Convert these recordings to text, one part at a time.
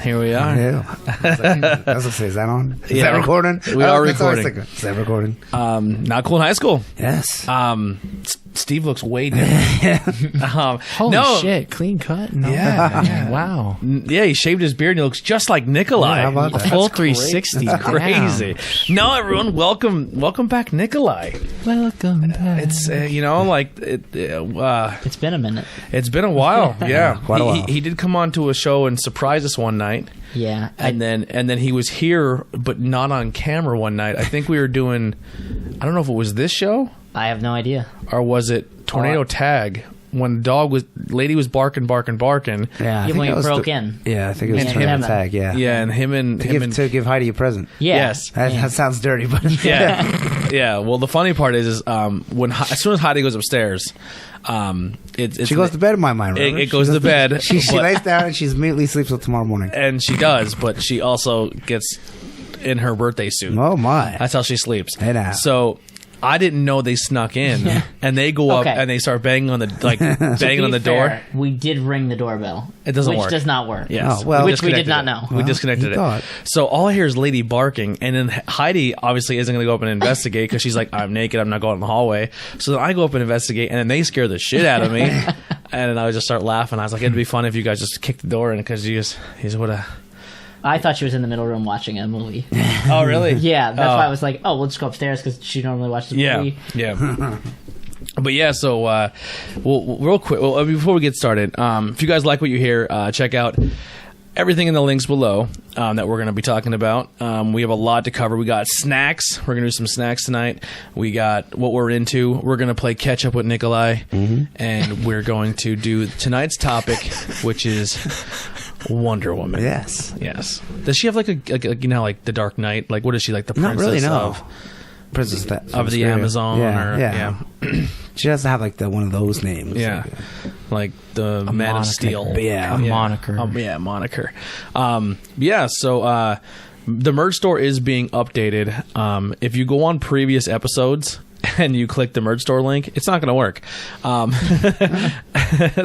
Here we are. Yeah. I was gonna say, is that on? Is that recording? We are recording. Is that recording? Not cool in high school. Yes. Steve looks way different. Holy shit, clean cut. No. Yeah. Wow. Yeah, he shaved his beard and he looks just like Nikolai. Yeah, how about that? Full 360. Crazy. No, everyone, welcome back, Nikolai. Welcome back. It's It's been a minute. it's been a while. Yeah, Quite a while. He did come on to a show and surprise us one night. Yeah. And then he was here, but not on camera one night. I think we were doing, I don't know if it was this show I have no idea. or was it Tornado Tag when the lady was barking. Yeah. I You think when that you was broke in. Yeah, I think it was Yeah, Tornado yeah. Tag. Yeah. Yeah, and him and To give Heidi a present. Yeah. Yes. That sounds dirty, but Yeah, yeah. Well, the funny part is when as soon as Heidi goes upstairs, it's she goes to bed in my mind. Remember? It goes to bed. She but- lays down and she immediately sleeps till tomorrow morning. and she does, but she also gets in her birthday suit. Oh my! That's how she sleeps. Hey, now. So I didn't know they snuck in, and they go up Okay. and they start banging on the banging on the door. We did ring the doorbell. It doesn't which work. does not work. Yes. Oh, well- Which we did disconnected not it. know. We disconnected you it. thought. So all I hear is lady barking, and then Heidi obviously isn't going to go up and investigate because she's like, I'm naked, I'm not going in the hallway. So then I go up and investigate, and then they scare the shit out of me. And then I would just start laughing. I was like, it'd be fun if you guys just kicked the door in because you would have. I thought she was in the middle room watching a movie. Oh, really? Yeah, that's why I was like, oh, we'll just go upstairs because she normally watches the Yeah, movie. yeah. But yeah, so real quick, before we get started, if you guys like what you hear, check out everything in the links below that we're going to be talking about. We have a lot to cover. We got snacks. We're going to do some snacks tonight. We got what we're into. We're going to play catch up with Nikolai, and we're going to do tonight's topic, which is Wonder Woman. Yes. Yes. Does she have like like the Dark Knight? Like what is she, like the Not princess really. No. of Princess of the Amazon? Yeah. Yeah. She doesn't have like one of those names. Yeah, like the Man of moniker. Steel. Yeah. A moniker. Yeah, moniker. Yeah, so the merch store is being updated. If you go on previous episodes and you click the merch store link, it's not going to work.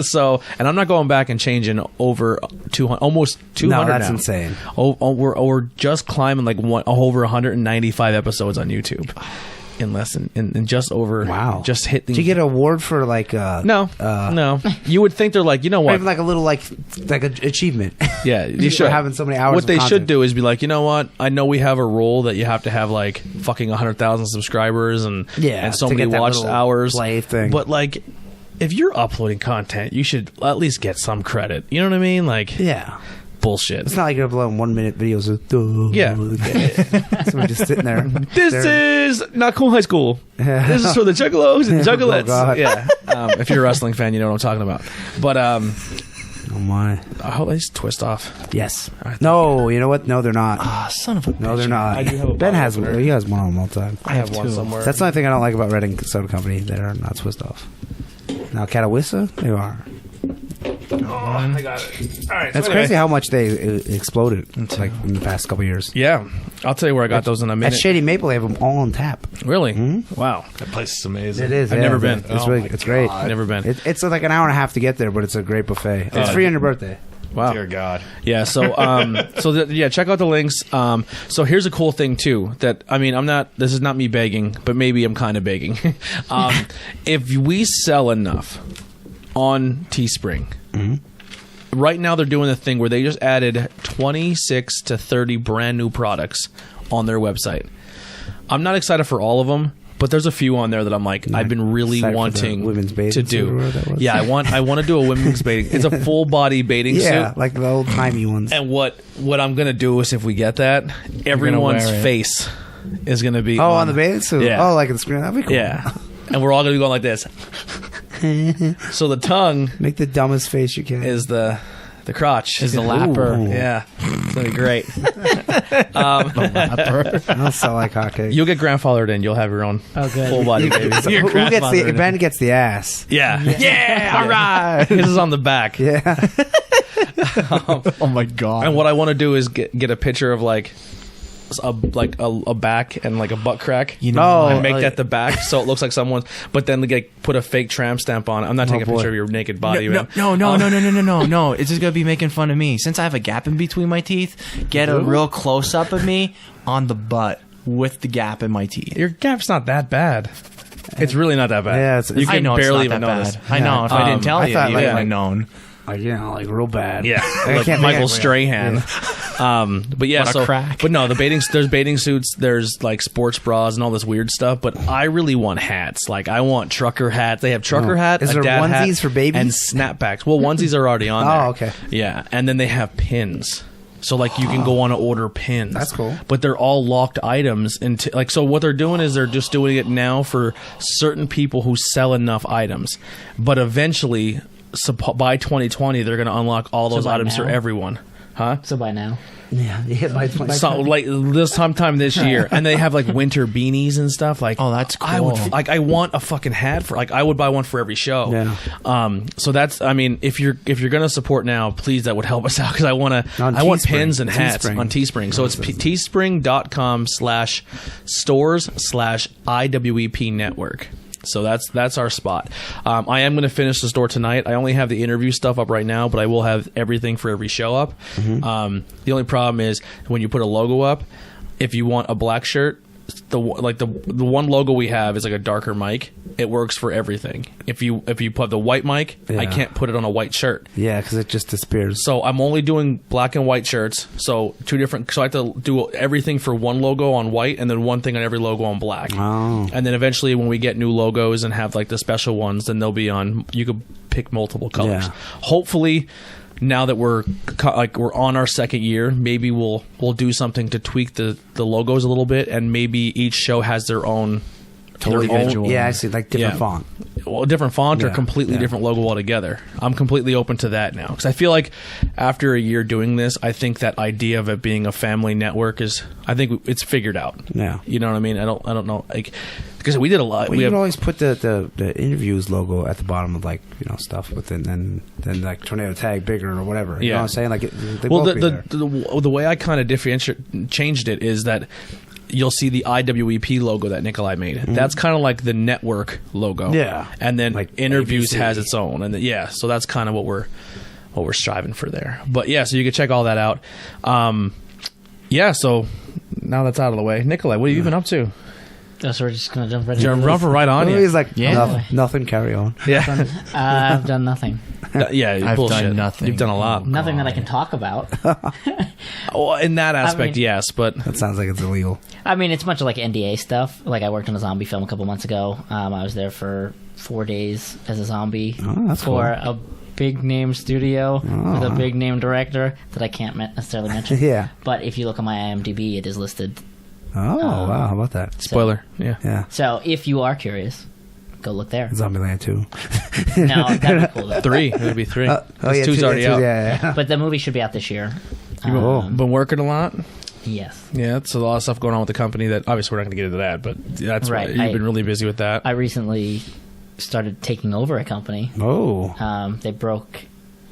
So, and I'm not going back and changing over 200, almost 200 No, that's now. insane. We're just climbing like over 195 episodes on YouTube. In less than in just over. Wow. Just hit the. Did you get an award for like No. You would think they're like, you know or what? even like a little like an achievement? Yeah, you For should. having so many hours What of they content. should do is be like, you know what? I know we have a rule that you have to have like fucking 100,000 subscribers and so to many get that watch little hours. play thing. But like, if you're uploading content, you should at least get some credit. You know what I mean? Like, Yeah. bullshit. It's not like you're uploading 1 minute videos of Yeah. someone just sitting there. This is not cool high school. This is for the juggalos and juggalettes. God. Yeah. If you're a wrestling fan, you know what I'm talking about. But Oh my. I hope they just twist off. Yes. No, you know what? No, they're not. Ah, son of a bitch. No, they're not. I do have a Ben bottle has opener. one. He has one on him all the time. I have one two. somewhere. That's the only thing I don't like about Reading Soda Company. They are not twist off. Now, Catawissa, they are. I got it. All right. That's crazy how much they exploded like in the past couple years. Yeah, I'll tell you where I got those in a At minute. Shady Maple, they have them all on tap. Really? Wow, that place is amazing. It is. I've yeah, never been. It's really, it's great. I've never been. It's like an hour and a half to get there, but it's a great buffet. It's free on your birthday. Wow. Dear God. Yeah. So, check out the links. So here's a cool thing too. That I mean, this is not me begging, but maybe I'm kind of begging. If we sell enough on Teespring. Right now, they're doing the thing where they just added 26 to 30 brand new products on their website. I'm not excited for all of them, but there's a few on there that I'm like, I've been really Excited for the wanting women's bathing to do. suit or whatever that was? Yeah, I want to do a women's bathing. It's a full body bathing Yeah, suit. like the old timey ones. And what I'm gonna do is if we get that, everyone's wear it. face is gonna be on the bathing suit. Yeah. Oh, like in the screen. That'd be cool. Yeah, and we're all gonna be going like this. So the tongue Make the dumbest face you can. is the crotch. Is the lapper. Ooh. Yeah, it's gonna be great. I'll sell like hotcakes. You'll get grandfathered in. You'll have your own full body baby. Who gets the Ben gets the ass? Yeah. All right. This is on the back. Yeah. Oh my God. And what I want to do is get a picture of like a back and like a butt crack. You know, and make that the back so it looks like someone's. But then put a fake tramp stamp on it. I'm not taking a picture of your naked body. No. It's just gonna be making fun of me. Since I have a gap in between my teeth, get a real close up of me on the butt with the gap in my teeth. Your gap's not that bad. It's really not that bad. Yeah, you I can know barely it's even not that notice. bad. I know. If I didn't tell I you, thought, you like, would have known. Like, like real bad. Yeah, I like can't Michael think of- Strahan. But yeah, What a crack. but no, there's bathing suits, there's like sports bras and all this weird stuff. But I really want hats. Like I want trucker hats. They have trucker hat, Is a there dad hat, onesies for babies? and snapbacks. Well, onesies are already on there. Oh, okay. Yeah, and then they have pins. So like you can go on and order pins. That's cool. But they're all locked items into like so what they're doing is they're just doing it now for certain people who sell enough items. But eventually by 2020 they're going to unlock all those by items for now? everyone. Huh? So by now, Yeah, by So like this time this year, and they have like winter beanies and stuff. Like, Oh, that's I would cool. like. I want a fucking hat for like. I would buy one for every show. Yeah. So that's. I mean, if you're gonna support now, please that would help us out because I want to. On I want Teespring. pins and hats Teespring. on Teespring. So it's teespring.com/stores/IWEP network. So that's our spot. I am going to finish the store tonight. I only have the interview stuff up right now, but I will have everything for every show up. The only problem is when you put a logo up, if you want a black shirt, the one logo we have is like a darker mic. It works for everything. If you put the white mic, I Yeah. can't put it on a white shirt. Yeah, because it just disappears. So I'm only doing black and white shirts. So two different. So I have to do everything for one logo on white, and then one thing on every logo on black. Oh. And then eventually, when we get new logos and have like the special ones, then they'll be on. You could pick multiple colors. Yeah. Hopefully, now that we're on our second year, maybe we'll do something to tweak the logos a little bit, and maybe each show has their own. Totally their own- visual. Yeah, I see. Like different Yeah. font. well, a different font or Yeah, completely yeah. different logo altogether. I'm completely open to that now because I feel like after a year doing this, I think that idea of it being a family network is, I think it's figured out. Yeah. You know what I mean? I don't know, like, because we did a lot. Well, we you have, can always put the interviews logo at the bottom of like stuff within, and then like tornado tag bigger or whatever. You Yeah. know what I'm saying? Like they well, both be there. the way I kind of changed it is that you'll see the IWEP logo that Nikolai made. That's kind of like the network logo. Mm-hmm. Yeah. And then Like interviews ABC. has its own, and so that's kind of what we're striving for there. But yeah, so you can check all that out. Yeah, so now that's out of the way, Nikolai, what have you been up to? Oh, so we're just gonna jump right You're into running this. right on Well, you. he's like, Yeah. nothing, carry on. Yeah, I've done nothing. yeah. I've bullshit. done nothing. You've done a lot. Nothing that I can talk about. Well, in that aspect, mean- yes, but That sounds like it's illegal. I mean, it's much like NDA stuff. Like, I worked on a zombie film a couple months ago. I was there for 4 days as a zombie Oh, that's for cool. a big name studio with a Oh. big name director that I can't necessarily mention. Yeah. But if you look on my IMDb, it is listed. Oh, wow. How about that? spoiler. Yeah. Yeah. So if you are curious, go look there. Zombieland 2. No, that'd be cool though. 3. It would be 3. Oh, This yeah. 2's two- already two- out. Yeah. But the movie should be out this year. Oh. Been working a lot. Yes. Yeah, it's a lot of stuff going on with the company that obviously we're not going to get into that, but that's Right. right. You've been really busy with that. I recently started taking over a company. Oh. They broke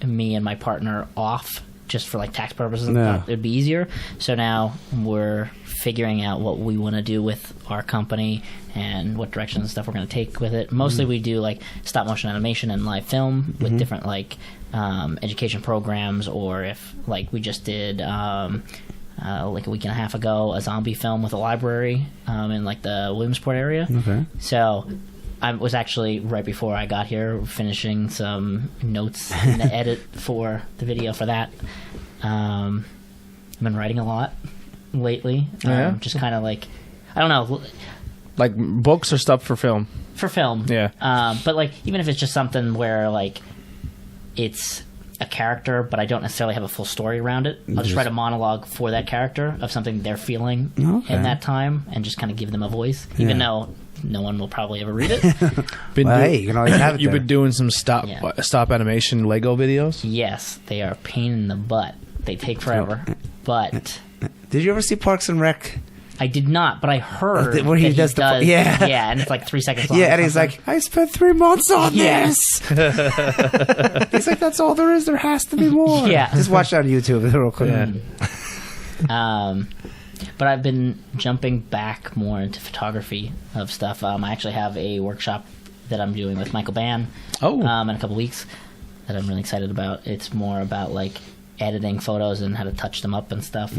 me and my partner off just for like tax purposes. Yeah. Thought it'd be easier. So now we're figuring out what we want to do with our company and what direction and stuff we're going to take with it. Mostly we do like stop motion animation and live film with different like education programs, or if like we just did like a week and a half ago a zombie film with a library in like the Williamsport area. Okay. So I was actually, right before I got here, finishing some notes in the edit for the video for that. I've been writing a lot lately. Yeah? Just kind of like, I don't know, Like books or stuff for film. for film. Yeah. But like, even if it's just something where like it's a character, but I don't necessarily have a full story around it, I'll just write a monologue for that character of something they're feeling Okay. in that time and just kind of give them a voice, even though no one will probably ever read it. Been Well, do- hey, you can always have it You've there. been doing some stop animation Lego videos. Yes, they are a pain in the butt. They take forever. But Did you ever see Parks and Rec? I did not, but I heard Where he that does the- yeah. yeah, and it's like 3 seconds long. Yeah, or and he's something. like, I spent 3 months on Yeah. this. He's like, that's all there is. There has to be more. Yeah. Just watch it on YouTube real quick. Yeah. But I've been jumping back more into photography of stuff. I actually have a workshop that I'm doing with Michael Ban in a couple weeks that I'm really excited about. It's more about like editing photos and how to touch them up and stuff.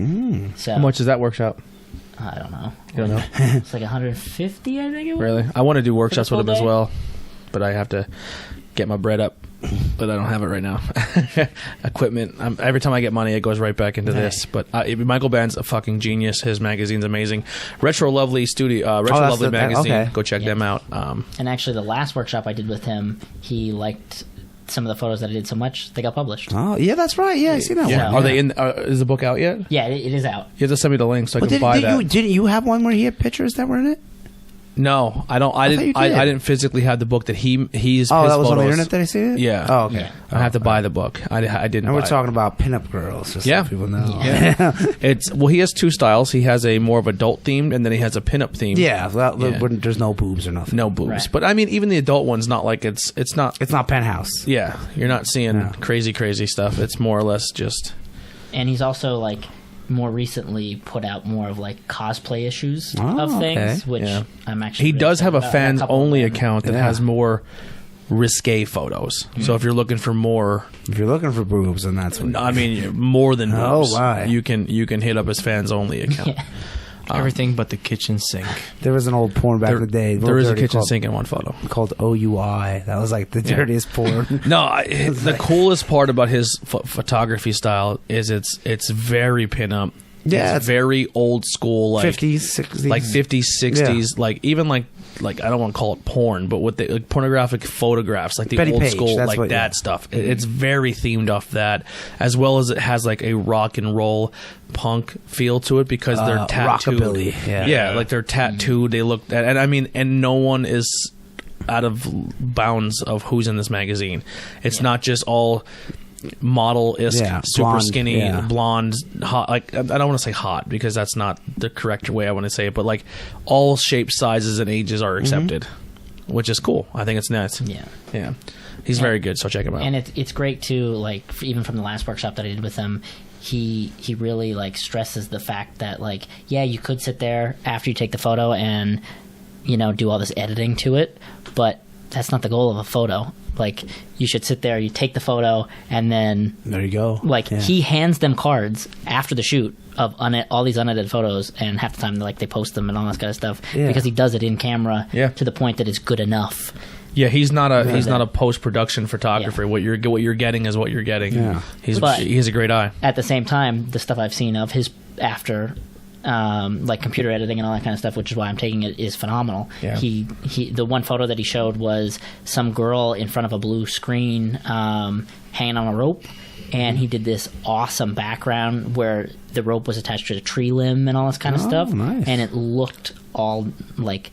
So How much is that workshop? I don't know. You don't know? It's like 150, I think it was. Really? I want to do workshops with full him as day? well, but I have to get my bread up. But I don't have it right now. Equipment. Every time I get money, it goes right back into this. But Michael Band's a fucking genius. His magazine's amazing. Retro Lovely Studio, Retro that's Lovely magazine. okay. Go check them out. And actually, the last workshop I did with him, he liked some of the photos that I did so much, they got published. Oh, yeah, that's right. Yeah, I see that Yeah. one. Are they in? Is the book out yet? Yeah, it is out. You have to send me the link so I Well, can buy that. didn't you have one where he had pictures that were in it? No, I don't. I thought didn't. you I did. didn't physically have the book that he's. Oh, his that was photos. on the internet that I see it? Yeah. Oh, okay. Yeah. I have to buy the book. I didn't. And we're buy it. talking about pinup girls, just Yeah. so people know. Yeah. He has two styles. He has a more of adult themed, and then he has a pinup theme. Yeah, well, Yeah. there's no boobs or nothing. No boobs. Right. But I mean, even the adult one's not like it's not. It's not Penthouse. Yeah, you're not seeing No. crazy stuff. It's more or less just. And he's also like more recently put out more of like cosplay issues Oh, of things, okay. which Yeah. I'm actually. He really does have a excited about. fans couple of only them. account that Yeah. has more risque photos. So if you're looking for more, If you're looking for boobs, then that's what. I mean, more than Oh, boobs, my. you can hit up his fans only account. Yeah. Everything but the kitchen sink. There was an old porn back in the day. There is a dirty, kitchen called, sink in one photo. called OUI. That was like the dirtiest porn. No, the coolest part about his photography style is it's very pinup. Yeah, it's very old school, like 50s, 60s. like 50s, 60s, like even like I don't want to call it porn, but with the like pornographic photographs, like the Betty old Page, school, that's like what- that yeah. stuff. It's very themed off that, as well as it has like a rock and roll punk feel to it because they're tattooed. rockabilly, yeah. Like they're tattooed. They look, and I mean, and no one is out of bounds of who's in this magazine. It's not just all model-esque, Yeah, super blonde, skinny, yeah. blonde, hot. Like I don't want to say hot because that's not the correct way I want to say it, but like all shapes, sizes, and ages are accepted, which is cool. I think it's nice. Yeah. He's very good, so check him out. And it's great too, like even from the last workshop that I did with him, he really like stresses the fact that like, yeah, you could sit there after you take the photo and do all this editing to it, but that's not the goal of a photo. Like, you should sit there, you take the photo, and then There you go. like Yeah. he hands them cards after the shoot of all these unedited photos, and half the time they post them and all that kind of stuff Yeah. because he does it in camera Yeah. to the point that it's good enough. Yeah, he's not a post production photographer. Yeah. What you're getting is what you're getting. Yeah. He But- has a great eye. At the same time, the stuff I've seen of his after, like computer editing and all that kind of stuff, which is why I'm taking it, is phenomenal. Yeah. He the one photo that he showed was some girl in front of a blue screen, hanging on a rope, and he did this awesome background where the rope was attached to a tree limb and all this kind of Oh, stuff, nice. and it looked all like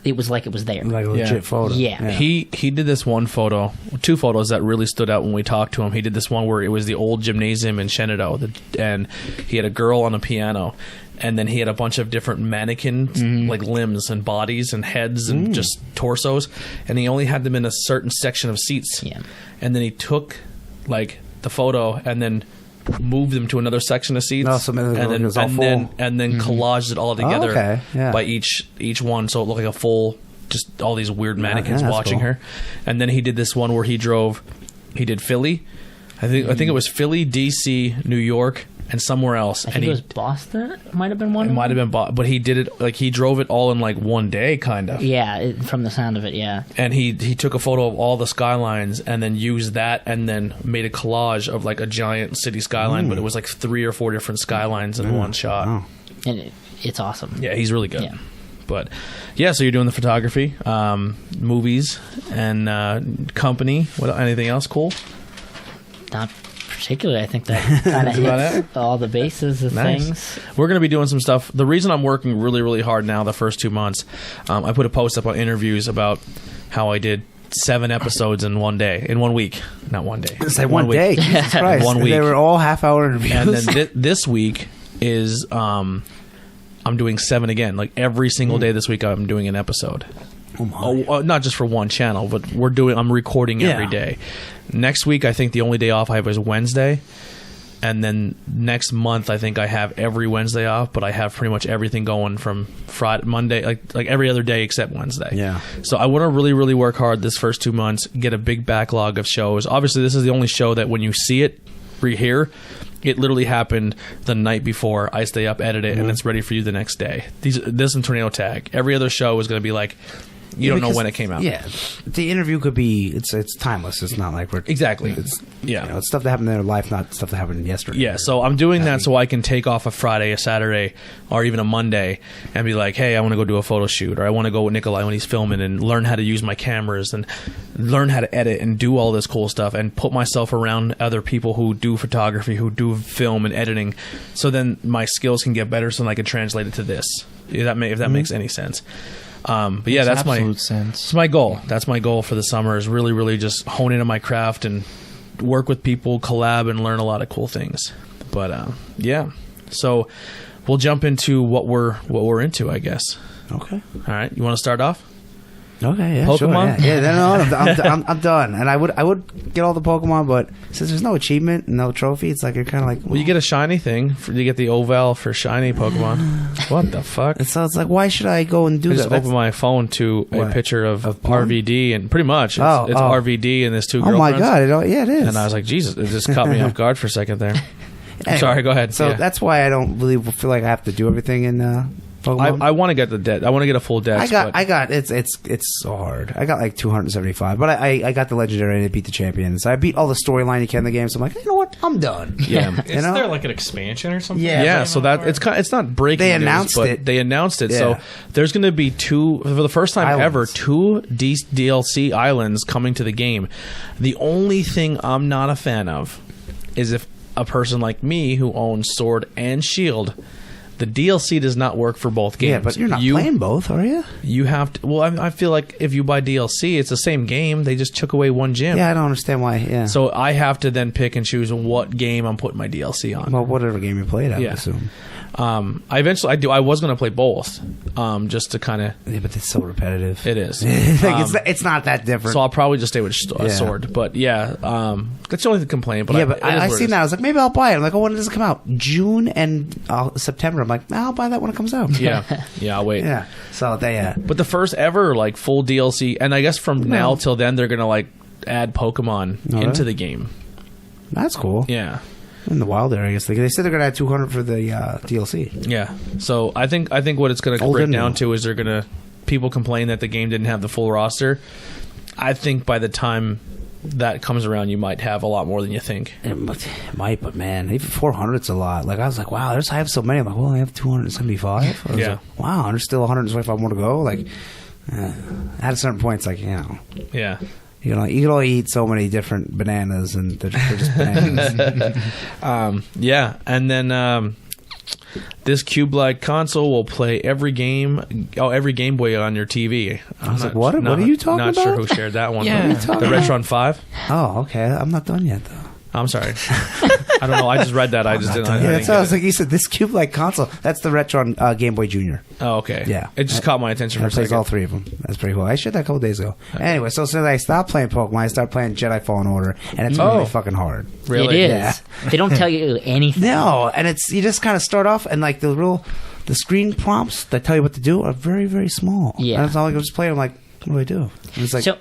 it was there. Like a legit Yeah. photo. Yeah. He did this one photo, two photos that really stood out when we talked to him. He did this one where it was the old gymnasium in Shenandoah, and he had a girl on a piano, and then he had a bunch of different mannequins, like limbs and bodies and heads and just torsos, and he only had them in a certain section of seats. Yeah. And then he took like the photo and then moved them to another section of seats, No, so maybe and then it was all full. collaged it all together okay, yeah. by each one, so it looked like a full, just all these weird mannequins yeah, that's watching cool. her. And then he did this one where he did Philly, I think it was Philly, DC, New York, and somewhere else. I And think it was Boston. Might have been one. it might have been, but he did it like he drove it all in like one day, kind of. Yeah, from the sound of it, yeah. And he took a photo of all the skylines and then used that and then made a collage of like a giant city skyline, but it was like 3 or 4 different skylines in one shot. Oh. And it's awesome. Yeah, he's really good. Yeah. But yeah, so you're doing the photography, movies, and company. What? Anything else cool? Not particularly. I think that kind of about hits all the bases of Nice. things. We're going to be doing some stuff. The reason I'm working really, really hard now, the first 2 months, I put a post up on interviews about how I did 7 episodes in 1 day, in 1 week, not 1 day. It's like one one week. day. Jesus Christ. 1 week. They were all half-hour interviews. And then this week is I'm doing 7 again. Like every single day this week, I'm doing an episode. Oh my. Not just for one channel, but I'm recording Yeah. every day. Next week, I think the only day off I have is Wednesday, And then next month, I think I have every Wednesday off, but I have pretty much everything going from Friday, Monday, like every other day except Wednesday. Yeah. So I want to really, really work hard this first 2 months, get a big backlog of shows. Obviously, this is the only show that when you see it, here, it literally happened the night before. I stay up, edit it, and it's ready for you the next day. This and Tornado Tag. Every other show is going to be like, you don't know when it came out. Yeah, the interview could be it's timeless. It's not like we're Exactly. It's Yeah. it's stuff that happened in their life, not stuff that happened yesterday. Yeah, so I'm doing that so I can take off a Friday, a Saturday, or even a Monday and be like, hey, I want to go do a photo shoot, or I want to go with Nikolai when he's filming and learn how to use my cameras and learn how to edit and do all this cool stuff and put myself around other people who do photography, who do film and editing, so then my skills can get better so then I can translate it to this. If that makes any sense. But yeah, that's my goal. That's my goal for the summer, is really, really just hone into my craft and work with people, collab, and learn a lot of cool things. But yeah, so we'll jump into what we're into, I guess. Okay. All right, you want to start off? Okay, yeah, Pokemon? Sure, yeah. No, I'm done. And I would get all the Pokemon, but since there's no achievement, no trophy, it's like you're kind of like, Well, you get a shiny thing. You get the Oval for shiny Pokemon. What the fuck? And so it's like, why should I go and do I that? just opened my phone to a What? picture of porn? RVD, and pretty much it's RVD and there's two Oh girlfriends. my god! Yeah, it is. And I was like, Jesus, it just caught me off guard for a second there. Anyway, Sorry, go ahead. So Yeah. that's why I don't really feel like I have to do everything in Pokemon. I want to get the debt. I want to get a full deck. It's so hard. I got like 275, but I got the legendary and I beat the champions. I beat all the storyline you can in the game. So I'm like, you know what? I'm done. Yeah. Is there like an expansion or something? Yeah. So that it's not breaking. They news, announced but it. They announced it. Yeah. So there's going to be for the first time ever, Islands. 2 DLC islands coming to the game. The only thing I'm not a fan of is if a person like me who owns Sword and Shield, the DLC does not work for both games. Yeah, but you're not playing both, are you? You have to. Well, I feel like if you buy DLC, it's the same game. They just took away one gym. Yeah, I don't understand why. Yeah. So I have to then pick and choose what game I'm putting my DLC on. Well, whatever game you played, I would Yeah. assume. I was going to play both, just to kind of. Yeah, but it's so repetitive. It is. Like, it's not that different. So I'll probably just stay with Yeah. Sword. But yeah, that's the only complaint. But yeah, but it is I what it seen is. that. I was like, maybe I'll buy it. I'm like, oh, when does it come out? June and September. I'm like, I'll buy that when it comes out. Yeah, I'll wait. Yeah. So they. But the first ever like full DLC, and I guess from now till then they're gonna like add Pokemon into really? the game. That's cool. Yeah. In the wild area, I guess they said they're gonna add 200 for the DLC. Yeah. So I think what it's going to Old break and down new. to is they're going to people complain that the game didn't have the full roster. I think by the time that comes around, you might have a lot more than you think. It might, but man, even 400's a lot. Like I was like, wow, I have so many. I'm like, well, I have 275. I was Yeah. like, wow, and there's still 125 more to go. Like, at a certain point, it's like, you know, Yeah. you can only eat so many different bananas, and they're just bananas. Yeah. And then this cube-like console will play every Game Boy on your TV. I was like, what are you talking Not sure about? who shared that one. Yeah. What are you The talking Retron 5? Oh, okay. I'm not done yet, though. I'm sorry. I don't know. I just read that. I just didn't. I Yeah, didn't that's get what I was it. like. You said this cube-like console. That's the Retron Game Boy Junior. Oh, okay. Yeah. It just caught my attention I for a plays second. all 3 of them. That's pretty cool. I shared that a couple days ago. Anyway, so since I stopped playing Pokemon, I started playing Jedi Fallen Order, and it's really fucking hard. Really? It is. Yeah. They don't tell you anything. No, and you just kind of start off, and like the screen prompts that tell you what to do are very, very small. Yeah. And it's not like I just play. I'm like, what do I do? And it's like So,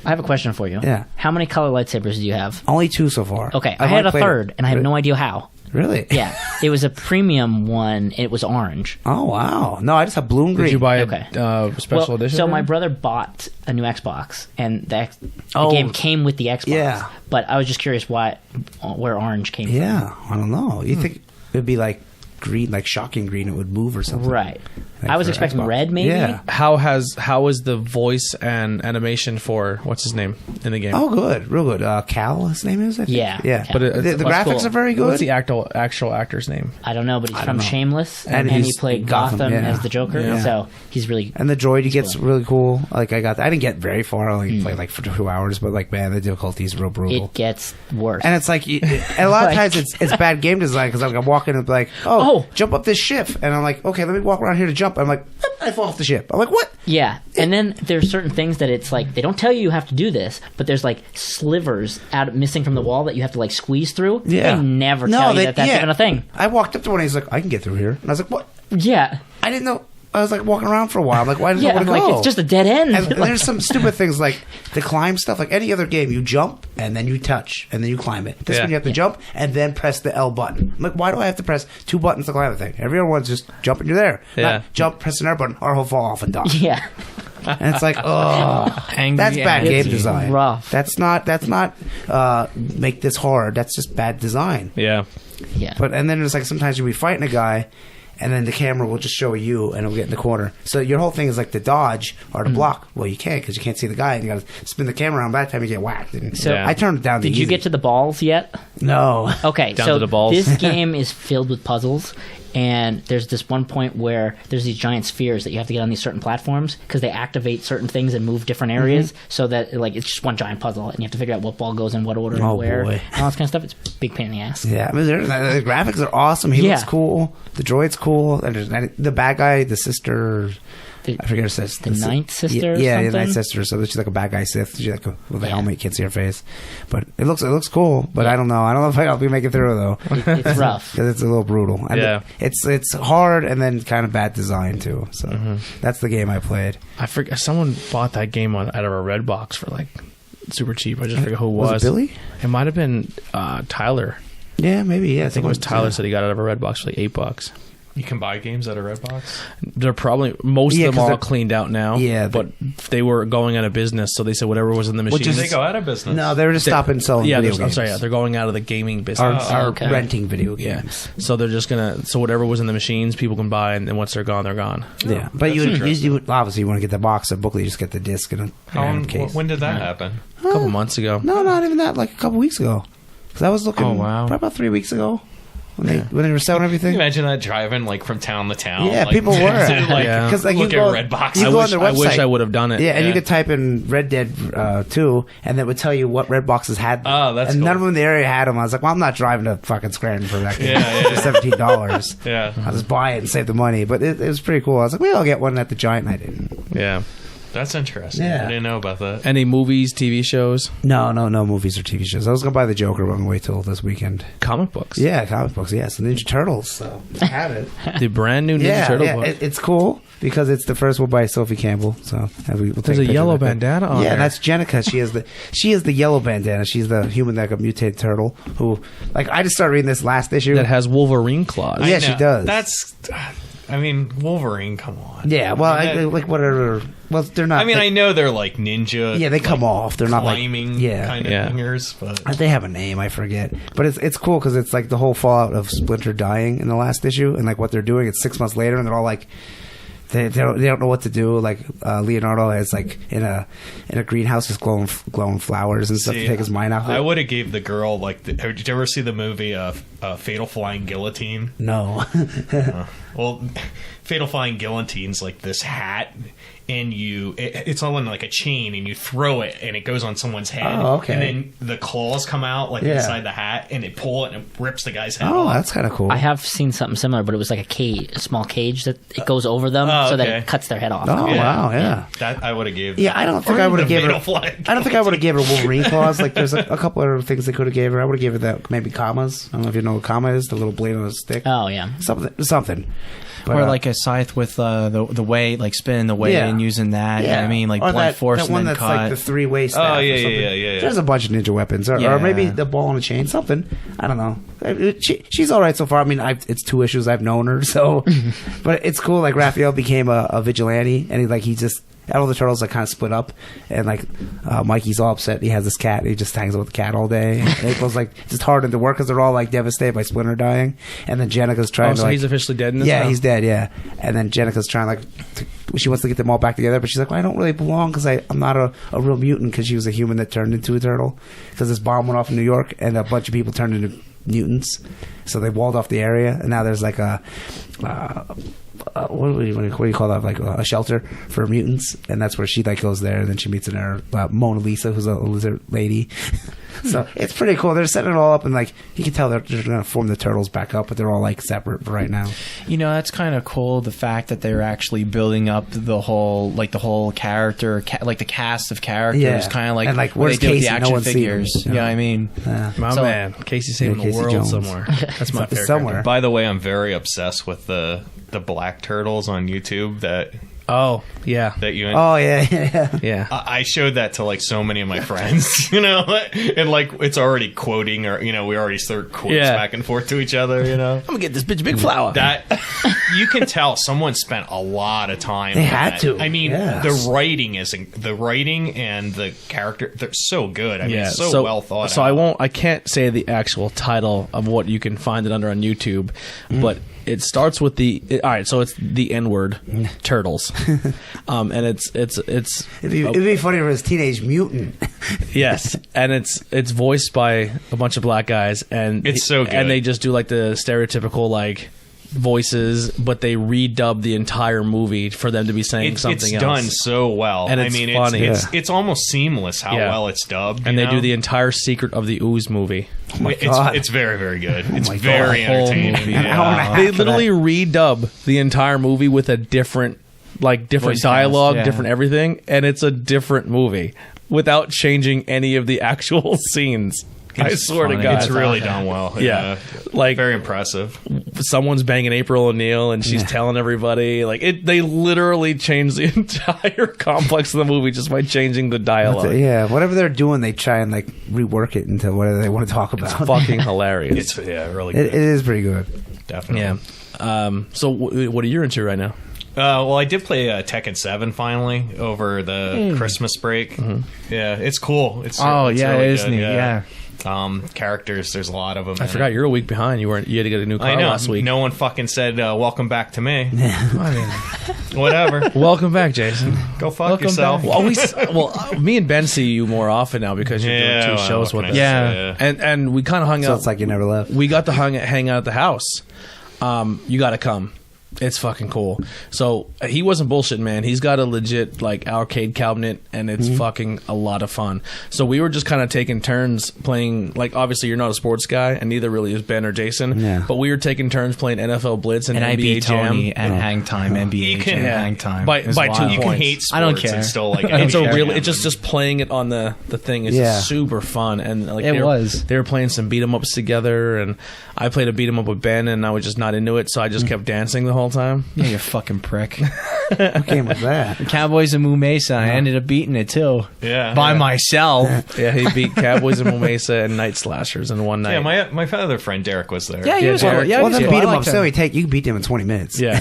I have a question for you. Yeah. How many color lightsabers do you have? only 2 so far. Okay, I I've had only a played third, it. and I have no idea how. Really? Yeah, it was a premium one. It was orange. Oh wow. No, I just have blue and green. Did you buy Okay. a special edition? So for my it? brother bought a new Xbox, and the Oh. game came with the Xbox. Yeah. But I was just curious where orange came Yeah, I don't know. You think it'd be like green, like shocking green? It would move or from. something. Right. Like I was for expecting Xbox. red, maybe. Yeah. How is the voice and animation for what's his name in the game? Oh, good, real good. Cal, his name is. I think. Yeah, yeah. Cal. But the it's graphics cool. are very good. What's the actual actor's name? I don't know, but he's I from don't know. Shameless, And and he he's played Gotham, Gotham yeah. as the Joker. Yeah. So he's really. And the droid, he gets really cool. Like I didn't get very far. I only played like for 2 hours, but like man, the difficulty is real brutal. It gets worse. And it's like, and a lot of Like- times it's bad game design because like I'm walking and be like, oh, jump up this shift, and I'm like, okay, let me walk around here to jump. I'm like, I fall off the ship. I'm like, what? Yeah, and then there's certain things that it's like they don't tell you have to do this, but there's like slivers out missing from the wall that you have to like squeeze through. Yeah. They never tell you that that's even a thing. I walked up to one and he's like, I can get through here. And I was like, what? Yeah, I didn't know. I was like walking around for a while. I'm like, why didn't yeah, I want to like go? it's just a dead end. And there's some stupid things like the climb stuff. Like any other game, you jump and then you touch and then you climb it. This Yeah. one you have to jump and then press the L button. I'm like, why do I have to press 2 buttons to climb the thing? Every other one's just jump and you're there. Yeah. Not jump, press an R button, or he'll fall off and die. Yeah, And it's like, oh, Angry that's bad energy. game design. rough. That's not make this hard. That's just bad design. Yeah. Yeah, But and then it's like sometimes you'll be fighting a guy, and then the camera will just show you, and it'll get in the corner. So your whole thing is like to dodge or to block. Well, you can't because you can't see the guy, and you got to spin the camera around. By the time you get whacked, and So- Yeah. I turned it down. did you get to the balls yet? No? Okay, Down so to the balls. this game is filled with puzzles, and there's this one point where there's these giant spheres that you have to get on these certain platforms because they activate certain things and move different areas, so that like it's just one giant puzzle, and you have to figure out what ball goes in what order Oh, and where, boy. and all this kind of stuff. It's a big pain in the ass. Yeah, I mean, the graphics are awesome. He looks Yeah. cool. The droid's cool. And the bad guy, the sister. I forget her sister. The Ninth Sister or Yeah, the something? Ninth Sister. So she's like a bad guy Sith. She's like with a helmet, you can't see her face. But it looks cool. But I don't know. I don't know if I'll be making through though. It's rough. Because it's a little brutal. And Yeah. it's hard and then kind of bad design too. So that's the game I played. I forget. Someone bought that game out of a red box for like super cheap. I just forget who it was. Was it Billy? It might have been Tyler. Yeah, maybe. Yeah, I think it was Tyler said he got it out of a red box for like $8. You can buy games at a Redbox. They're probably most Yeah, of them 'cause are all they're- cleaned out now. Yeah, but they were going out of business, so they said whatever was in the Which machines. is they go out of business. No, they were just stopping selling yeah, video I'm games. sorry. Yeah, they're going out of the gaming Or, business. or okay. renting video Yeah, games. so they're just gonna. So whatever was in the machines, people can buy, and then once they're gone, they're gone. Yeah, but you obviously you want to get the box or booklet, you just get the disc and a random case. When did that happen? A couple months ago. No, not even that. Like a couple weeks ago. Because I was looking. Oh, wow. Probably about 3 weeks ago when they were selling Can everything. you imagine that driving like from town to town? Yeah, like, people were. like, Yeah. Because like look you go, at Redbox. you I go wish, on their I wish website. I would have done it. Yeah, and you Yeah. could type in Red Dead 2, and it would tell you what Red boxes had them. Oh, that's and none cool. of them in the area had them. I was like, well, I'm not driving to fucking Scranton for that game. Yeah, yeah. For $17. Yeah. I'll just buy it and save the money. But it was pretty cool. I was like, maybe I'll get one at the Giant, and I didn't. Yeah. That's interesting. Yeah. I didn't know about that. Any movies, TV shows, No movies or TV shows. I was gonna buy the Joker, but I'm gonna wait till this weekend. comic books? Yeah, comic books. Yes, the Ninja Turtles. So I have it. The brand new Ninja yeah, Turtle yeah. book. It's cool because it's the first one by Sophie Campbell. So we'll take There's a picture yellow of it. bandana on Yeah, there. that's Jenica. She is the yellow bandana. She's the human like a mutated turtle who like I just started reading this last issue. that has Wolverine claws. Yeah, I she know. does. That's. I mean, Wolverine. Come on. yeah, well, I mean, like whatever. Well, they're not. I mean, I know they're like ninja. Yeah, they come like, off. They're not like climbing yeah. kind of Yeah. fingers, but They have a name, I forget, but it's cool because it's like the whole fallout of Splinter dying in the last issue, and like what they're doing. It's 6 months later, and they're all like, they don't know what to do. Like Leonardo is like in a greenhouse, just glowing flowers and stuff See, to take his mind off. I would have gave the girl like. Did you ever see the movie Fatal Flying Guillotine? No, Well, Fatal Flying Guillotine's like this hat, and it's all in like a chain, and you throw it, and it goes on someone's head. Oh, okay. And then the claws come out like Yeah. inside the hat, and they pull it, and it rips the guy's head oh, off. that's kind of cool. I have seen something similar, but it was like a small cage that it goes over them Oh, so that okay. it cuts their head off. Oh wow, yeah. That I would have gave. Yeah, I don't think Or I would the have given her. Fatal Flying I don't think I would have given her Wolverine claws. Like, there's a couple other things they could have gave her. I would have given her that maybe commas. I don't know if you know what comma is. The little blade on a stick. Oh yeah. Something. But, Or like a scythe with the way, like spinning the way Yeah. and using that. yeah, I mean, like or blunt force that and one then that's cut. like the 3-way staff. Oh, yeah, or something. yeah. There's a bunch of ninja weapons, or Yeah. maybe the ball and a chain, something. I don't know. She's all right so far. I mean, it's 2 issues I've known her, so. But it's cool. Like Raphael became a vigilante, and he just. All the turtles like kind of split up, and like Mikey's all upset. He has this cat. He just hangs out with the cat all day. And April's like just hard into work because they're all like devastated by Splinter dying. And then Jenica's trying Oh, to. so like, he's officially dead in this Yeah, now? he's dead. Yeah, and then Jenica's trying she wants to get them all back together, but she's like, well, I don't really belong because I'm not a real mutant because she was a human that turned into a turtle because this bomb went off in New York and a bunch of people turned into mutants, so they walled off the area, and now there's like a. What do you call that? Like a shelter for mutants, and that's where she like goes there, and then she meets Mona Lisa, who's a lizard lady. So it's pretty cool. They're setting it all up, and like you can tell they're going to form the turtles back up, but they're all like separate for right now. That's kind of cool. The fact that they're actually building up the whole character, like the cast of characters, kind of like and like what they where's do with Casey? the action No one's seen figures. him. Yeah, I mean, My So- man, Casey saving Casey the world Jones. somewhere. That's my favorite. Somewhere. character. By the way, I'm very obsessed with the black turtles on YouTube that Oh yeah, you. Oh yeah. yeah. I showed that to like so many of my friends, and like it's already quoting, or we already start quotes Yeah. back and forth to each other. I'm gonna get this bitch big flower. That you can tell someone spent a lot of time. They on had that. to, I mean, yes. the writing and the character, they're so good. I mean, it's so well thought So out. I can't say the actual title of what you can find it under on YouTube, but it starts with all right. So it's the N-word, turtles, and it's It'd be funny if it was Teenage Mutant. yes, and it's voiced by a bunch of black guys, and It's so good. and they just do like the stereotypical like voices, but they redub the entire movie for them to be saying something it's else. done so well. And it's I mean, funny. it's almost seamless how Yeah. well it's dubbed. And you they do know? the entire Secret of the Ooze movie. God. It's very, very good. It's my God. very Whole entertaining. movie. An hour and a half They of literally redub the entire movie with a different Voice dialogue, cast, yeah. different everything, and it's a different movie without changing any of the actual scenes. I It's swear to funny. God, It's really done well. Yeah. Like- very impressive. someone's banging April O'Neil and she's telling everybody they literally changed the entire complex of the movie just by changing the dialogue. Yeah, whatever they're doing, they try and like rework it into whatever they want to talk about. Fucking hilarious. It's really good. It is pretty good. Definitely. Yeah. So what are you into right now? Well, I did play Tekken 7 finally over the Christmas break. Yeah, it's cool. It's it really is good, neat. Yeah. Characters, there's a lot of them. I forgot you're a week behind. You had to get a new car I know. last week. No one fucking said welcome back to me. Whatever. Welcome back, Jason. Go fuck yourself. Well, me and Ben see you more often now because you're doing two well, shows what with can us. I Yeah. say? And we kind of hung So out. it's like you never left. We got to hang out at the house. You got to come. It's fucking cool. So he wasn't bullshitting, man. He's got a legit like arcade cabinet, and it's fucking a lot of fun. So we were just kind of taking turns playing. Like, obviously, you're not a sports guy, and neither really is Ben or Jason. Yeah. But we were taking turns playing NFL Blitz and And I NBA beat Jam. Tony at Hang Time, NBA You can- Jam yeah. Hang Time. By- It's by 2 wild. You can points. hate sports I don't care. and still like It's a NBA really. Jam. It's just playing it on the thing is Yeah. just super fun, and like It they were- was. They were playing some beat 'em ups together, and I played a beat 'em up with Ben, and I was just not into it, so I just kept dancing the whole time. Yeah, you fucking prick. What game was that? Cowboys and Moo Mesa. I ended up beating it too. Yeah. By Yeah. myself. Yeah, he beat Cowboys and Mesa and Night Slashers in one night. Yeah, my other friend Derek was there. Yeah, he was Derek- cool. Yeah, Well, he was then cool. beat I him up. liked So him. you can beat him in 20 minutes. Yeah.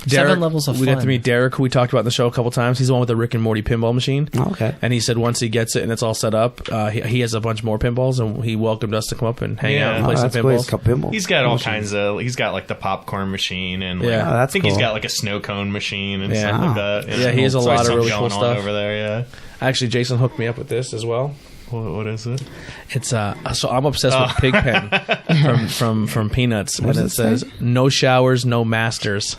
levels of We got fun. to meet Derek, who we talked about in the show a couple times. He's the one with the Rick and Morty pinball machine. Oh, okay. And he said once he gets it and it's all set up, he has a bunch more pinballs, and he welcomed us to come up and hang Yeah. out and Oh, play some that's cool. He's pinballs. got pinball. He's got all kinds of. He's got like the popcorn machine and like, Yeah. Oh, I that's think he's cool. got like a snow cone machine and Yeah. stuff Oh. like that. Yeah, he has a So lot there's of really something cool going on stuff. over there. Yeah. Actually, Jason hooked me up with this as well. What is it? It's so I'm obsessed with Pigpen from Peanuts, and it it says no showers, no masters.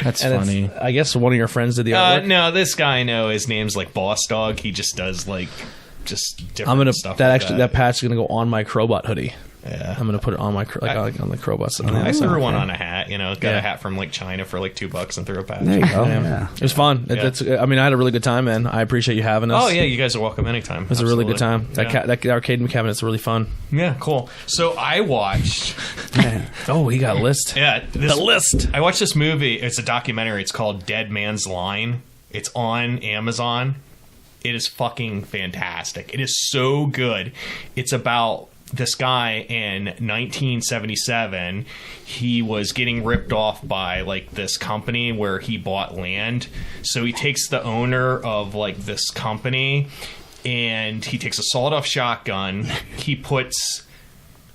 That's And funny. I guess one of your friends did the artwork. No, this guy I know. His name's like Boss Dog. He just does like just different I'm gonna stuff. that like actually that patch is gonna go on my Crowbot hoodie. Yeah. I'm gonna put it on my on the Crowbots. I threw one on a hat. Got Yeah. a hat from like China for like $2 and threw a patch. There you go. Yeah. Yeah. It was fun. Yeah. I mean, I had a really good time, man. I appreciate you having us. Oh yeah, you guys are welcome anytime. It was a really good time. Yeah. That arcade cabinet's really fun. Yeah, cool. So I watched. Oh, he got a list. Yeah, The list. I watched this movie. It's a documentary. It's called Dead Man's Line. It's on Amazon. It is fucking fantastic. It is so good. It's about this guy in 1977. He was getting ripped off by like this company where he bought land. So he takes the owner of like this company and he takes a sawed-off shotgun. He puts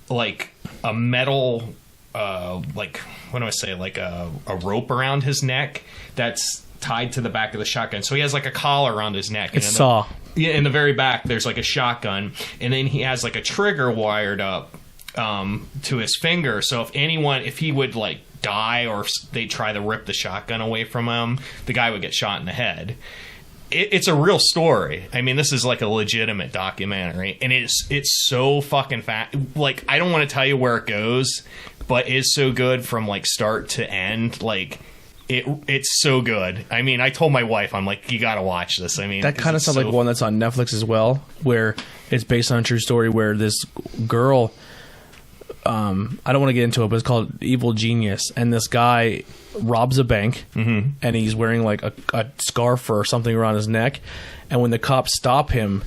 like a metal like what do I say, like a rope around his neck that's tied to the back of the shotgun. So he has like a collar around his neck. It's and Saw. Yeah, in the very back there's like a shotgun, and then he has like a trigger wired up to his finger. So if he would like die or if they try to rip the shotgun away from him, the guy would get shot in the head. it's a real story. I mean, this is like a legitimate documentary, and it's so fucking fat. Like, I don't want to tell you where it goes, but it's so good from like start to end. Like, it's so good. I mean, I told my wife, I'm like, you got to watch this. I mean, that kind of sounds like one that's on Netflix as well, where it's based on a true story where this girl, I don't want to get into it, but it's called Evil Genius, and this guy robs a bank, and he's wearing like a scarf or something around his neck, and when the cops stop him,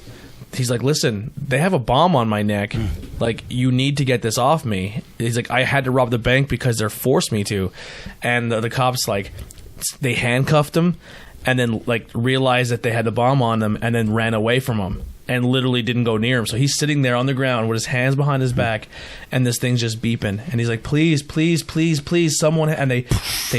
he's like, listen, they have a bomb on my neck, like, you need to get this off me. He's like, I had to rob the bank because they're forced me to, and the cops, like, they handcuffed him and then like realized that they had the bomb on them and then ran away from him and literally didn't go near him. So he's sitting there on the ground with his hands behind his back, and this thing's just beeping, and he's like, please, please, please, please, someone. And they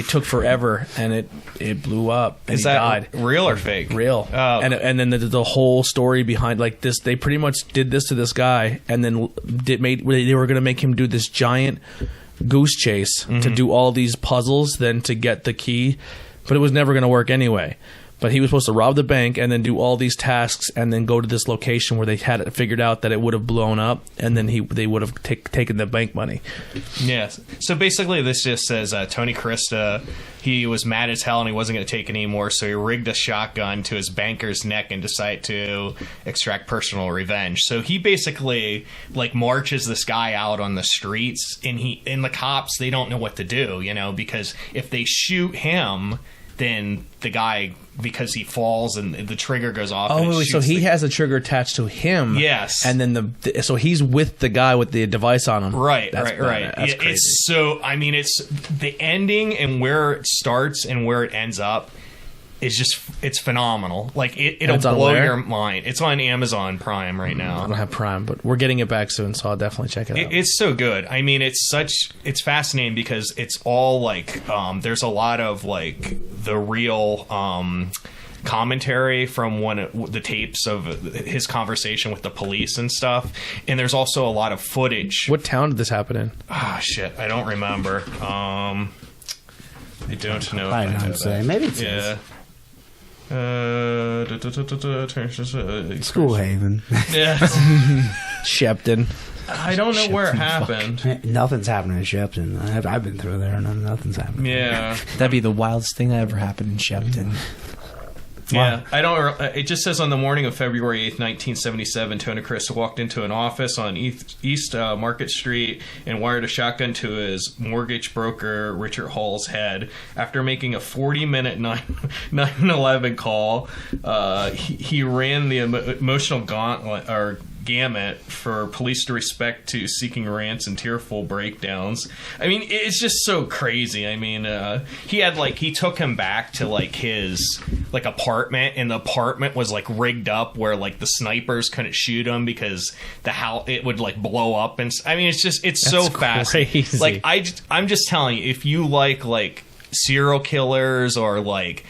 took forever, and it blew up, and Is he that died. real or fake? Real. Oh. And then the whole story behind, like, this, they pretty much did this to this guy, and then they were going to make him do this giant goose chase to do all these puzzles, then to get the key, but it was never going to work anyway. But he was supposed to rob the bank and then do all these tasks and then go to this location where they had it figured out that it would have blown up, and then they would have taken the bank money. Yes. So basically, this just says Tony Krista, he was mad as hell and he wasn't going to take it anymore, so he rigged a shotgun to his banker's neck and decided to extract personal revenge. So he basically like marches this guy out on the streets, and the cops, they don't know what to do, you know, because if they shoot him, then the guy, because he falls and the trigger goes off. Oh, and wait, so he has a trigger attached to him. Yes. And then so he's with the guy with the device on him. Right. That's It's crazy. so, I mean, it's the ending and where it starts and where it ends up is just, it's phenomenal. Like, it'll it's on blow where? your mind. It's on Amazon Prime right now. I don't have Prime, but we're getting it back soon, so I'll definitely check it out. It's so good. I mean, it's fascinating because it's all like, there's a lot of like the real commentary from the tapes of his conversation with the police and stuff, and there's also a lot of footage. What town did this happen in? Oh shit, I don't remember. I don't know. I if I don't know say. that. Maybe it's Yeah. School Haven. Yeah. Shepton. I don't know where it happened. Nothing's happening in Shepton. I've been through there, and nothing's happening. Yeah. That'd be the wildest thing that ever happened in Shepton. Yeah, I don't. It just says on the morning of February 8th, 1977, Tony Krista walked into an office on East Market Street and wired a shotgun to his mortgage broker Richard Hall's head. After making a 40-minute 911 call, he ran the emotional gamut for police to respect to seeking rants and tearful breakdowns. I mean, it's just so crazy. I mean, he took him back to like his like apartment, and the apartment was like rigged up where like the snipers couldn't shoot him because it would like blow up. And I mean, it's so fascinating. Like I'm just telling you, if you like serial killers or like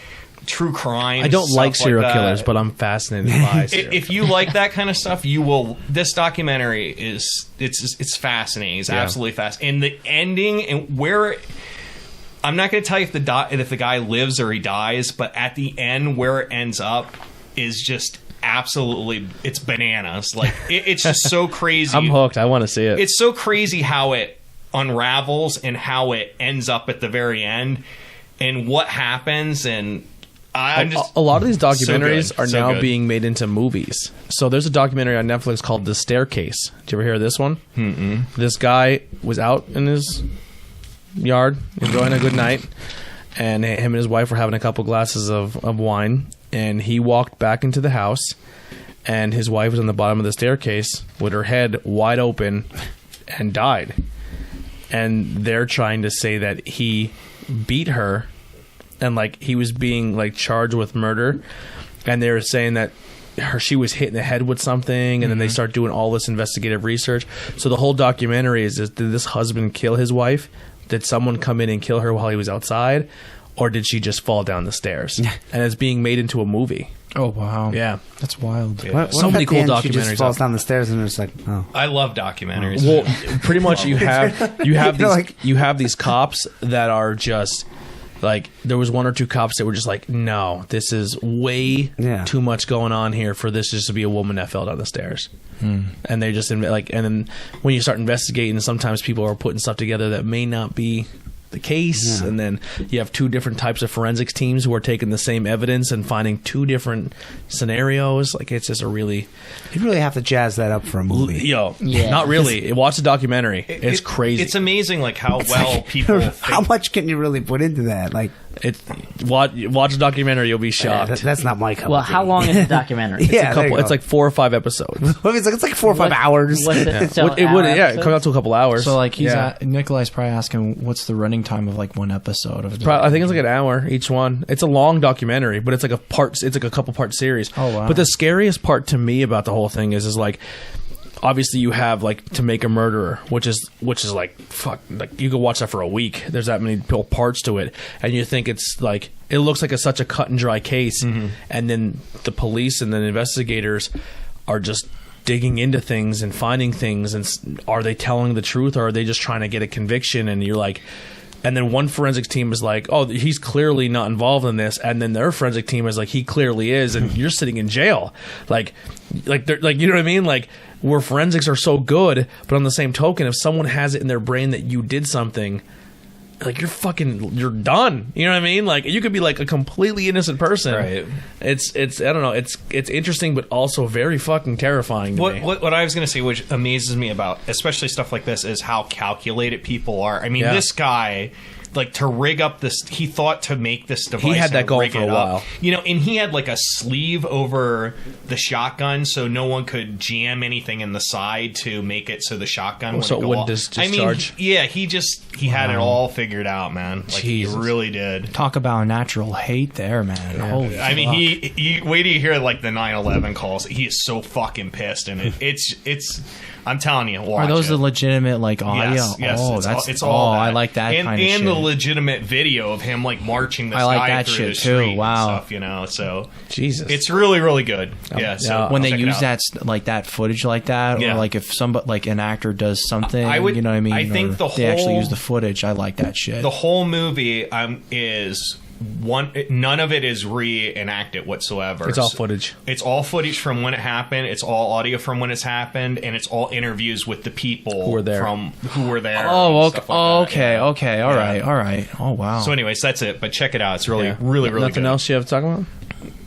true crime, I don't like serial killers, but I'm fascinated by serial if you like that kind of stuff, you will. This documentary it's fascinating. It's absolutely fascinating. And the ending and where I'm not going to tell you if the guy lives or he dies, but at the end where it ends up is just absolutely, it's bananas. Like it's just so crazy. I'm hooked. I want to see it. It's so crazy how it unravels and how it ends up at the very end and what happens. And a lot of these documentaries are now good. being made into movies. So there's a documentary on Netflix called The Staircase. Did you ever hear of this one? Mm-mm. This guy was out in his yard enjoying a good night, and him and his wife were having a couple glasses of wine, and he walked back into the house, and his wife was on the bottom of the staircase with her head wide open and died. And they're trying to say that he beat her, and like he was being like charged with murder, and they were saying that she was hit in the head with something, and then they start doing all this investigative research. So the whole documentary is did this husband kill his wife? Did someone come in and kill her while he was outside, or did she just fall down the stairs? And it's being made into a movie. Oh wow! Yeah, that's wild. Yeah. What So if many at the cool end she just documentaries falls out down the stairs and it's like, oh. I love documentaries. Well, pretty much you have You're these like- you have these cops that are just Like there was one or two cops that were just like, no, this is way too much going on here for this just to be a woman that fell down the stairs. And they just and then when you start investigating, sometimes people are putting stuff together that may not be the case, and then you have two different types of forensics teams who are taking the same evidence and finding two different scenarios. Like it's just a really, you really have to jazz that up for a movie. Not really. Watch the documentary. It's crazy. It's amazing, like how people. How much can you really put into that? Like, watch the documentary, you'll be shocked. That's not my cup. Well, of tea. how long is the documentary? It's like 4 or 5 episodes. It's like 4 or 5 hours. What's it? So It comes out to a couple hours. So like Nikolai's probably asking, what's the running time of like one episode of? I think it's like an hour each one. It's a long documentary, but it's like a couple part series. Oh wow! But the scariest part to me about the whole thing is like, obviously you have like To Make a Murderer, which is like fuck, like you could watch that for a week. There's that many parts to it, and you think it's like it looks like such a cut and dry case, and then the police and then investigators are just digging into things and finding things, and are they telling the truth or are they just trying to get a conviction? And you're like. And then one forensics team is like, oh, he's clearly not involved in this. And then their forensic team is like, he clearly is. And you're sitting in jail. Like, you know what I mean? Like, where forensics are so good. But on the same token, if someone has it in their brain that you did something, like, you're done. You know what I mean? Like, you could be like a completely innocent person. Right. It's I don't know. It's interesting, but also very fucking terrifying to me. What I was going to say, which amazes me about, especially stuff like this, is how calculated people are. I mean, this guy, like, to rig up this, he thought to make this device. He had that going for a while. And he had like a sleeve over the shotgun, so no one could jam anything in the side to make it so the shotgun wouldn't discharge. He had it all figured out, man. Like, Jesus. he really did. Talk about natural hate there, man. Holy I mean, fuck. he wait till you hear like the 9/11 calls. He is so fucking pissed, and it's. I'm telling you, watch Are those it. the legitimate like audio? Yes, It's all all. that. I like that and, kind of shit. and the legitimate video of him like marching this I like guy that through shit the too. street Wow. and stuff. So Jesus. it's really, really good. Yeah. So when they check it use out. that footage like that, Yeah. or like if somebody like an actor does something, I would- you know what I mean? I think or the they actually whole- use the footage. I like that shit. the whole movie is none of it is reenacted whatsoever. It's all footage. It's all footage from when it happened. It's all audio from when it's happened, and it's all interviews with the people who were there. Oh, and okay. stuff like that. Okay. All right. Oh, wow. So, anyways, that's it. But check it out. It's really, really Nothing good. else you have to talk about?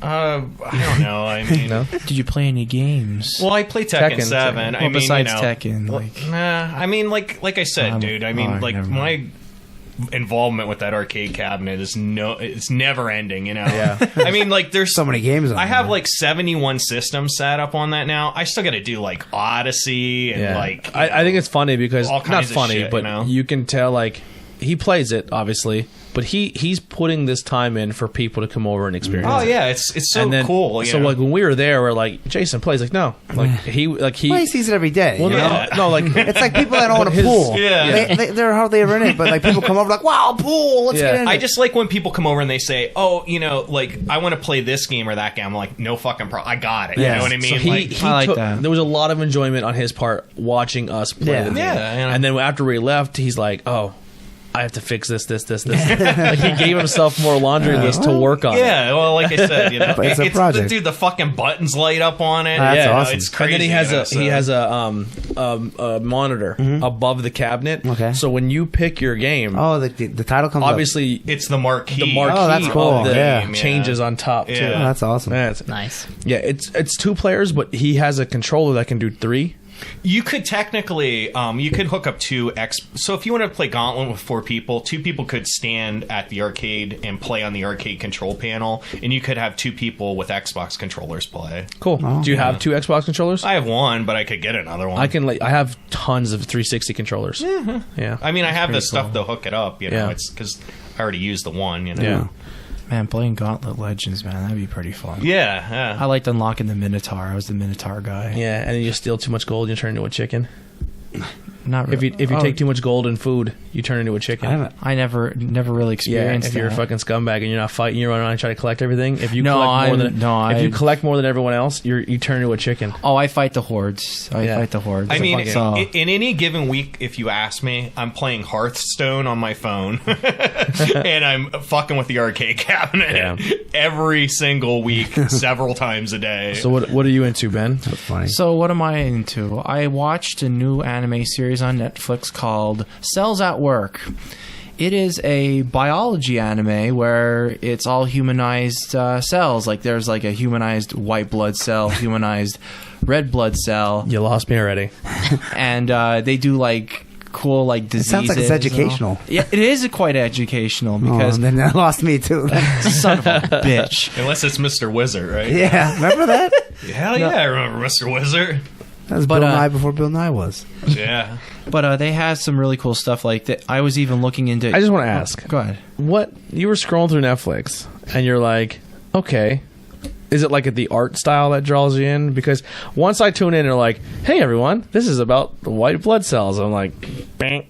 I don't know. I mean, No. Did you play any games? well, I play Tekken Tekken, 7. Well, I mean, besides you know, Tekken, well, like- nah. I mean, like I said, dude. I mean, like never my involvement with that arcade cabinet is it's never ending. You know. Yeah. I mean, like there's So many games on I have there. like 71 systems set up on that now. I still got to do like Odyssey and like. I think it's funny because all not kinds of funny, shit, but you know? you can tell like he plays it obviously, but he's putting this time in for people to come over and experience. Oh it. yeah, it's so And then, cool. So like when we were there, we're like Jason plays like no, like he. Well, he sees it every day. Well, you know? no, like It's like people that own a his- pool. Yeah. They're hardly ever in it, but like people come over like, wow, pool, let's Yeah. get in it. I just like when people come over and they say, "Oh, you know, like I want to play this game or that game." I'm like, "No fucking problem. I got it." You Yeah. know what I mean? So Like, I like that. There was a lot of enjoyment on his part watching us play Yeah. the game. Yeah. And then after we left, he's like, "Oh, I have to fix this." Like he gave himself more laundry list to work on. yeah, well, like I said, you know, But it's a project. Dude, the fucking buttons light up on it. That's You know, awesome. It's And crazy. then he has you know, a so- he has a monitor above the cabinet. Okay. So when you pick your game, Oh, the title comes obviously It's the marquee. the marquee Oh, that's cool. of the Yeah. changes on top too. Yeah. up. Oh, that's awesome. Yeah, it's, Nice. yeah, it's 2 players, but he has a controller that can do 3. You could technically, you could hook up 2 X. So if you want to play Gauntlet with 4 people, 2 people could stand at the arcade and play on the arcade control panel, and you could have 2 people with Xbox controllers play. Cool. Do you have 2 Xbox controllers? I have one, but I could get another one. I have tons of 360 controllers. Yeah. I mean, I have the stuff to hook it up. You know, Yeah. it's because I already used the one. You know. Yeah. Man, playing Gauntlet Legends, man, that'd be pretty fun. Yeah. I liked unlocking the Minotaur. I was the Minotaur guy. Yeah, and then you steal too much gold, you turn into a chicken. Not If you really. take too much gold in food, you turn into a chicken. I haven't. I never really Yeah, experienced if you're a that. fucking scumbag and you're not fighting, you run around and try to collect everything. If you No, collect more I'm- if you collect more than everyone else, you turn into a chicken. Oh, I fight the hordes. I Yeah. fight the hordes. I mean, So- in any given week, if you ask me, I'm playing Hearthstone on my phone, and I'm fucking with the arcade cabinet Yeah. every single week, several times a day. So what are you into, Ben? That's funny. So what am I into? I watched a new anime series on Netflix called Cells at Work. It is a biology anime where it's all humanized cells. Like there's like a humanized white blood cell, humanized red blood cell, You lost me already. and they do like cool like It diseases. sounds like it's and all. educational. Yeah, it is quite educational Oh, because and then that lost me too. son of a bitch. Unless it's Mr. Wizard, right? Yeah, remember that? Hell yeah, I remember Mr. Wizard. That was But, Bill uh, Nye before Bill Nye was. Yeah. But they have some really cool stuff like that. I was even looking into. I just want to ask, Go ahead. what you were scrolling through Netflix and you're like, okay, is it like the art style that draws you in? Because once I tune in, they're like, hey everyone, this is about the white blood cells. I'm like, bang,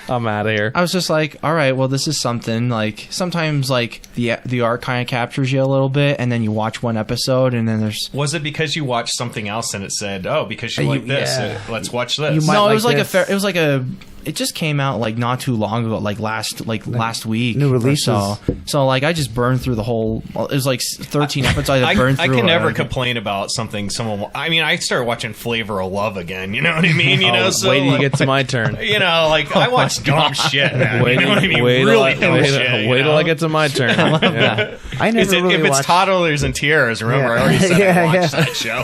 I'm out of here. I was just like, all right, well, this is something. Like sometimes, like the art kind of captures you a little bit, and then you watch one episode, and then there's Was it because you watched something else and it said, "Oh, because you You- like this, yeah. let's watch this"? You might no, it like was like this. it was like a. It just came out like not too long ago, like last week. New or releases. So like I just burned through the whole. It was like 13 episodes. I burned I through. can never it. complain about something someone. I mean, I started watching Flavor of Love again. You know what I mean? You know, so Wait till you like, get to my turn. you know, like I watch dumb shit, man. Wait You know what I mean? till Really I- dumb wait shit. wait till I get to my turn. Yeah. I never Is it, really if it's watched. toddlers and tiaras, remember I already said Yeah, I watched yeah.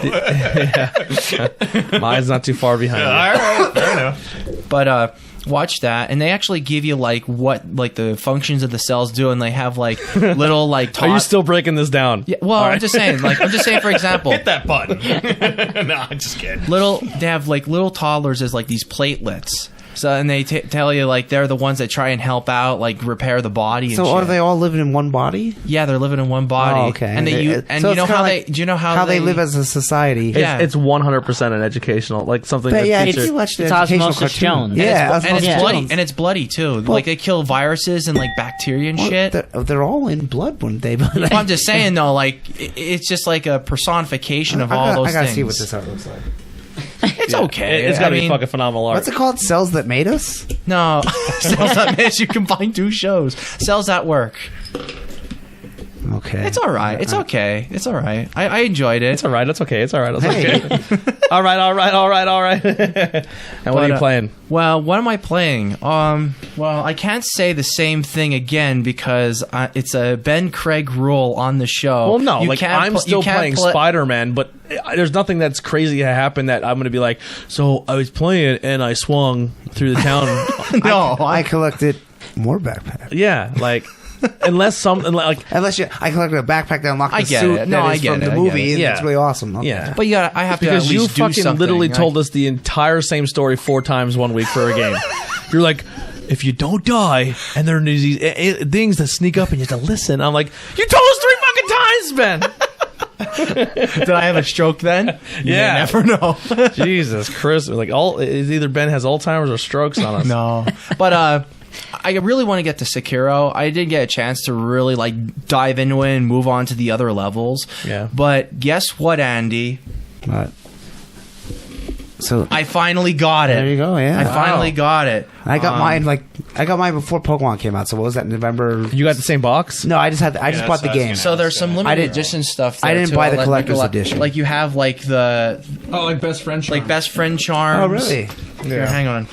that show. Mine's not too far behind. All right, fair enough. But watch that, and they actually give you like what like the functions of the cells do, and they have like little like. Are you still breaking this down? Yeah, well, I'm just saying. Like I'm just saying. For example, Hit that button. No, I'm just kidding. they have like little toddlers as like these platelets. So and they tell you like they're the ones that try and help out, like repair the body. And So shit. are they all living in one body? Yeah, they're living in one body. Oh, okay. And they So you it's know kinda how like they do you know how they live as a society? Yeah. It's 100% an educational, like something. But that yeah, features- if you watch the it's educational Osmosis cartoon, Jones. yeah, and it's Osmosis bloody Jones. and it's bloody too. Like they kill viruses and like bacteria and Well, shit. They're all in blood, wouldn't they? But Well, I'm just saying though, like it's just like a personification of all those I gotta things. see what this art looks like. It's okay. It's I got to be mean, fucking phenomenal art. What's it called? Cells That Made Us? No, Cells That Miss. You combine two shows. Cells at Work. Okay. It's all right. It's okay. It's all right. I enjoyed it. It's all right. It's okay. It's all right. It's Hey. okay. all right. All right. All right. All right. And what are you playing? Well, what am I playing? Well, I can't say the same thing again because it's a Ben Craig rule on the show. Well, no. You Like can't I'm pl- still you can't playing play- Spider-Man, but there's nothing that's crazy that happened that I'm going to be like. So I was playing and I swung through the town. No, I collected more backpacks. Yeah. Like unless something like. Unless I collected a backpack that unlocked I the get suit it. No, that I is get from it. the I get movie. it. And Yeah. it's really awesome. Okay. Yeah. But I have to at Because least you do fucking something. literally Like- told us the entire same story 4 times 1 week for a game. You're like, if you don't die, and there are these things that sneak up and you have to listen. I'm like, you told us 3 fucking times, Ben. Did I have a stroke then? You Yeah. may never know. Jesus Christ! Like it's either Ben has Alzheimer's or strokes on us. No, but I really want to get to Sekiro. I did get a chance to really like dive into it and move on to the other levels. Yeah. But guess what, Andy? So I finally got it. there you go. Yeah. I finally got it. I got mine before Pokemon came out. So what was that? November? You got the same box? No, I just bought the that's game. what I was gonna So there's some I limited didn't- edition stuff. I there, didn't too. buy the Like, collector's like, edition. Like you have like the Oh, like best friend. like best friend charms. Oh, really? Here, hang on.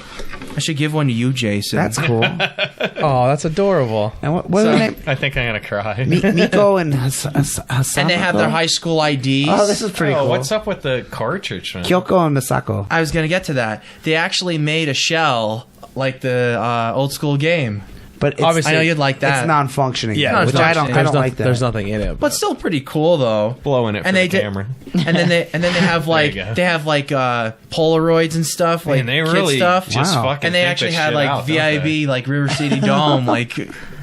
I should give one to you, Jason. That's cool. Oh, that's adorable. And what are the name? I think I'm gonna cry. Miko and Hasako. and they have their high school IDs. Oh, this is pretty cool. What's up with the cartridge, man? Kyoko and Misako. I was gonna get to that. They actually made a shell like the old school game, But it's, Obviously, I know you'd like that. it's non-functioning. Yeah, though, which I don't. I don't like that. There's nothing in it. but still pretty cool though. Blowing it for And the they did- camera. And then they have like you go. they have like Polaroids and stuff, like Man, they kid really stuff. just Wow. fucking And they think actually this had shit like out, don't they? VIB, like River City Dome, like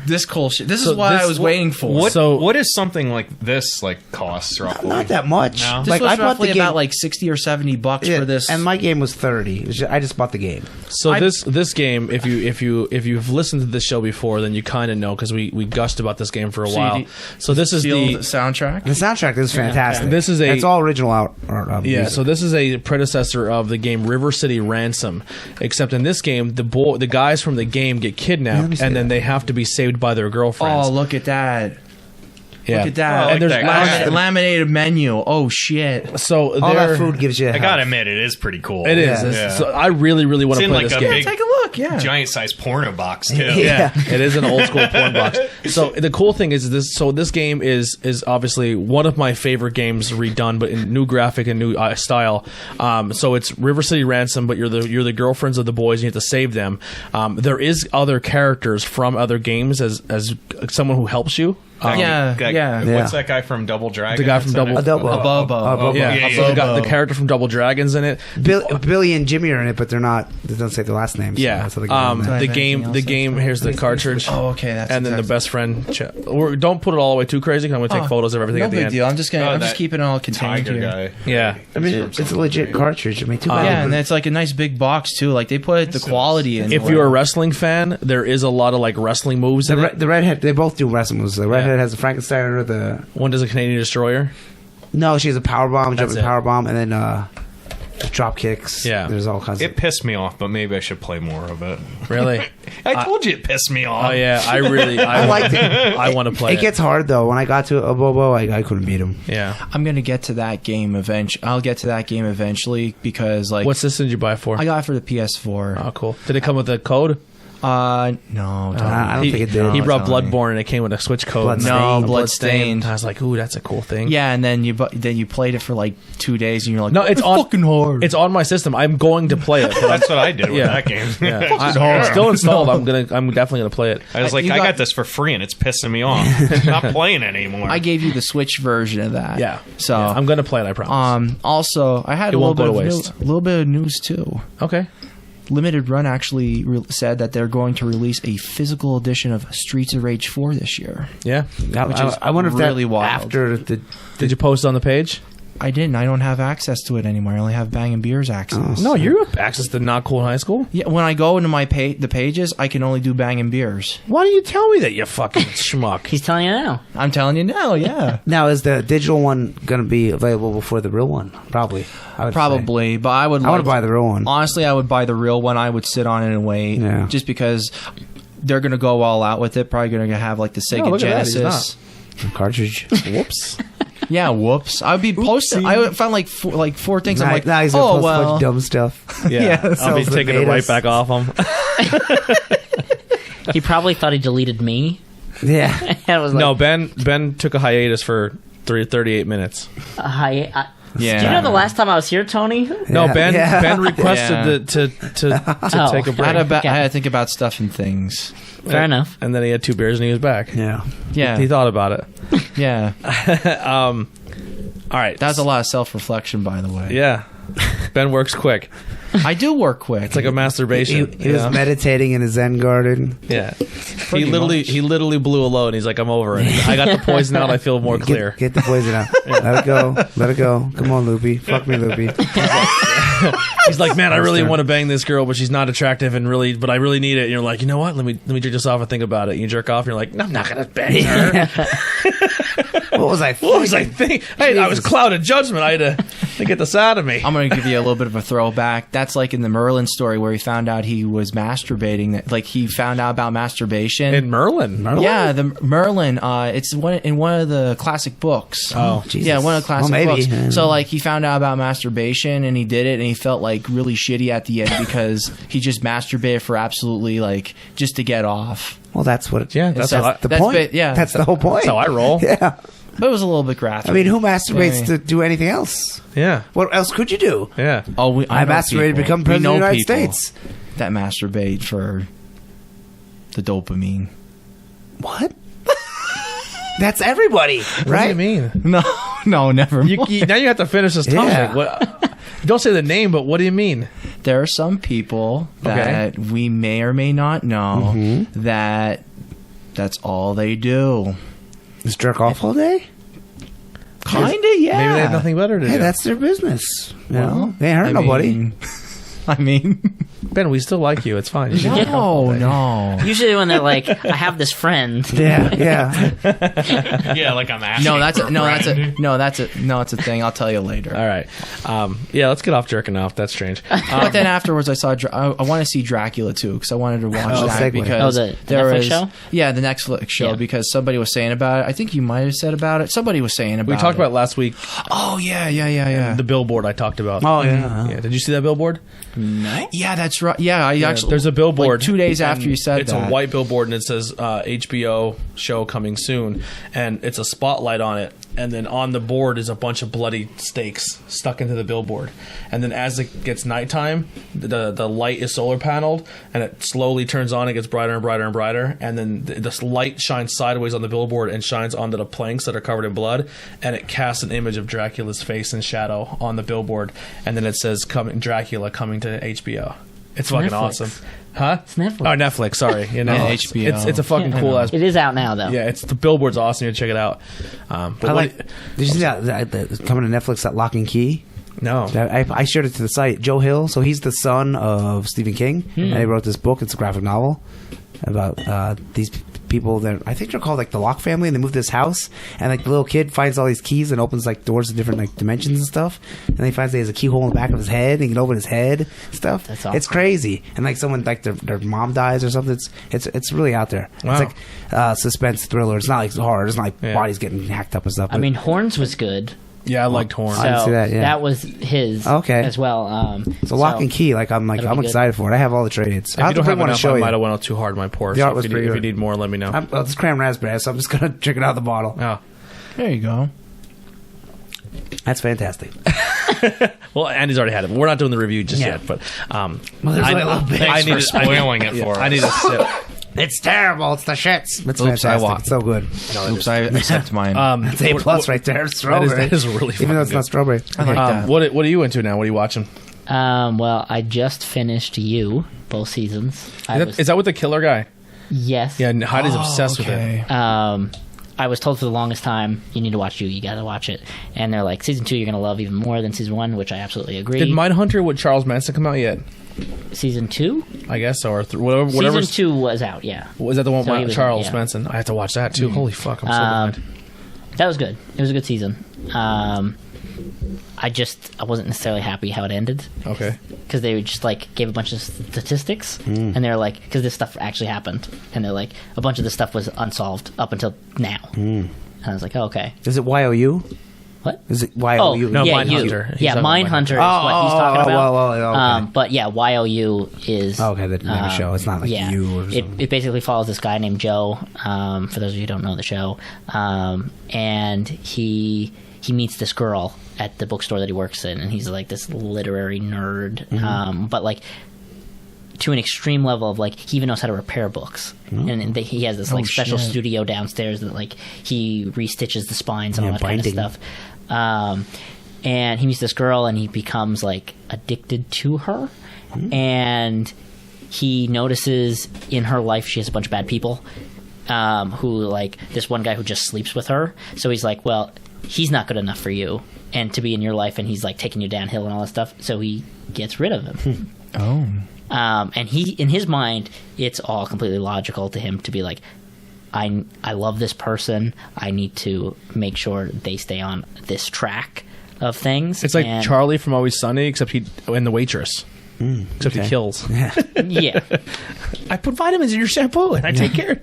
this cool shit. This So is what this- I was waiting for. What is something like this costs roughly? Not that much. No? This Like, was I bought roughly the game. about like $60 or $70 Yeah, for this. and my game was 30. I just bought the game. So this game, if you've listened to this show before, then you kind of know because we gushed about this game for a while. So this is Feel the soundtrack. The soundtrack is fantastic. This is it's all original art. yeah. music. So this is a predecessor of the game River City Ransom, except in this game the guys from the game get Yeah, let kidnapped me see and then that. they have to be saved by their girlfriends. Oh, look at that. yeah. Look at that. Well, I like And there's that. actually- Laminated menu. Oh, shit. So all there that food gives you. I health. gotta admit, it is pretty cool. it is. Yeah. It's- So I really want It's to in play like this a game. big, Take a look. Yeah. giant sized porno box too. Yeah. It is an old school porn box. So the cool thing is this. So this game is obviously one of my favorite games redone, but in new graphic and new style. So it's River City Ransom, but you're the girlfriends of the boys. And you have to save them. There is other characters from other games as someone who helps you. Yeah. What's that guy from Double Dragon? The guy from that's in Double- it? A Bobo. Bobo. Yeah, Yeah, so yeah. the character from Double Dragons in it. Billy and Jimmy are in it, but they're not. They don't say the last names. so Yeah, that's how they get in there. I the have game. anything The else game. Here's the cartridge. Oh, okay. That's and then the exactly- best friend. Don't put it all the way too crazy. 'Cause I'm going to take Oh, photos of everything no at the big end. deal. I'm just Oh, I'm that just keeping it all contained Tiger here. guy. Yeah. I mean, it's a legit cartridge. I mean, too bad. Yeah, and it's like a nice big box too. Like they put the quality in. If you're a wrestling fan, there is a lot of like wrestling moves in it. The redhead, they both do wrestling moves. The redhead has a Frankensteiner. The One does a Canadian Destroyer. no, she has a power bomb, That's jumping it. power bomb, and then drop kicks. Yeah. there's all kinds It of. pissed me off, but maybe I should play more of it. Really? I told you it pissed me off. Oh yeah, I liked it. I want to play It gets hard though. When I got to a Bobo, I couldn't beat him. Yeah. I'm gonna get to that game eventually. I'll get to that game eventually because like What system did you buy for? I got it for the PS4. Oh, cool. Did it come with a code? No, I don't think it did. He brought Tony. Bloodborne and it came with a Switch code. Bloodstained. No, Bloodstained. Bloodstained. I was like, ooh, that's a cool thing. Yeah, and then you played it for like 2 days, and you're like, No, it's on fucking hard. It's on my system. I'm going to play it. but That's what I did with Yeah. that game. yeah. It's still installed. I'm definitely gonna play it. I was like, You I got- got this for free, and it's pissing me off. I'm not playing it anymore. I gave you the Switch version of that. Yeah. So Yeah, I'm gonna play it. I promise. also I had It a little won't go bit to of waste. a little bit of news too. Okay. Limited Run actually said that they're going to release a physical edition of Streets of Rage 4 this year. Yeah. Which is I wonder if really that wild. after the. Did you post on the page? I didn't. I don't have access to it anymore. I only have Bang and Beers access. No, you have access to Not Cool in High School. Yeah, when I go into my the pages, I can only do Bang and Beers. Why don't you tell me that, you fucking schmuck? He's telling you now. I'm telling you now. Yeah, Now, is the digital one going to be available before the real one? Probably. I would say. probably. But I would. I want to buy the real one. Honestly, I would buy the real one. I would sit on it and wait. Yeah. Just because they're gonna go all out with it. Probably gonna have like the Sega look at that, he's Genesis. Cartridge. Whoops. Yeah, whoops. I would be posting. I would find like four things. I'm like, now he's gonna oh post a bunch well. of dumb stuff. Yeah, Yeah, I'll be sells the taking it right betas. back off him. He probably thought he deleted me. Yeah. I was like, No, Ben took a hiatus for 38 minutes. hi. Yeah. Do you know the last time I was here, Tony? No, Yeah. Ben Yeah. Ben requested Yeah. to Oh. take a I break, had, Okay. I had to think about stuff and things. Fair enough. and then he had 2 beers and he was back. Yeah. Yeah, He thought about it. yeah. All right, That's a lot of self-reflection, by the way. yeah. Ben works quick. I do work quick. It's like a masturbation. He was meditating in his Zen garden. Yeah. He literally blew a load. He's like, I'm over it. I got the poison out. I feel more clear. Get the poison out. Let it go. Let it go. Come on, Loopy. Fuck me, Loopy. He's like, man, I really want to bang this girl, but she's not attractive but I really need it. And you're like, you know what? Let me jerk this off and think about it. And you jerk off and you're like, no, I'm not gonna bang her. What was I? What was I thinking? Hey, I was clouded judgment. I had to get this out of me. I'm going to give you a little bit of a throwback. That's like in the Merlin story where he found out he was masturbating. Like he found out about masturbation. In Merlin. Yeah, the Merlin. It's in one of the classic books. Oh, Jesus. Yeah, one of the classic Well, maybe. books. So like he found out about masturbation and he did it and he felt like really shitty at the end because he just masturbated for absolutely like just to get off. Well, that's what. Yeah, that's So- how I, the that's point. bit- yeah. That's the whole point. that's how I roll. Yeah. But it was a little bit graphic. I mean, who masturbates Yeah. to do anything else? Yeah. What else could you do? Yeah. Oh, I know masturbated to people. become We president know of the United people States. that masturbate for the dopamine. What? That's everybody, What right? do you mean? No, never. Now you have to finish this topic. Yeah. What, don't say the name, but what do you mean? There are some people that we may or may not know that That's all they do. Just jerk off all day? Kinda, yeah. Maybe they have nothing better to Hey, do. that's their business. You Well, know? They ain't hurt nobody. I mean, Ben, we still like you. It's fine. You should jerk off all no, day. no. Usually when they're like, I have this friend. Yeah, yeah. Yeah, like I'm asking. No, that's for a, no, that's friend. a, no, that's a, no, it's a thing. I'll tell you later. All right. Yeah, let's get off jerking off. That's strange. But then afterwards, I saw. I want to see Dracula too because I wanted to watch Oh, that segue. because Oh, the there Netflix was show? yeah the Netflix show Yeah. because somebody was saying about it. I think you might have said about it. Somebody was saying about We talked it. about it last week. Oh yeah. The billboard I talked about. Oh, yeah. Yeah. Did you see that billboard? No. Yeah, that's right. Yeah, I actually. There's a billboard like 2 days after and you said it's that. a white billboard and it says HBO show coming soon, and it's a spotlight on it, and then on the board is a bunch of bloody stakes stuck into the billboard, and then as it gets nighttime, the light is solar paneled and it slowly turns on. It gets brighter and brighter and brighter, and then this light shines sideways on the billboard and shines onto the planks that are covered in blood, and it casts an image of Dracula's face in shadow on the billboard, and then it says "Coming Dracula coming to HBO." It's fucking Netflix. awesome. Huh? It's Netflix. Oh, Netflix. Sorry, you know, Yeah, it's, HBO. It's a fucking cool ass. It is out now, though. Yeah, it's the billboard's awesome. You check it out. But I what- like. Did you see that coming to Netflix? That Lock and Key. no. I shared it to the site. Joe Hill. So he's the son of Stephen King, and he wrote this book. It's a graphic novel about these people that I think they're called like the Locke family, and they move to this house, and like the little kid finds all these keys and opens like doors to different like dimensions and stuff, and then he finds that he has a keyhole in the back of his head, and he can open his head stuff. That's awesome. It's crazy, and like someone like their mom dies or something. It's really out there. Wow. It's like suspense thriller. It's not like horror. It's not like Yeah. bodies getting hacked up and stuff. I mean, Horns was good. Yeah, I liked Horn. I didn't see that, yeah. That was his Okay. as well. so Lock and Key. Like I'm That'll be good. excited for it. I have all the trades. If you don't have one to enough, show I you. might have went out too hard on my pour. The So art was if you pretty need good. more, let me know. Well, it's cran raspberry, so I'm just gonna drink it out of the bottle. Oh. There you go. That's fantastic. Well, Andy's already had it. But we're not doing the review just Yeah. yet. But Well, there's only a little bit. Thanks for spoiling it for us. I need a sip. It's terrible. It's the shits. It's Oops, I fantastic. walked. It's so good. Oops, I accept mine. It's A plus right there. It's strawberry. That is really Even though it's fucking not good. strawberry. I like that. What are you into now? What are you watching? Well, I just finished You, both seasons. Is that with the killer guy? Yes. Yeah, and Heidi's obsessed with it. Okay. I was told for the longest time, you need to watch You gotta watch it. And they're like, season 2 you're gonna love even more than season 1, which I absolutely agree. Did Mindhunter with Charles Manson come out yet? Season 2? I guess so, or whatever. Season 2 was out, yeah. Was that the one So he with was- Charles yeah. Manson? I have to watch that too. Holy fuck, I'm so behind. That was good. It was a good season. I wasn't necessarily happy how it ended. Okay. Because they just like gave a bunch of statistics, and they're like, because this stuff actually happened, and they're like, a bunch of this stuff was unsolved up until now. And I was like, oh, okay, Is it YOU? what? Is it Oh, YOU? No, yeah, Mindhunter. He's Yeah, talking about Mindhunter is what he's talking about. okay. But yeah, YOU is Okay, the name of the show. It's not like yeah, You or something. it basically follows this guy named Joe. For those of you who don't know the show, and he meets this girl at the bookstore that he works in, and he's like this literary nerd, but like to an extreme level of like he even knows how to repair books, and he has this like special shit. studio downstairs that like he restitches the spines and all that binding. kind of stuff. And he meets this girl, and he becomes like addicted to her, and he notices in her life she has a bunch of bad people, who like this one guy who just sleeps with her. So he's like, well, he's not good enough for you and to be in your life, and he's like taking you downhill and all that stuff. So he gets rid of him. Oh. And he, in his mind, it's all completely logical to him to be like, I love this person. I need to make sure they stay on this track of things. It's like And- Charlie from Always Sunny, except and the waitress. Except he kills. Yeah. I put vitamins in your shampoo and I take care.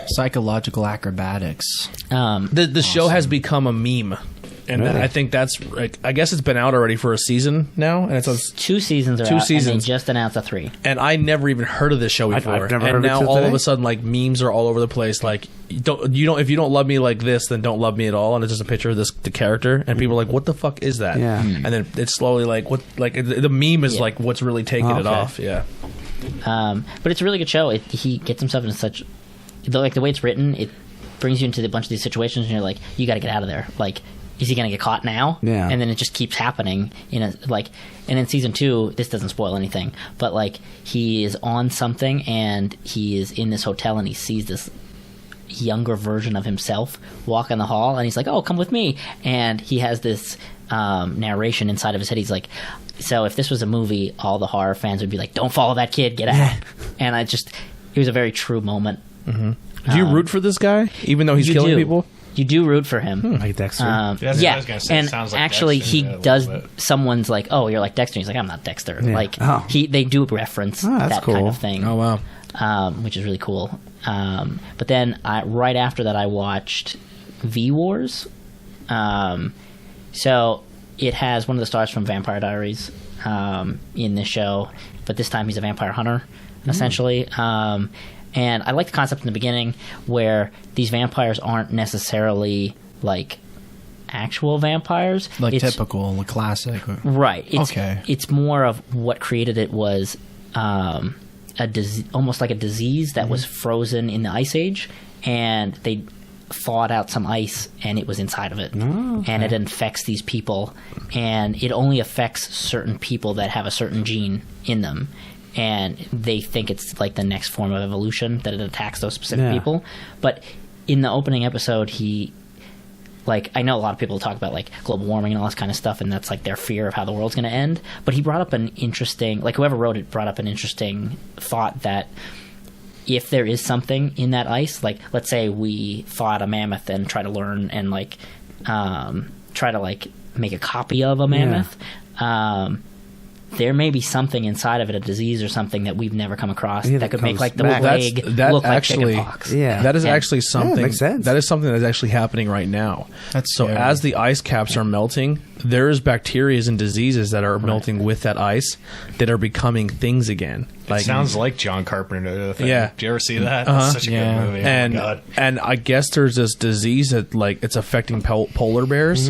Psychological acrobatics. The show has become a meme. And Really? I think that's like, I guess it's been out already for a season now, and it's on. 2 seasons are Two out, seasons. and they just announced a 3. And I never even heard of this show before. I've never and heard of it now till all of today. a sudden, like memes are all over the place. Like, you don't if you don't love me like this, then don't love me at all. And it's just a picture of the character, and people are like, "What the fuck is that?" Yeah. And then it's slowly like, the meme is Yeah. like what's really taking it Okay. off. Yeah. But it's a really good show. He gets himself in such, the way it's written, it brings you into a bunch of these situations, and you're like, you got to get out of there. Like, is he going to get caught now? Yeah. And then it just keeps happening and in season 2, this doesn't spoil anything, but like he is on something and he is in this hotel and he sees this younger version of himself walk in the hall and he's like, oh, come with me. And he has this narration inside of his head. He's like, so if this was a movie, all the horror fans would be like, don't follow that kid, get out. And it was a very true moment. Do you root for this guy, even though he's killing people? You do root for him. Like Dexter. That's what I was gonna say. It And sounds like actually, Dexter he a little does. bit. Someone's like, "Oh, you're like Dexter." He's like, "I'm not Dexter." Yeah. Like Oh. they do reference that's that kind cool. of thing. Oh wow. Which is really cool. But then right after that, I watched V Wars. So it has one of the stars from Vampire Diaries in this show, but this time he's a vampire hunter, essentially. And I like the concept in the beginning where these vampires aren't necessarily like actual vampires. Like It's- typical, like classic. Right. Okay. It's more of what created it was almost like a disease that was frozen in the Ice Age, and they thawed out some ice, and it was inside of it. Oh, okay. And it infects these people, and it only affects certain people that have a certain gene in them. And they think it's like the next form of evolution, that it attacks those specific Yeah. people. But in the opening episode, I know a lot of people talk about like global warming and all this kind of stuff, and that's like their fear of how the world's going to end. But he brought up an interesting, like whoever wrote it brought up an interesting thought that if there is something in that ice, like let's say we thaw out a mammoth and try to learn and try to like make a copy of a mammoth, there may be something inside of it, a disease or something that we've never come across that could make like the back. leg look like chickenpox. Yeah. That is And- actually something. makes sense. That is something that is actually happening right now. That's so scary. as the ice caps are melting, there's bacteria and diseases that are melting with that ice that are becoming things again. It sounds like John Carpenter. Thing. Yeah. Did you ever see that? That's such a Yeah. good movie. and Oh my God. and I guess there's this disease that like it's affecting polar bears,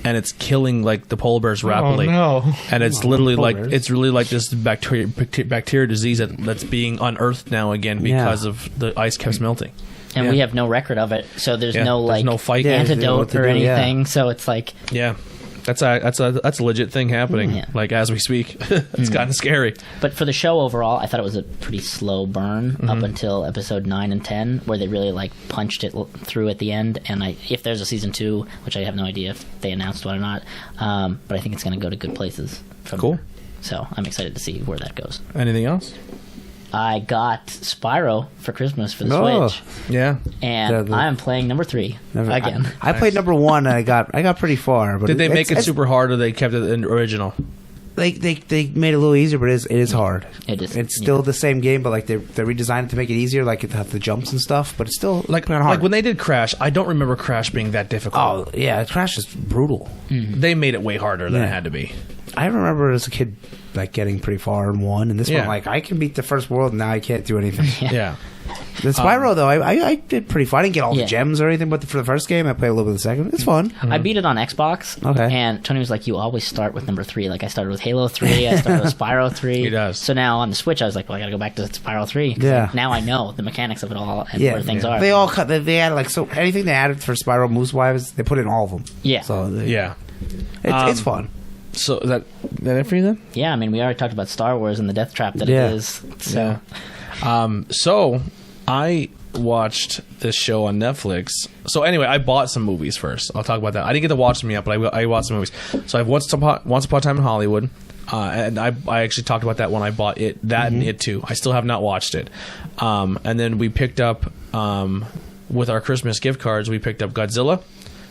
and it's killing like the polar bears rapidly. Oh, no. And it's literally polar like bears. it's really like this bacteria disease that's being unearthed now again because of the ice caps melting. And Yeah. we have no record of it, so there's Yeah, no there's like no fight. Yeah, they know what antidote to or do, yeah. anything. So it's like Yeah. That's a legit thing happening. Yeah. Like as we speak, it's kind of scary. But for the show overall, I thought it was a pretty slow burn up until episode 9 and 10, where they really like punched it through at the end. And if there's a season 2, which I have no idea if they announced one or not, but I think it's going to go to good places. Cool. there. So I'm excited to see where that goes. Anything else? I got Spyro for Christmas for the Oh. Switch, Yeah. and The- I am playing number 3 again. I played number 1 and I got pretty far. But Did they make it it's- super hard, or they kept it in the original? They made it a little easier, but it is hard. It is, It's still the same game, but like they redesigned it to make it easier, like it have the jumps and stuff. But it's still Like kinda hard. when they did Crash, I don't remember Crash being that difficult. Oh yeah, Crash is brutal. They made it way harder than it Yeah. had to be. I remember as a kid like getting pretty far in 1, and this Yeah. one like I can beat the first world, and now I can't do anything. Yeah. The Spyro though, I did pretty far. I didn't get all Yeah. the gems or anything, but for the first game, I played a little bit of the second. It's fun. I beat it on Xbox. Okay. And Tony was like, "You always start with number 3." Like I started with Halo 3, I started with Spyro 3. He does. So now on the Switch, I was like, "Well, I got to go back to Spyro 3." 'cause, Yeah. like, now I know the mechanics of it all and Yeah, where things are. They all cut. They added like so anything they added for Spyro moves wise, they put in all of them. Yeah. So Yeah. it's fun. So is that it for you then? Yeah, I mean, we already talked about Star Wars and the death trap that Yeah. it is. So So I watched this show on Netflix. So anyway, I bought some movies first. I'll talk about that. I didn't get to watch them yet, but I watched some movies. So I've Once Upon a Time in Hollywood. And I actually talked about that when I bought it. That and It Too. I still have not watched it. And then we picked up, with our Christmas gift cards, we picked up Godzilla.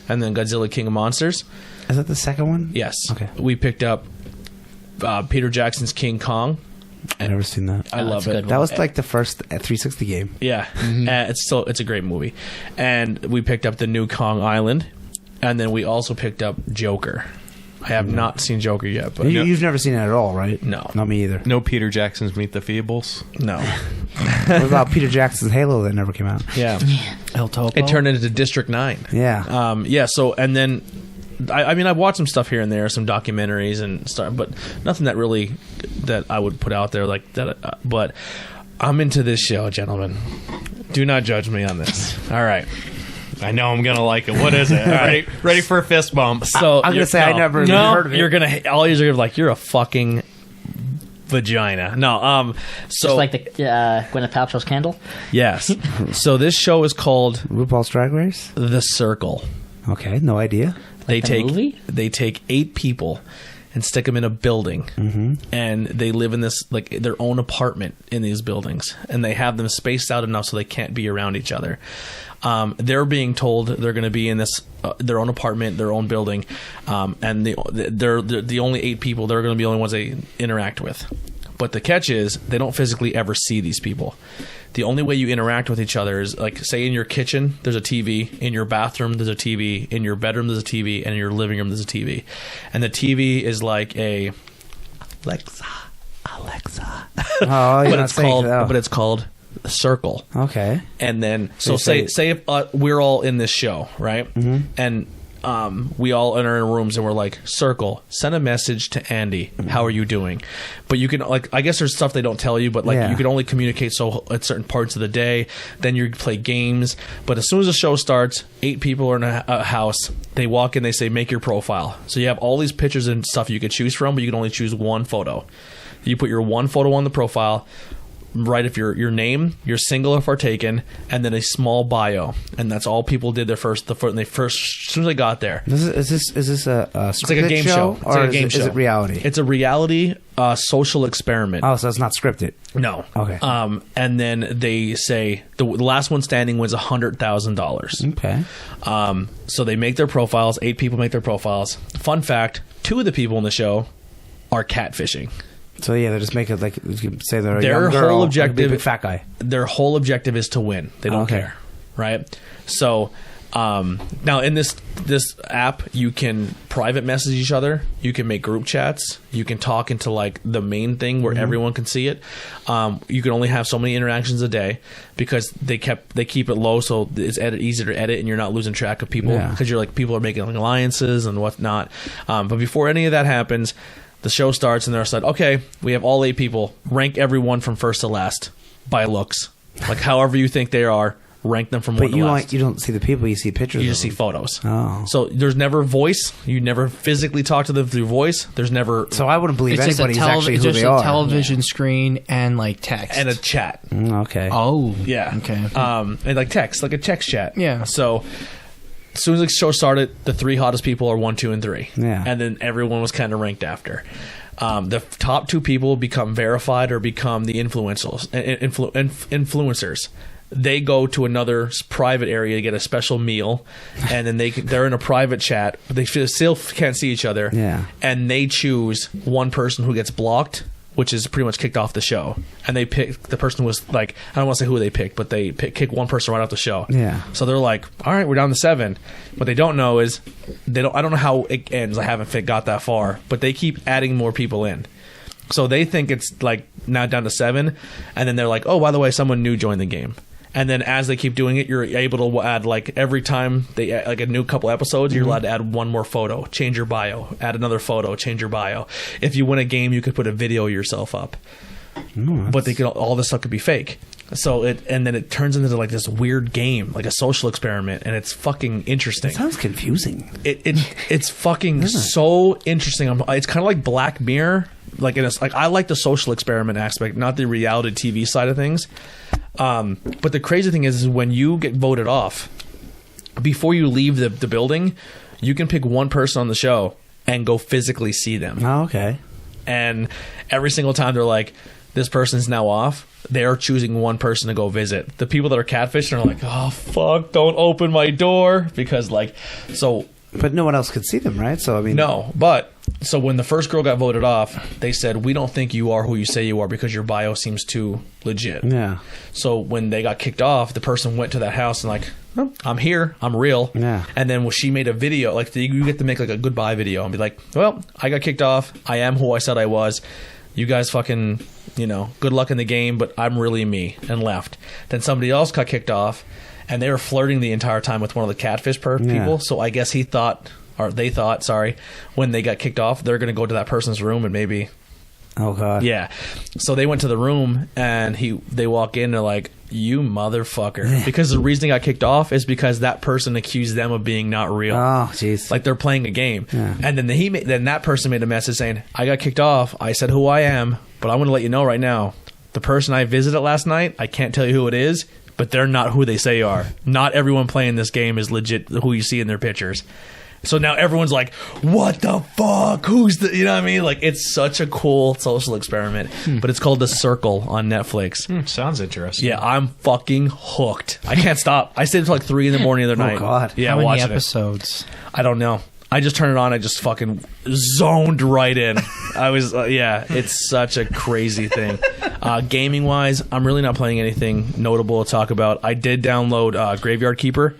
And then Godzilla King of Monsters. Is that the second one? Yes. Okay. We picked up Peter Jackson's King Kong. I've never seen that. I love that's a it. good That was like the first 360 game. Yeah, it's a great movie, and we picked up the new Kong Island, and then we also picked up Joker. I have not seen Joker yet, but You've never seen it at all, right? No. Not me either. No Peter Jackson's Meet the Feebles. no, What about Peter Jackson's Halo that never came out? yeah, El Topo. it turned into District 9. Yeah. Yeah. So and then, I mean, I watched some stuff here and there, some documentaries and stuff, but nothing that I would put out there like that. But I'm into this show, gentlemen. Do not judge me on this. All right. I know I'm gonna like it. What is it? All right, ready for a fist bump. So I'm gonna say I never even heard of it. You're gonna all you're gonna be like, you're a fucking vagina. No, so Just like the Gwyneth Paltrow's candle. yes. So this show is called RuPaul's Drag Race. The Circle. Okay, no idea. They the take movie? they take 8 people and stick them in a building, and they live in this like their own apartment in these buildings, and they have them spaced out enough so they can't be around each other. They're being told they're going to be in this their own apartment, their own building, and they're the only 8 people. They're going to be the only ones they interact with. But the catch is they don't physically ever see these people. The only way you interact with each other is like, say, in your kitchen there's a TV, in your bathroom there's a TV, in your bedroom there's a TV, and in your living room there's a TV. And the TV is like a Alexa. Oh, you're but it's called Circle. Okay. And then, so They say if we're all in this show, right? And we all are in rooms and we're like, Circle, send a message to Andy. How are you doing? But you can, like, I guess there's stuff they don't tell you, but like you can only communicate so at certain parts of the day. Then you play games. But as soon as the show starts, 8 people are in a house. They walk in, they say, make your profile. So you have all these pictures and stuff you could choose from, but you can only choose one photo. You put your one photo on the profile. Right, if your name, your single if are taken, and then a small bio, and that's all people did. As soon as they got there. Is this a It's like a game show. It's or like a game show. Is it reality? It's a reality social experiment. Oh, so it's not scripted. No. Okay. And then they say the last one standing wins $100,000. Okay. So they make their profiles. 8 people make their profiles. Fun fact: 2 of the people in the show are catfishing. So yeah, they just make it like you can say they're a Their young girl, whole and a big objective, fat guy. Their whole objective is to win. They don't Okay. care, right? So now in this app, you can private message each other. You can make group chats. You can talk into like the main thing where everyone can see it. You can only have so many interactions a day because they keep it low, so it's easier to edit, and you're not losing track of people because you're like people are making like, alliances and whatnot. But before any of that happens, the show starts, and they're like, okay, we have all 8 people. Rank everyone from first to last by looks. Like, however you think they are, rank them from one to last. But you don't see the people, you see pictures You of just see them. photos. Oh. So there's never voice. You never physically talk to them through voice. There's never... So I wouldn't believe It's just a, anybody's actually who they a are. television screen and like text. And a chat. Okay. Oh. Yeah. Okay. And like text, like a text chat. Yeah. So... as soon as the show started, the 3 hottest people are 1, 2, and 3. Yeah. And then everyone was kind of ranked after. The top 2 people become verified or become the influencers. They go to another private area to get a special meal, and then they're in a private chat. They still can't see each other. Yeah. And they choose one person who gets blocked, which is pretty much kicked off the show. And they pick the person who was like, I don't want to say who they picked, but they kick one person right off the show. Yeah. So they're like, all right, we're down to 7. What they don't know is I don't know how it ends. I haven't got that far, but they keep adding more people in. So they think it's like now down to 7, and then they're like, oh, by the way, someone new joined the game. And then as they keep doing it, you're able to add, like, every time they add, like, a new couple episodes, you're allowed to add one more photo, change your bio, add another photo, change your bio. If you win a game, you could put a video of yourself up. But all this stuff could be fake. And then it turns into like this weird game, like a social experiment, and it's fucking interesting. It sounds confusing. It's fucking so interesting. It's kind of like Black Mirror. Like I like the social experiment aspect, not the reality TV side of things. But the crazy thing is when you get voted off, before you leave the building, you can pick one person on the show and go physically see them. Oh, okay. And every single time they're like, this person's now off, they're choosing one person to go visit. The people that are catfishing are like, oh, fuck, don't open my door. Because, like, so... But no one else could see them, right? So, I mean... No, but... So when the first girl got voted off, they said, we don't think you are who you say you are because your bio seems too legit. Yeah. So when they got kicked off, the person went to that house and like, oh, I'm here, I'm real. Yeah. And then when she made a video, like you get to make like a goodbye video and be like, well, I got kicked off. I am who I said I was. You guys fucking, good luck in the game, but I'm really me, and left. Then somebody else got kicked off, and they were flirting the entire time with one of the catfish people. So I guess they thought, when they got kicked off, they're going to go to that person's room and maybe... Oh, God. Yeah. So they went to the room, and they walk in, they're like, you motherfucker. Because the reason I got kicked off is because that person accused them of being not real. Oh, jeez. Like they're playing a game. Yeah. And then then that person made a message saying, I got kicked off. I said who I am, but I'm going to let you know right now. The person I visited last night, I can't tell you who it is, but they're not who they say are. Not everyone playing this game is legit who you see in their pictures. So now everyone's like, what the fuck? Who's the... You know what I mean? Like, it's such a cool social experiment. But it's called The Circle on Netflix. Sounds interesting. Yeah, I'm fucking hooked. I can't stop. I stayed until like 3 in the morning the other night. Oh, God. Yeah, How many watching it. episodes? I don't know. I just turned it on. I just fucking zoned right in. I was, yeah, it's such a crazy thing. Gaming wise, I'm really not playing anything notable to talk about. I did download Graveyard Keeper.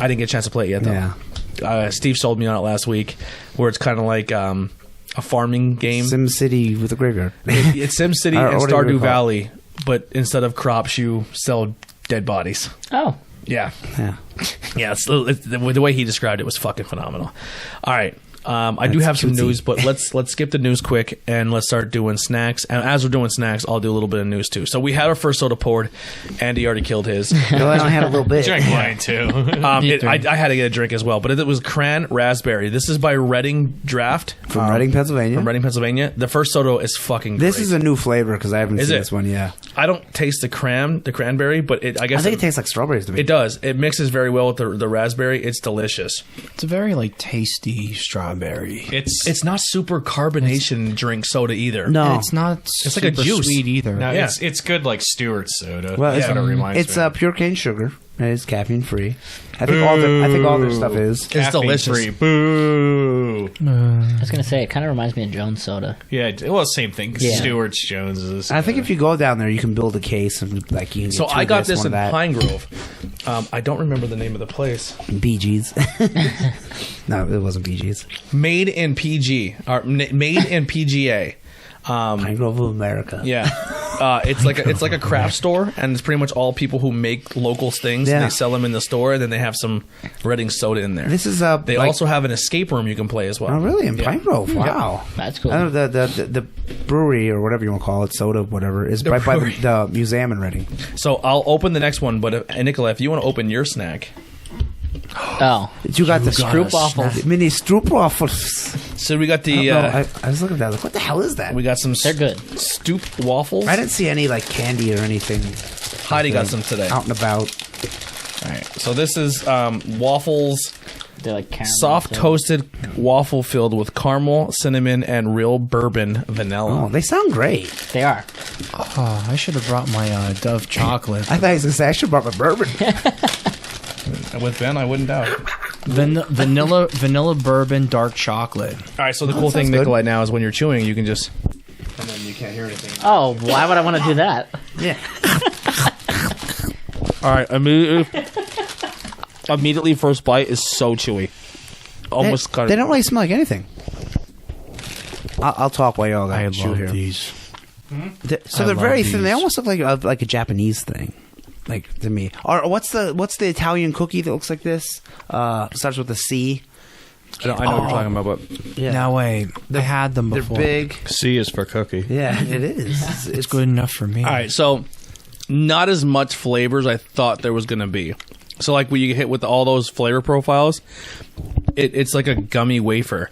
I didn't get a chance to play it yet, though. Yeah. Steve sold me on it last week, where it's kind of like a farming game. SimCity with a graveyard. It's SimCity Or and what do you Stardew call it? Valley, but instead of crops, you sell dead bodies. Oh, Yeah. Yeah. Yeah, the way he described it was fucking phenomenal. All right. I do That's have some cutesy. news, but let's skip the news quick and let's start doing snacks. And as we're doing snacks, I'll do a little bit of news too. So we had our first soda poured. Andy already killed his. No, I only had a little bit. Drink mine too. I had to get a drink as well, but it was cran raspberry. This is by Reading Draft From Reading, Pennsylvania. From Reading, Pennsylvania. The first soda is fucking This great. is a new flavor because I haven't Is seen it? this one. Yeah. I don't taste the cranberry, but I guess I think it tastes like strawberries to me. it does. It mixes very well with the raspberry. It's delicious. It's a very like tasty strawberry. It's not super carbonation drink soda either. No. And it's not It's like a super juice. sweet either. No, Yeah. it's good like Stewart's soda. Well, That's it's- what it reminds It's me. pure cane sugar. And it's caffeine free. I think all their stuff is. It's Caffeine delicious. free. Boo. I was gonna say it kind of reminds me of Jones Soda. Yeah, well, same thing. Yeah. Stewart's, Jones's. I think if you go down there, you can build a case and like you can So get two I of got this one in of that. Pine Grove. I don't remember the name of the place. Bee Gees. No, it wasn't Bee Gees. Made in PG, or made in PGA. Pine Grove of America. Yeah, it's like a craft store, and it's pretty much all people who make local things. Yeah. And they sell them in the store, and then they have some Reading soda in there. This is They like- also have an escape room you can play as well. Oh, really? In Yeah. Pine Grove? Wow. That's cool. I know the brewery or whatever you want to call it, soda, whatever, is right by brewery. the museum in Reading. So I'll open the next one, but Nicola, if you want to open your snack, Oh, You got the Stroopwafels. mini Stroopwafels. so we got the I was looking at that. Like, what the hell is that? we got some They're good. Stoop waffles. I didn't see any like candy or anything Heidi got some today. out and about. All right, so this is waffles, They're like caramel soft filled. toasted waffle filled with caramel, cinnamon, and real bourbon vanilla. Oh, they sound great. They are. Oh, I should have brought my Dove chocolate. I thought he was going to say I should have brought my bourbon. With Ben, I wouldn't doubt. Vanilla bourbon dark chocolate. All right, so the cool thing, sounds good. Nikolai, now is when you're chewing, you can just and then you can't hear anything. Oh, why would I want to do that? Yeah. All right, immediately first bite is so chewy, almost They don't really smell like anything. I'll talk while y'all I got chew love here. these. So I they're love very thin. They these. almost look like a Japanese thing, like to me. Or what's the Italian cookie that looks like this? Starts with a C. I know what you're talking about, but Yeah. No way. I had them They're before. big. C is for cookie. Yeah, it is. It's good enough for me. all right, so not as much flavors I thought there was going to be. So like when you hit with all those flavor profiles, it's like a gummy wafer.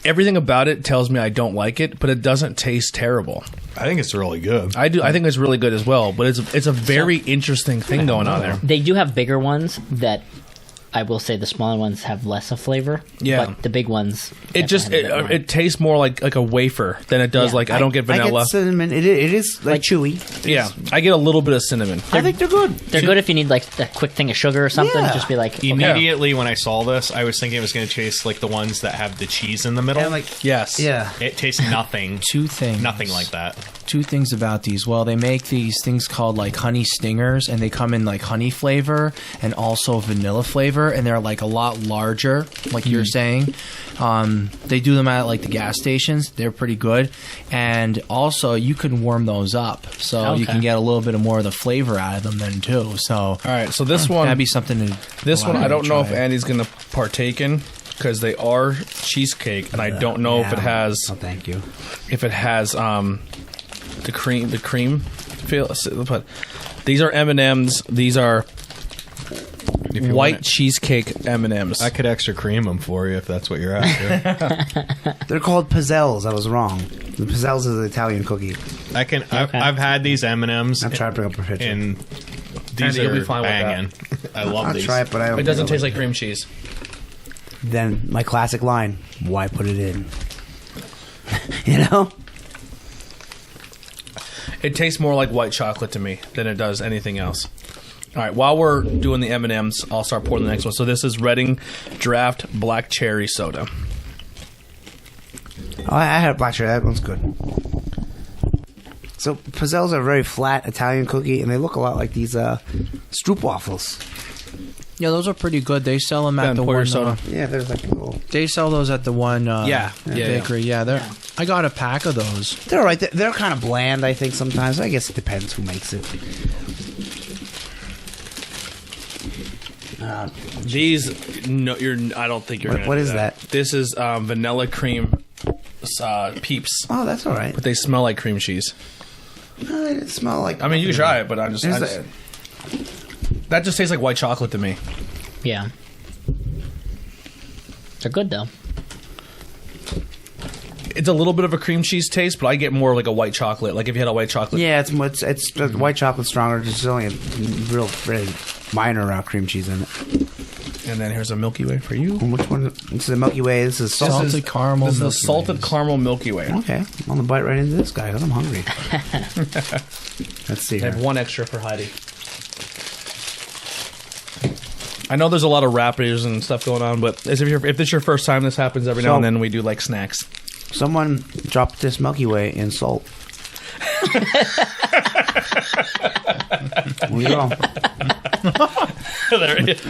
Everything about it tells me I don't like it, but it doesn't taste terrible. I think it's really good. I do. I think it's really good as well, but it's a very interesting thing going on there. They do have bigger ones that I will say the smaller ones have less of flavor. Yeah. But the big ones. It just definitely have a bit more. it tastes more like a wafer than it does Yeah. like I don't get vanilla. I get cinnamon. It is like chewy. Yeah, I get a little bit of cinnamon. I think they're good. They're good if you need like a quick thing of sugar or something. Yeah. Just be like, okay. Immediately when I saw this, I was thinking it was going to taste like the ones that have the cheese in the middle. And like, Yes. yeah. It tastes nothing. Two things. Nothing like that. Two things about these. Well, they make these things called like honey stingers, and they come in like honey flavor and also vanilla flavor, and they're like a lot larger, like you're saying. They do them at like the gas stations. They're pretty good, and also you can warm those up, so you Okay. can get a little bit of more of the flavor out of them then too. So All right, so this one, that'd be something to. this one, I don't know if try. Andy's gonna partake in because they are cheesecake, and I don't know if it has Oh, thank you. the cream feel. But These are M&Ms. These are If you want white it, cheesecake M&Ms. I could extra cream them for you if that's what you're after. They're called pizzelles. I was wrong. The pizzelles is an Italian cookie. I've had these M&Ms. I'm trying to bring up a picture. And these Andy, you'll are be fine with that. banging. I love I'll these. try it, but I don't. It doesn't think I taste like cream cheese. Then my classic line: why put it in? You know. It tastes more like white chocolate to me than it does anything else. All right, while we're doing the M&Ms, I'll start pouring the next one. So this is Reading Draft Black Cherry Soda. Oh, I had a black cherry. That one's good. So pizzelles are a very flat Italian cookie, and they look a lot like these stroopwafels. Yeah, those are pretty good. They sell them at Ben, the pour your one. soda. Yeah, there's like a little. They sell those at the one. Bakery. Yeah, I got a pack of those. They're all right. They're kind of bland, I think. Sometimes I guess it depends who makes it. These, no, I don't think you're. What is that? This is vanilla cream Peeps, Oh, that's all right. but they smell like cream cheese. No, they didn't smell like. I mean, you can try it, but I There's just that just tastes like white chocolate to me. Yeah. They're good though. It's a little bit of a cream cheese taste, but I get more like a white chocolate. Like if you had a white chocolate. Yeah, it's white chocolate stronger. There's only a real very minor cream cheese in it. And then here's a Milky Way for you. And which one? This is a Milky Way. This is salted. Salted caramel. This is the Milky salted Ways. caramel Milky Way. Okay, I'm gonna bite right into this guy because I'm hungry. Let's see I here. have one extra for Heidi. I know there's a lot of rappers and stuff going on, but if this is your first time, this happens every now and then. We do like snacks. Someone dropped this Milky Way in salt. There you go.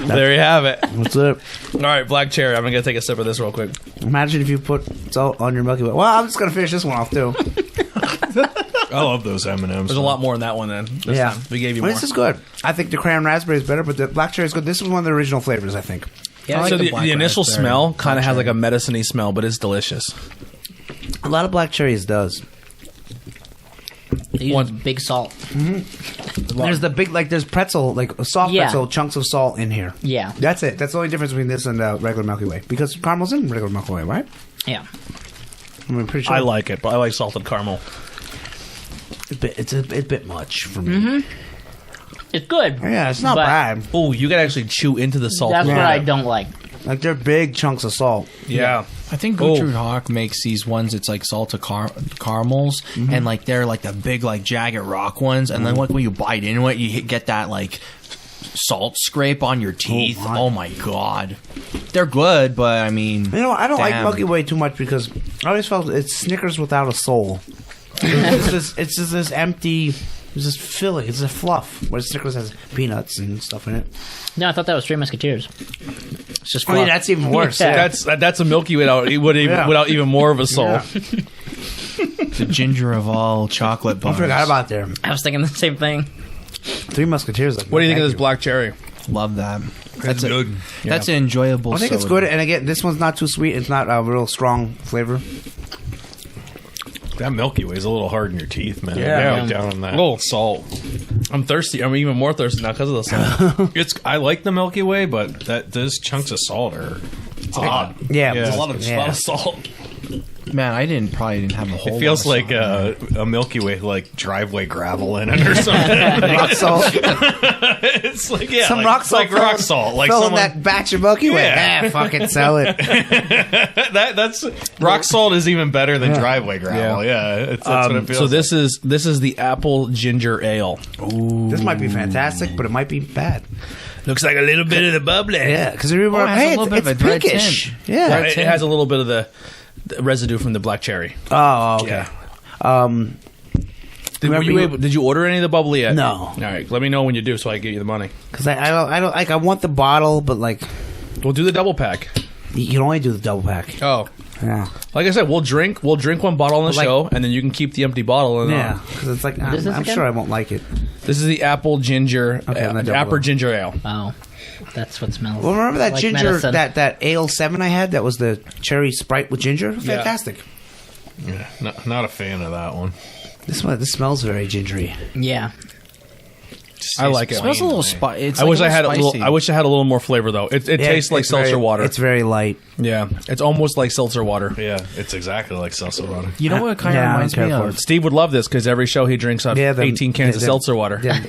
there you have it. What's up? All right, black cherry. I'm gonna take a sip of this real quick. Imagine if you put salt on your Milky Way. Well, I'm just gonna finish this one off too. I love those M&Ms. There's a lot more in that one then. This time. We gave you Well, more. this is good. I think the cran raspberry is better, but the black cherry is good. This is one of the original flavors, I think. Yeah, I like so the black initial raspberry. smell kind of has like Black a medicine-y smell, but it's delicious. A lot of black cherries does. They use One- big salt. There's the big, like, there's pretzel, like soft Yeah. pretzel, chunks of salt in here. Yeah. That's it. That's the only difference between this and regular Milky Way. Because caramel's in regular Milky Way, right? Yeah. I'm pretty sure. I like it, but I like salted caramel. It's a bit much for me. It's good. Yeah, it's not But bad. Oh, you can actually chew into the salt. That's with what it. I don't like. Like, they're big chunks of salt. Yeah. I think Gertrude Hawk makes these ones. It's like salted caramels, and like they're like the big like jagged rock ones. And then like when you bite into it, you get that like salt scrape on your teeth. my. Oh my god, they're good, but I mean, You know, I don't like damn. Milky Way too much because I always felt it's Snickers without a soul. It's just this empty, it's just filling, it's a fluff. Where Snickers has peanuts and stuff in it. No, I thought that was Three Musketeers. It's just I mean, fluff. that's even worse. Yeah. That's a Milky Way without even more of a soul. Yeah. the ginger of all chocolate I bars. forgot about them. I was thinking the same thing. Three Musketeers. Like, What do you think of thank this black cherry? Love that. That's good. That's an enjoyable. I think it's soda. good, and again, this one's not too sweet. It's not a real strong flavor. That Milky Way is a little hard in your teeth, man. Yeah. Bite down on that Oh. salt. I'm thirsty. I'm even more thirsty now because of the salt. I like the Milky Way, but those chunks of salt are odd. Yeah, Yeah. It's a lot of salt. Man, I probably didn't have a whole. It feels lot of like salt. a Milky Way, like driveway gravel in it or something. rock salt. It's like Some like, rock salt. like rock salt, like fill in someone that batch of Milky Way. Yeah. Fucking sell it. that's rock salt is even better than driveway gravel. Yeah, that's what it feels. So this is the apple ginger ale. This might be fantastic, but it might be bad. Looks like a little bit of the bubbly. Yeah, because remember, Oh, it has a hey, little bit it's of a red pinkish. tint. Yeah. It has a little bit of the residue from the black cherry. Oh, okay. Did you order any of the bubbly yet? No. All right, let me know when you do, so I can give you the money. Because I don't like. I want the bottle, but like, We'll do the double pack. you can only do the double pack. Oh, Yeah. like I said, we'll drink one bottle on the Like- show, and then you can keep the empty bottle. And Yeah, because it's like is this I'm again? sure I won't like it. this is the apple ginger, Okay, I'm not double apple up. ginger ale. Oh, that's what smells. Well, remember that like ginger, medicine. that ale 7 I had? That was the cherry Sprite with ginger. Fantastic. not a fan of that one. This smells very gingery. Yeah. I like it. It smells a little spicy. I wish I had a little more flavor though. It Yeah, tastes like it's seltzer water. It's very light. Yeah, it's almost like seltzer water. Yeah, it's exactly like seltzer water. You know what it kind of Yeah, I reminds don't me care for of? it. Steve would love this because every show he drinks out 18 cans of seltzer water. Yeah,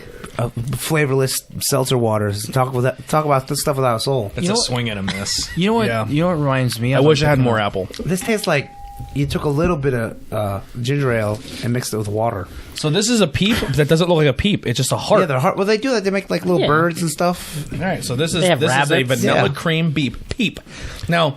flavorless seltzer waters. Talk about this stuff without a soul. It's a swing and a miss. You know what? Yeah. You know what reminds me I of? wish I had more apple. This tastes like you took a little bit of ginger ale and mixed it with water. So this is a peep that doesn't look like a peep. It's just a heart. Yeah, they're hard. Well, they do that. They make like little Yeah. birds and stuff. All right, so this is They have a rabbits. vanilla Yeah. cream peep. Now,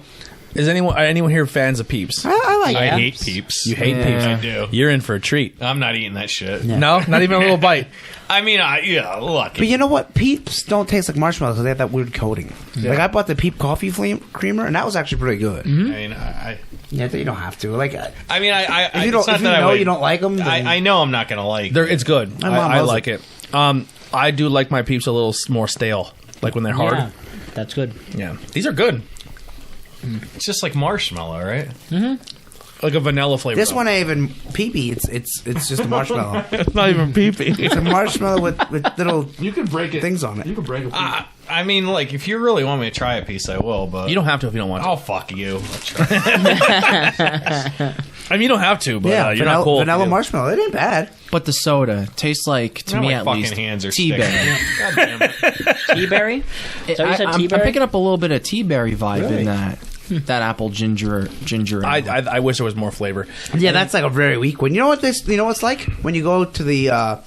is anyone here fans of peeps? I like I it. Yeah. hate Peeps. You hate peeps. I do. You're in for a treat. I'm not eating that shit. No, not even a little bite. I mean, look. But you know what? Peeps don't taste like marshmallows because they have that weird coating. Like I bought the Peep coffee creamer, and that was actually pretty good. I mean, I Yeah, you don't have to. Like, I mean, if you don't, it's not if you that I know would- you don't like them, I know I'm not gonna like. It's good. My mom I loves like it. I do like my peeps a little more stale, like when they're hard. Yeah, that's good. Yeah, these are good. It's just like marshmallow, right? Like a vanilla flavor. this though. one ain't even peepy. It's just a marshmallow. It's not even peepy. It's a marshmallow with little You can break it. things on it. can break it. I mean, like, if you really want me to try a piece, I will. But You don't have to if you don't want to. Oh, fuck you. I'll try. I mean, you don't have to, but Yeah, you're not cool. if vanilla you do. marshmallow. It ain't bad. But the soda tastes like, to Now me my at fucking least, hands are tea sticking. berry. God damn it. Tea-berry? So you said I'm tea-berry? picking up a little bit of tea berry vibe Really? in that apple ginger. I wish there was more flavor. Yeah, that's like a very weak one. You know what you know what's like when you go to the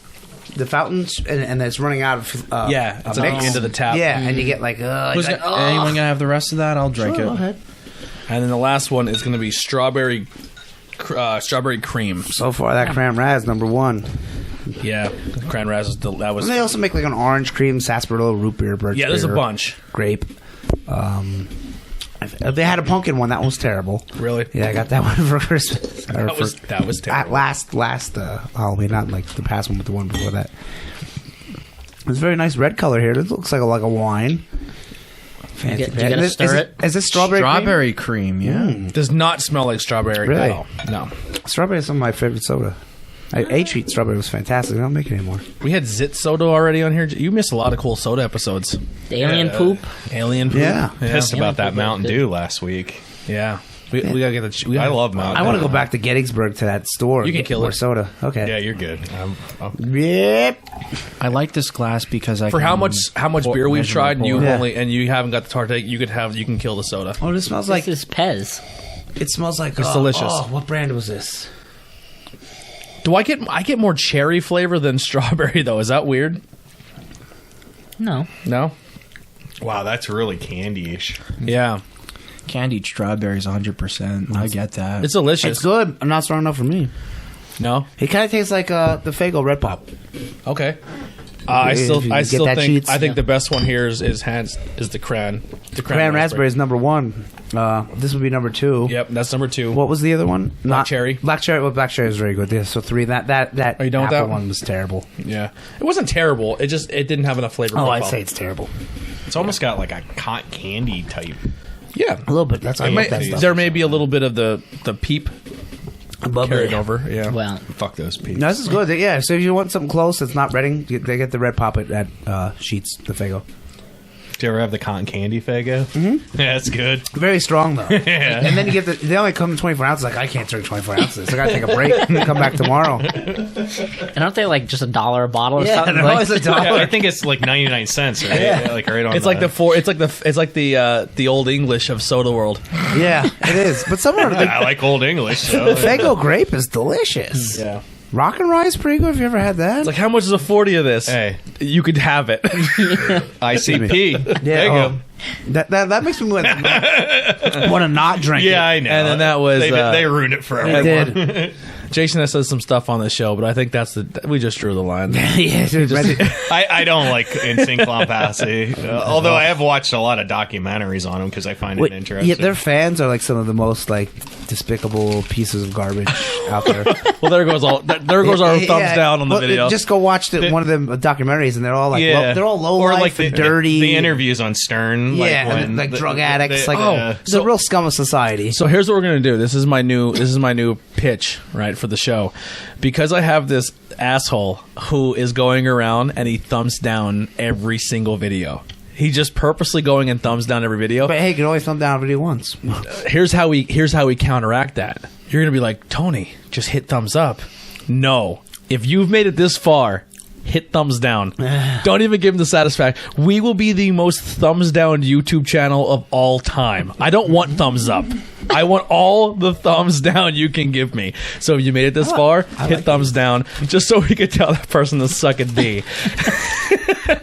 fountains and it's running out of Yeah, it's like mix. into the tap. Yeah, and you get like Who's like, gonna- anyone gonna have the rest of that? I'll drink Sure, it. go ahead. And then the last one is going to be strawberry cream. So far, that cran raz number 1. Yeah, Cran Raz is that was. And they also make like an orange cream, sarsaparilla, root beer, birch Yeah, there's a beer, bunch. grape. They had a pumpkin one that was terrible. Really? Yeah, I got that one for Christmas. Or That was at terrible. last Halloween, not like the past one, but the one before that. It's a very nice red color here. It looks like a wine. Fancy. You gotta Is stir it. Is this strawberry? cream? Strawberry cream, yeah. Does not smell like strawberry Really? at all. No. Strawberry is some of my favorite soda. H-Heat strawberry was fantastic. They don't make it anymore. We had Zit soda already on here. You missed a lot of cool soda episodes. The alien poop? Alien poop. Yeah. Pissed about that Yeah. Mountain Dew last week. Yeah. We gotta get the. I love Mountain I want to go back to Gettysburg to that store. You and can get kill more it. soda. Okay. Yeah, you're good. Yep. I like this glass because I For how can much beer we've measure tried, my and pour. Yeah. you haven't got the partake. You can kill the soda. Oh, this smells Like like this is Pez. it smells like It's delicious. Oh, what brand was this? Do I get more cherry flavor than strawberry though? Is that weird? No. No. Wow, that's really candy-ish. Yeah, candied strawberries 100%. I get that. it's delicious. It's good. I'm not strong enough for me. No. It kind of tastes like the Faygo Red Pop. Okay. I If you still get that think Sheets. the best one here is the cran. The Cran raspberry is number 1. This would be number 2. Yep, that's number 2. What was the other one? Black cherry. Black cherry. Well, black cherry is very good. Yeah, so 3. That Are you done with apple that? one was terrible. Yeah, it wasn't terrible. It didn't have enough flavor. Oh, profile. I'd say it's terrible. It's almost got like a cotton candy type. Yeah, A little bit. That's why I love that stuff. there may be a little bit of the peep Above carried it. over. Yeah. Well, Fuck those people. No, this is good. Yeah, so if you want something close that's not Reading, they get the Red Pop at Sheets, the Faygo. Do you ever have the cotton candy Faygo? Mm-hmm. Yeah, that's good. Very strong, though. And then you get they only come in 24 ounces. Like, I can't drink 24 ounces. I got to take a break and come back tomorrow. and aren't they like just $1 a bottle or Yeah, something? they're Like, always $1. Yeah, I think it's like 99 cents, right? Yeah. Like right on. It's like the old English of Soda World. Yeah, it is. But somewhere, like, I like old English. So. Faygo Grape is delicious. Yeah. Rock and Rye is pretty good. Have you ever had that? It's like, how much is a 40 of this? Hey. You could have it. ICP. There you go. That makes me want to not drink it. Yeah, I know. And then that was, they ruined it for everyone. It did. Jason has said some stuff on the show, but I think we just drew the line. Yeah, dude, I don't like Insane Clown Posse, although I have watched a lot of documentaries on them because I find it interesting. Yeah, their fans are like some of the most like despicable pieces of garbage out there. Well, there goes our thumbs down on the video. Just go watch one of them documentaries, and they're all like, they're all low or life like and dirty. The interviews on Stern, Yeah, like, and, like drug addicts. Like, yeah. it's a real scum of society. So here's what we're gonna do. This is my new pitch, right, for the show, because I have this asshole who is going around and he thumbs down every single video. He's just purposely going and thumbs down every video. But hey, you can always thumb down a video once. Here's how we counteract that. You're gonna be like, Tony, just hit thumbs up. No, if you've made it this far, hit thumbs down. Don't even give him the satisfaction. We will be the most thumbs down YouTube channel of all time. I don't want thumbs up. I want all the thumbs down you can give me. So if you made it this far, hit thumbs down, just so we could tell that person to suck a D.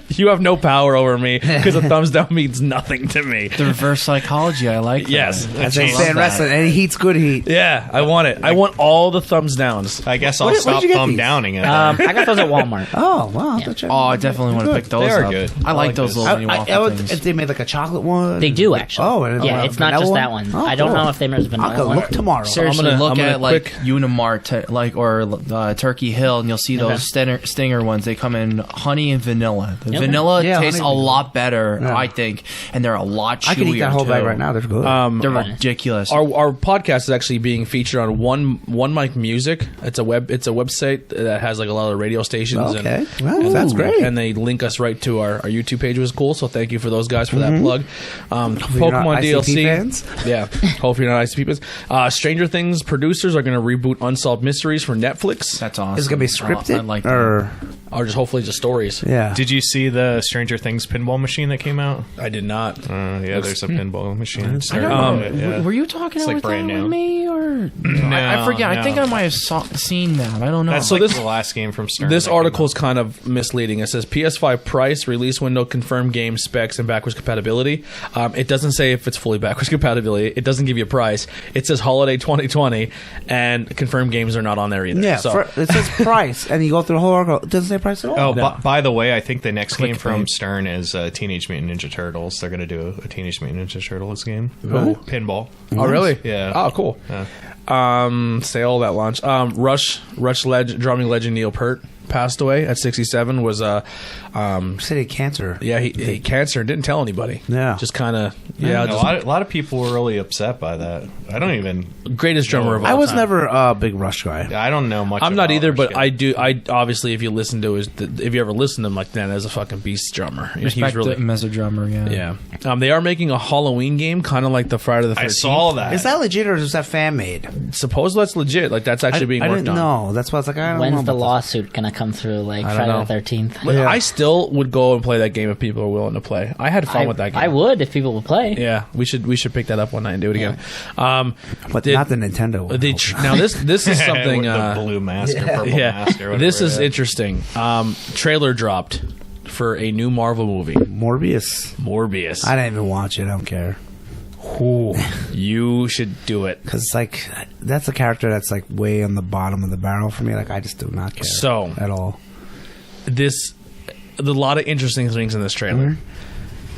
You have no power over me because a thumbs down means nothing to me. The reverse psychology, I like. Yes. that. As they say in wrestling, any heat's good heat. Yeah, I want it. I want all the thumbs downs. I guess I'll What did stop you get thumb these? downing it. I got those at Walmart. Oh, wow. Yeah. Oh, I definitely want to pick those They are up. good. I like those those. little mini waffle things. If they made like a chocolate one. They do actually. Oh, and yeah, it's not just that one. Oh, I don't cool. know if they made a vanilla I'll go one. look tomorrow. Seriously, I'm look gonna at like quick- Unimart, or Turkey Hill, and you'll see those stinger ones. They come in honey and vanilla. The Yep. vanilla Yeah, tastes honey a and lot better, Yeah. I think, and they're a lot chewier. I could eat that whole bag too. right now. They're good. They're ridiculous. Our podcast is actually being featured on One Mic Music. It's a website that has like a lot of radio stations. Okay. And, Well, that's great. And they link us right to our YouTube page, which was cool. So thank you for those guys for that plug. you're not Pokemon ICP DLC fans. Yeah. Hope you're not ICP fans. Stranger Things producers are going to reboot Unsolved Mysteries for Netflix, That's awesome. Is it gonna be I scripted like that. or or just hopefully just stories. yeah? Did you see the Stranger Things pinball machine that came out? I did not. Yeah, there's a pinball machine. I don't know. Yeah. Were you talking It's, like, about that brand with new. me, or I forget? I think I might have seen that. I don't know. That's So like this- the last game from Stern. This that came article is out. kind of misleading. It says PS5 price, release window, confirmed game specs, and backwards compatibility. It doesn't say if it's fully backwards compatibility. It doesn't give you a price. It says holiday 2020, and confirmed games are not on there either. Yeah, So, it says price, and you go through the whole article. It doesn't say price at all. Oh, No. by the way, I think the next game from Clickbait. Stern is Teenage Mutant Ninja Turtles. They're going to do a Teenage Mutant Ninja Turtles game. Ooh. Pinball. oh, really? Yeah. Oh, cool. Say all that launch. Rush drumming legend Neil Peart passed away at 67. Was City of cancer. yeah, he cancer and didn't tell anybody. Yeah. Just kind of A lot of people were really upset by that. I don't even. greatest drummer of all I was time. never a big Rush guy. I don't know much. I'm not about either, Rush but yet. I do. I obviously, if you listen to if you ever listen to him, like Dan is a fucking beast drummer. You know, Respect he's really, him as a drummer. Yeah. yeah. They are making a Halloween game, kind of like the Friday the 13th. I saw that. Is that legit or is that fan made? Suppose that's legit. Like that's actually being I worked didn't on. know. That's why I was like, I don't know. When's the about lawsuit gonna come through? Like I don't Friday know. the 13th. But Yeah. I still would go and play that game if people are willing to play. I had fun with that game. I would if people would play. Yeah, we should pick that up one night and do it again. this. But not the Nintendo one. Now this is something. the blue mask or purple Yeah, mask or whatever. this is yeah. interesting. Trailer dropped for a new Marvel movie, Morbius. Morbius. I didn't even watch it. I don't care. Ooh, you should do it. Because, like, that's a character that's, like, way on the bottom of the barrel for me. Like, I just do not care. So- at all. There's a lot of interesting things in this trailer.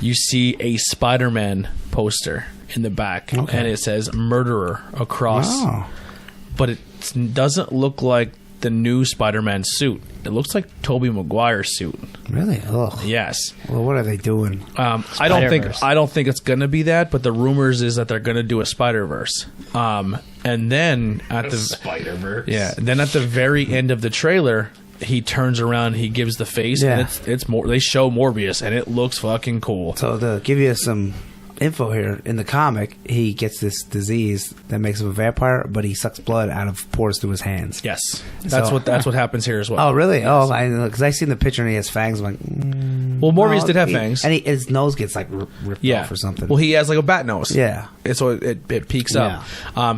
You see a Spider-Man poster in the back, Okay. and it says "murderer" across, Oh. but it doesn't look like the new Spider-Man suit. It looks like Tobey Maguire's suit. Really? Ugh. Yes. Well, what are they doing? I don't think it's gonna be that, but the rumors is that they're gonna do a Spider-Verse. And then at the Spider-Verse. yeah, then at the very end of the trailer, he turns around, he gives the face, Yeah. and it's more. They show Morbius, and it looks fucking cool. So, to give you some info here, in the comic, he gets this disease that makes him a vampire, but he sucks blood out of pores through his hands. Yes, that's So- what happens here as well. Oh, really? Oh, because I seen the picture and he has fangs. I'm like, well, Morbius no, did have he- fangs. and his nose gets like ripped Yeah, off or something. Well, he has like a bat nose. Yeah. So it peaks up.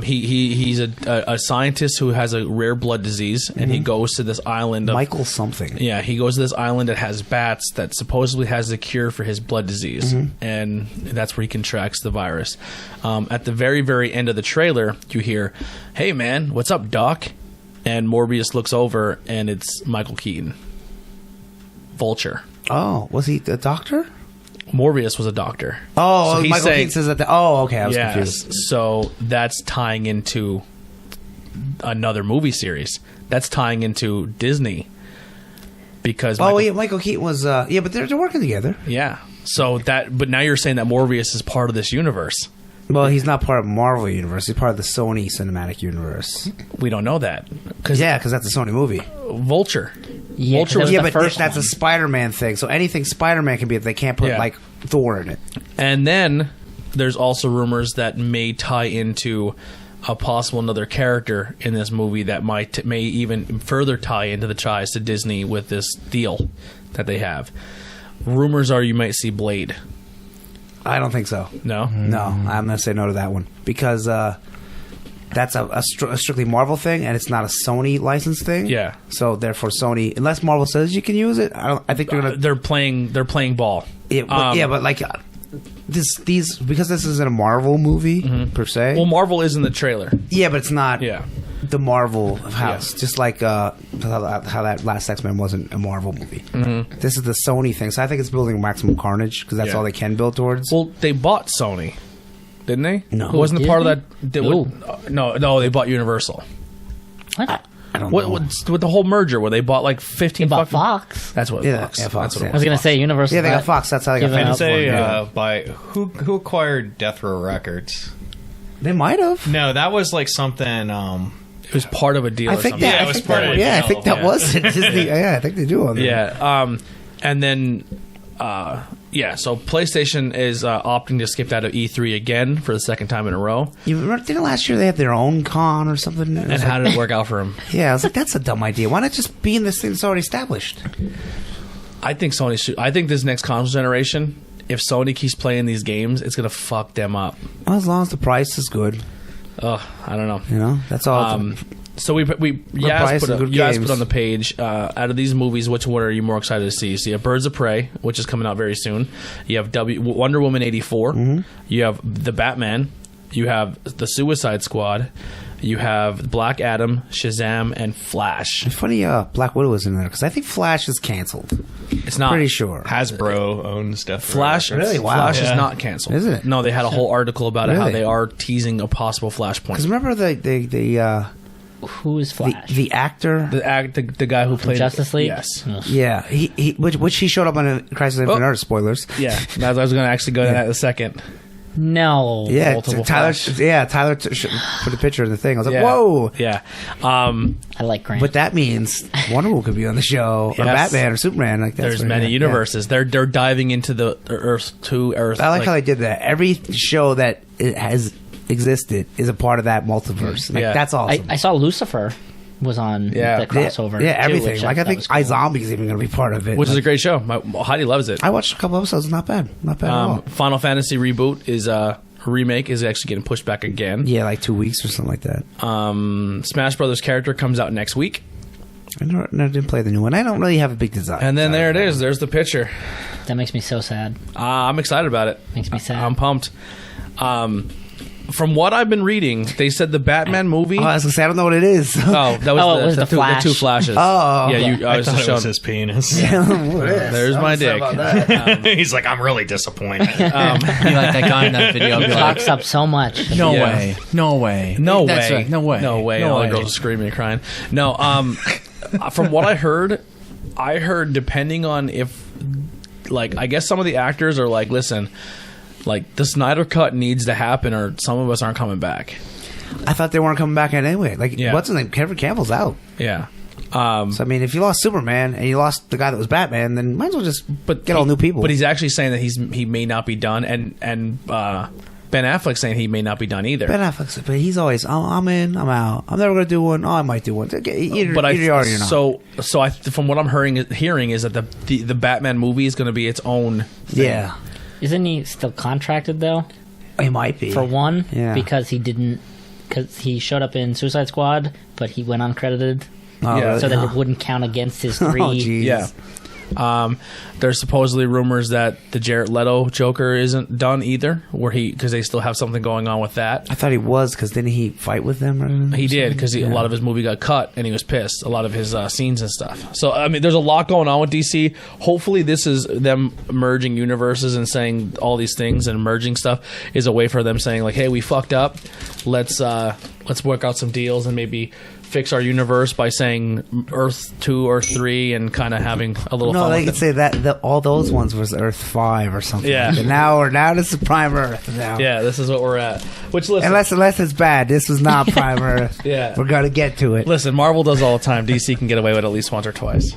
He's a scientist who has a rare blood disease, and he goes to this island. Michael something. Yeah, he goes to this island that has bats that supposedly has a cure for his blood disease, and that's where he contracts the virus. At the very, very end of the trailer, you hear, "Hey, man, what's up, Doc?" And Morbius looks over, and it's Michael Keaton. Vulture. Oh, was he a doctor? Morbius was a doctor. Oh, So he's Michael saying- Keaton says that. Oh, okay, I was Yes. confused. So that's tying into another movie series. That's tying into Disney. Because Oh, Michael- yeah, Michael Keaton was. Yeah, but they're working together. yeah. So but now you're saying that Morbius is part of this universe. Well, he's not part of Marvel Universe. He's part of the Sony Cinematic Universe. We don't know that. Yeah, because that's a Sony movie. Vulture. Yeah, Vulture 'cause was that Yeah, the but first that's a one. Spider-Man thing. So anything Spider-Man can be, if they can't put Yeah. like Thor in it. And then there's also rumors that may tie into a possible another character in this movie that may even further tie into the ties to Disney with this deal that they have. Rumors are you might see Blade. I don't think so. No? No, I'm going to say no to that one because that's a strictly Marvel thing, and it's not a Sony licensed thing. Yeah. So therefore, Sony, unless Marvel says you can use it, I think they're going to. They're playing ball. But like these because this isn't a Marvel movie per se. Well, Marvel is in the trailer. Yeah, but it's not. Yeah. The Marvel house, Yeah. just like how that last X-Men wasn't a Marvel movie. This is the Sony thing, so I think it's building Maximum Carnage because that's Yeah. all they can build towards. Well, they bought Sony, didn't they? No. It wasn't a part of that. Disney? No, they bought Universal. What? I don't know. With the whole merger where they bought like 15 They bought fucking- Fox. That's what Yeah, Fox. yeah, Fox, That's what yeah. it I was gonna say Universal. Yeah, they got Fox. That's how they got Give it famous. up. Say Yeah. by who acquired Death Row Records? They might have. No, that was like something. It was part of a deal. I or think something. that. Yeah, it I was think part that. of the Yeah, I deal, think that yeah. was it. Disney. Yeah, I think they do on that. Yeah. And then, so PlayStation is opting to skip out of E3 again for the second time in a row. You remember? Didn't last year they had their own con or something? It was And how like- did it work out for them? yeah, I was like, that's a dumb idea. Why not just be in this thing that's already established? I think Sony should. I think this next console generation, if Sony keeps playing these games, it's gonna fuck them up. Well, as long as the price is good, Ugh, I don't know. you know, that's all. So we Yaz price and good games. put on the page out of these movies, which one are you more excited to see? So you have Birds of Prey, which is coming out very soon. You have Wonder Woman 84. You have the Batman. You have the Suicide Squad. You have Black Adam, Shazam, and Flash. It's funny, Black Widow was in there because I think Flash is canceled. It's not Pretty sure. Hasbro owns Death Row Flash. Records. Really? Wow. Flash is Yeah. not canceled. Isn't it? No, they had a whole article about it, how Really? they are teasing a possible Flashpoint. Because remember Who is Flash? the actor. The guy who played Justice League. Yes. Ugh. Yeah, which he showed up on a Crisis on Infinite Earth. Spoilers. Yeah, I was going to actually go to that in a second. No. Yeah, Multiple Tyler. Flash. Yeah, Tyler put a picture in the thing. I was like, Yeah. whoa. Yeah. I like Grant. But that means Wonder Woman could be on the show, or Yes. Batman, or Superman. Like that's There's what- many yeah. universes. They're diving into the Earth to Earth. I like how they did that. Every show that it has existed is a part of that multiverse. Like, Yeah. that's awesome. I saw Lucifer was on Yeah. the crossover. Yeah, too, everything. which Like I thought think was cool. iZombie's even going to be part of it. which is a Like, great show. Heidi loves it. I watched a couple episodes. Not bad. Not bad at all. Final Fantasy reboot is remake is actually getting pushed back again. Yeah, like 2 weeks or something like that. Smash Brothers character comes out next week, I didn't play the new one. I don't really have a big design. and then there it is. There's the picture. That makes me so sad. I'm excited about it. Makes me sad. I'm pumped. From what I've been reading, they said the Batman movie. Oh, I was gonna say I don't know what it is. Oh, that was, Oh, the, it was the two, Flash. the two flashes. Oh. yeah. Yeah. I was I just thought it was showing. his penis. There's my dick. He's like, I'm really disappointed. You like that guy in that video? Be like, Talks up so much. no Yeah. way, no way, No That's way. right. No way, No way. All the girls are screaming and crying. No. From what I heard depending on if, like, I guess some of the actors are like, listen, like the Snyder Cut needs to happen, or some of us aren't coming back. I thought they weren't coming back anyway. Like, Yeah. what's his name? Kevin Campbell's out. Yeah. So I mean, if you lost Superman and you lost the guy that was Batman, then might as well just get all new people. But he's actually saying that he may not be done, and Ben Affleck's saying he may not be done either. Ben Affleck's, but he's always, I'm in, I'm out. I'm never going to do one. Oh, I might do one. Either, But either you are or you're not. so from what I'm hearing is that the Batman movie is going to be its own thing. yeah, Isn't he still contracted though? he might be For one, Yeah. because he showed up in Suicide Squad, but he went uncredited, Oh, Yeah. really? so that Oh. it wouldn't count against his Oh, three. geez. Yeah. There's supposedly rumors that the Jared Leto Joker isn't done either, because they still have something going on with that. I thought he was because didn't he fight with them? Or He did, because a lot of his movie got cut, and he was pissed. A lot of his scenes and stuff. So, I mean, there's a lot going on with DC. Hopefully, this is them merging universes and saying all these things, and merging stuff is a way for them saying, like, hey, we fucked up. Let's work out some deals and maybe fix our universe by saying Earth 2 or 3 and kind of having a little No, fun they with could it. say that all those ones was Earth 5 or something. Yeah. Like that. Now this is Prime Earth now. Yeah, this is what we're at. Which, listen, Unless it's bad. This was not Prime Earth. Yeah. We're gonna get to it. listen, Marvel does all the time. DC can get away with it at least once or twice.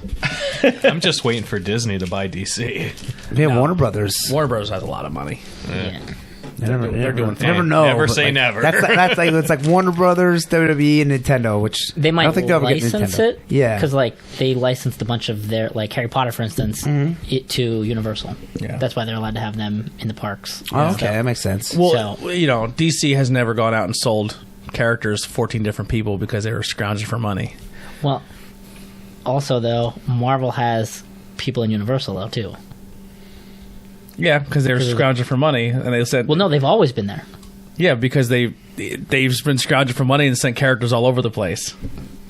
I'm just waiting for Disney to buy DC. Yeah, Warner Brothers. Warner Bros. Has a lot of money. Yeah. They're doing fine. never know. Never but, say like, never. That's like it's like Warner Brothers, WWE, and Nintendo, which They might I don't think they'll ever get license Nintendo. it. Yeah, Because, like, they licensed a bunch of their, like, Harry Potter, for instance, it to Universal. Yeah. That's why they're allowed to have them in the parks. Oh, okay, that makes sense. Well, So- you know, DC has never gone out and sold characters to 14 different people because they were scrounging for money. Well, also, though, Marvel has people in Universal, though, too. Yeah, because they were scrounging for money, and they said, Well, no, they've always been there. yeah, because they've been scrounging for money and sent characters all over the place.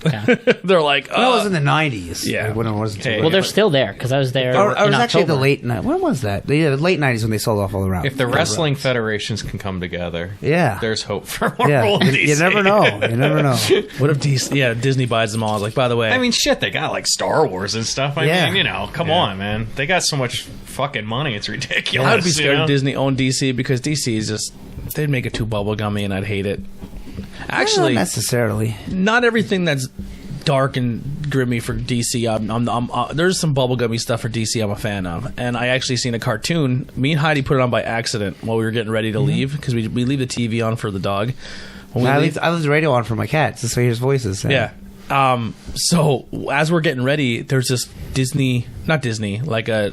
Okay. They're like, That was in the 90s. Yeah. Like, when it wasn't. Okay. too Well, late. they're still there, because I was there I was in actually the October. late night. When was that? Yeah, the late 90s when they sold off all the routes. If the wrestling federations can come together, Yeah. there's hope for yeah, Marvel and DC. you never know. You never know. what if Disney buys them all? I was like, by the way, I mean, shit, they got like Star Wars and stuff. I Yeah. mean, you know, come on, man. They got so much fucking money, it's ridiculous. I would be scared you know? if Disney owned DC because DC is just, they'd make it too bubblegummy and I'd hate it. Actually, Not necessarily. not everything that's dark and grimy for DC. There's some bubblegummy stuff for DC I'm a fan of, and I actually seen a cartoon. Me and Heidi put it on by accident while we were getting ready to leave because we leave the TV on for the dog. When we I leave- leave the radio on for my cats just so he hears voices. yeah. So as we're getting ready, there's this not Disney, like a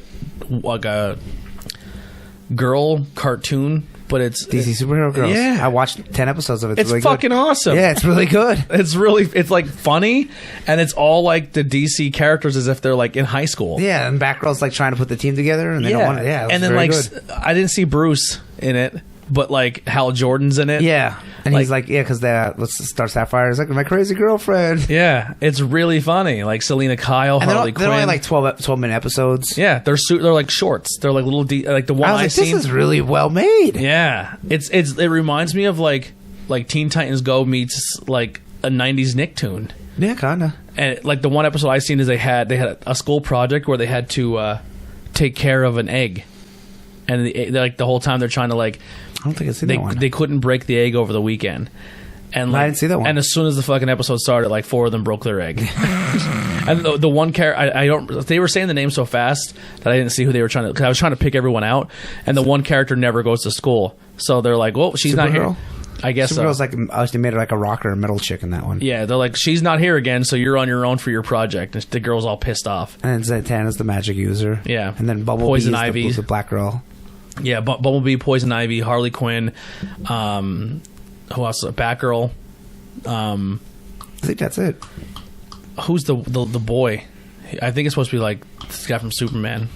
girl cartoon, but it's DC Superhero Girls. Yeah. I watched 10 episodes of it. It's really fucking good. awesome. Yeah, it's really good. It's like funny, and it's all like the DC characters as if they're like in high school. Yeah, and Batgirl's like trying to put the team together, and they don't want it. Yeah, it was and then very like good. I didn't see Bruce in it, but like Hal Jordan's in it. Yeah, and like- he's like, yeah, because let's start Sapphire. He's like, my crazy girlfriend. Yeah, it's really funny. Like Selena Kyle, And Harley they're Quinn. only like 12-minute episodes. yeah, they're like shorts. They're like little like the one I was like, seen. this is really well made. Yeah, it reminds me of like Teen Titans Go meets like a '90s Nicktoon. Yeah, kinda. And like the one episode I seen is they had a school project where they had to take care of an egg, and like the whole time they're trying to like I don't think I've seen that one. they couldn't break the egg over the weekend. And like, I didn't see that one. And as soon as the fucking episode started, like 4 of them broke their egg. And the one character, I don't. They were saying the name so fast that I didn't see who they were trying to. Because I was trying to pick everyone out, and the one character never goes to school, so they're like, "Well, she's not here." Supergirl? I guess so. Supergirl's like, they made her like a rocker, a metal chick in that one. Yeah, they're like, "She's not here again, so you're on your own for your project." And the girl's all pissed off. And Zatanna's the magic user. Yeah. And then Bumblebee Poison is Ivy. the black girl. Yeah, Bumblebee, Poison Ivy, Harley Quinn, who else? Batgirl. I think that's it. Who's the boy? I think it's supposed to be like this guy from Superman.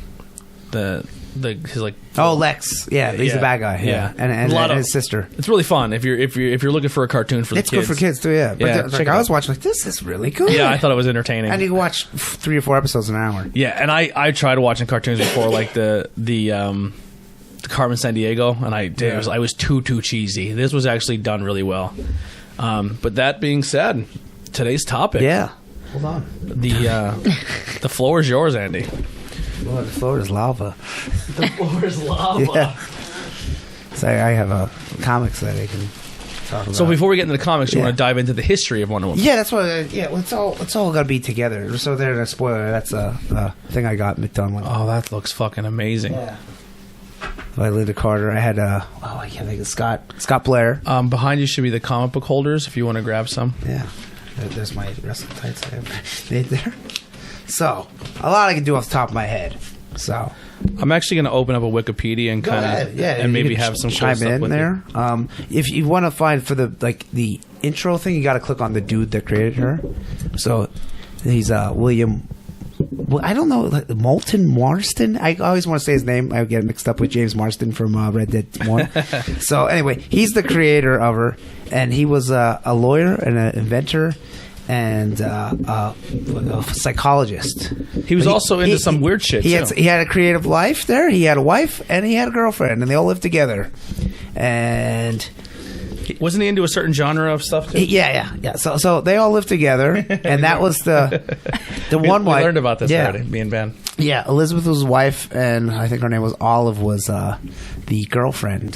His like. Oh, Lex. Yeah, he's the bad guy. Yeah, and A lot of- his sister. It's really fun if you're looking for a cartoon for the It's kids. good for kids too. Yeah, but Yeah, like, check it I was out. watching like this is really good. Yeah, I thought it was entertaining. and you can watch 3 or 4 episodes in an hour. Yeah, and I tried watching cartoons before, like the Carmen Sandiego, and I was too cheesy. This was actually done really well. But that being said, today's topic. Yeah. Hold on. The floor is yours, Andy. Oh, the floor is lava. The floor is lava. Yeah. So I have comics that I can talk about. So before we get into the comics, you Yeah. want to dive into the history of Wonder Woman? Yeah, that's what. Yeah, well, it's all got to be together. So there's a spoiler. That's a thing I got done with. Oh, that looks fucking amazing. Yeah. By Linda Carter. I had I can't think of Scott Blair. Behind you should be the comic book holders if you want to grab some. Yeah, there's my wrestling tights I have made there. So a lot I can do off the top of my head. So I'm actually going to open up a Wikipedia and kind of and maybe you can have some cool chime stuff in with there. If you want to find for the intro thing, you got to click on the dude that created her. So he's William. Well, I don't know, like Moulton Marston. I always want to say his name. I get it mixed up with James Marston from Red Dead 1. So anyway, he's the creator of her, and he was a lawyer and an inventor and a psychologist. He was also into some weird shit, He too. had a creative life there. He had a wife and he had a girlfriend, and they all lived together. And Wasn't he into a certain genre of stuff too? Yeah. So they all lived together, and that was the one We wife. learned about this yeah. already, me and Ben. Yeah, Elizabeth was wife, and I think her name was Olive, was the girlfriend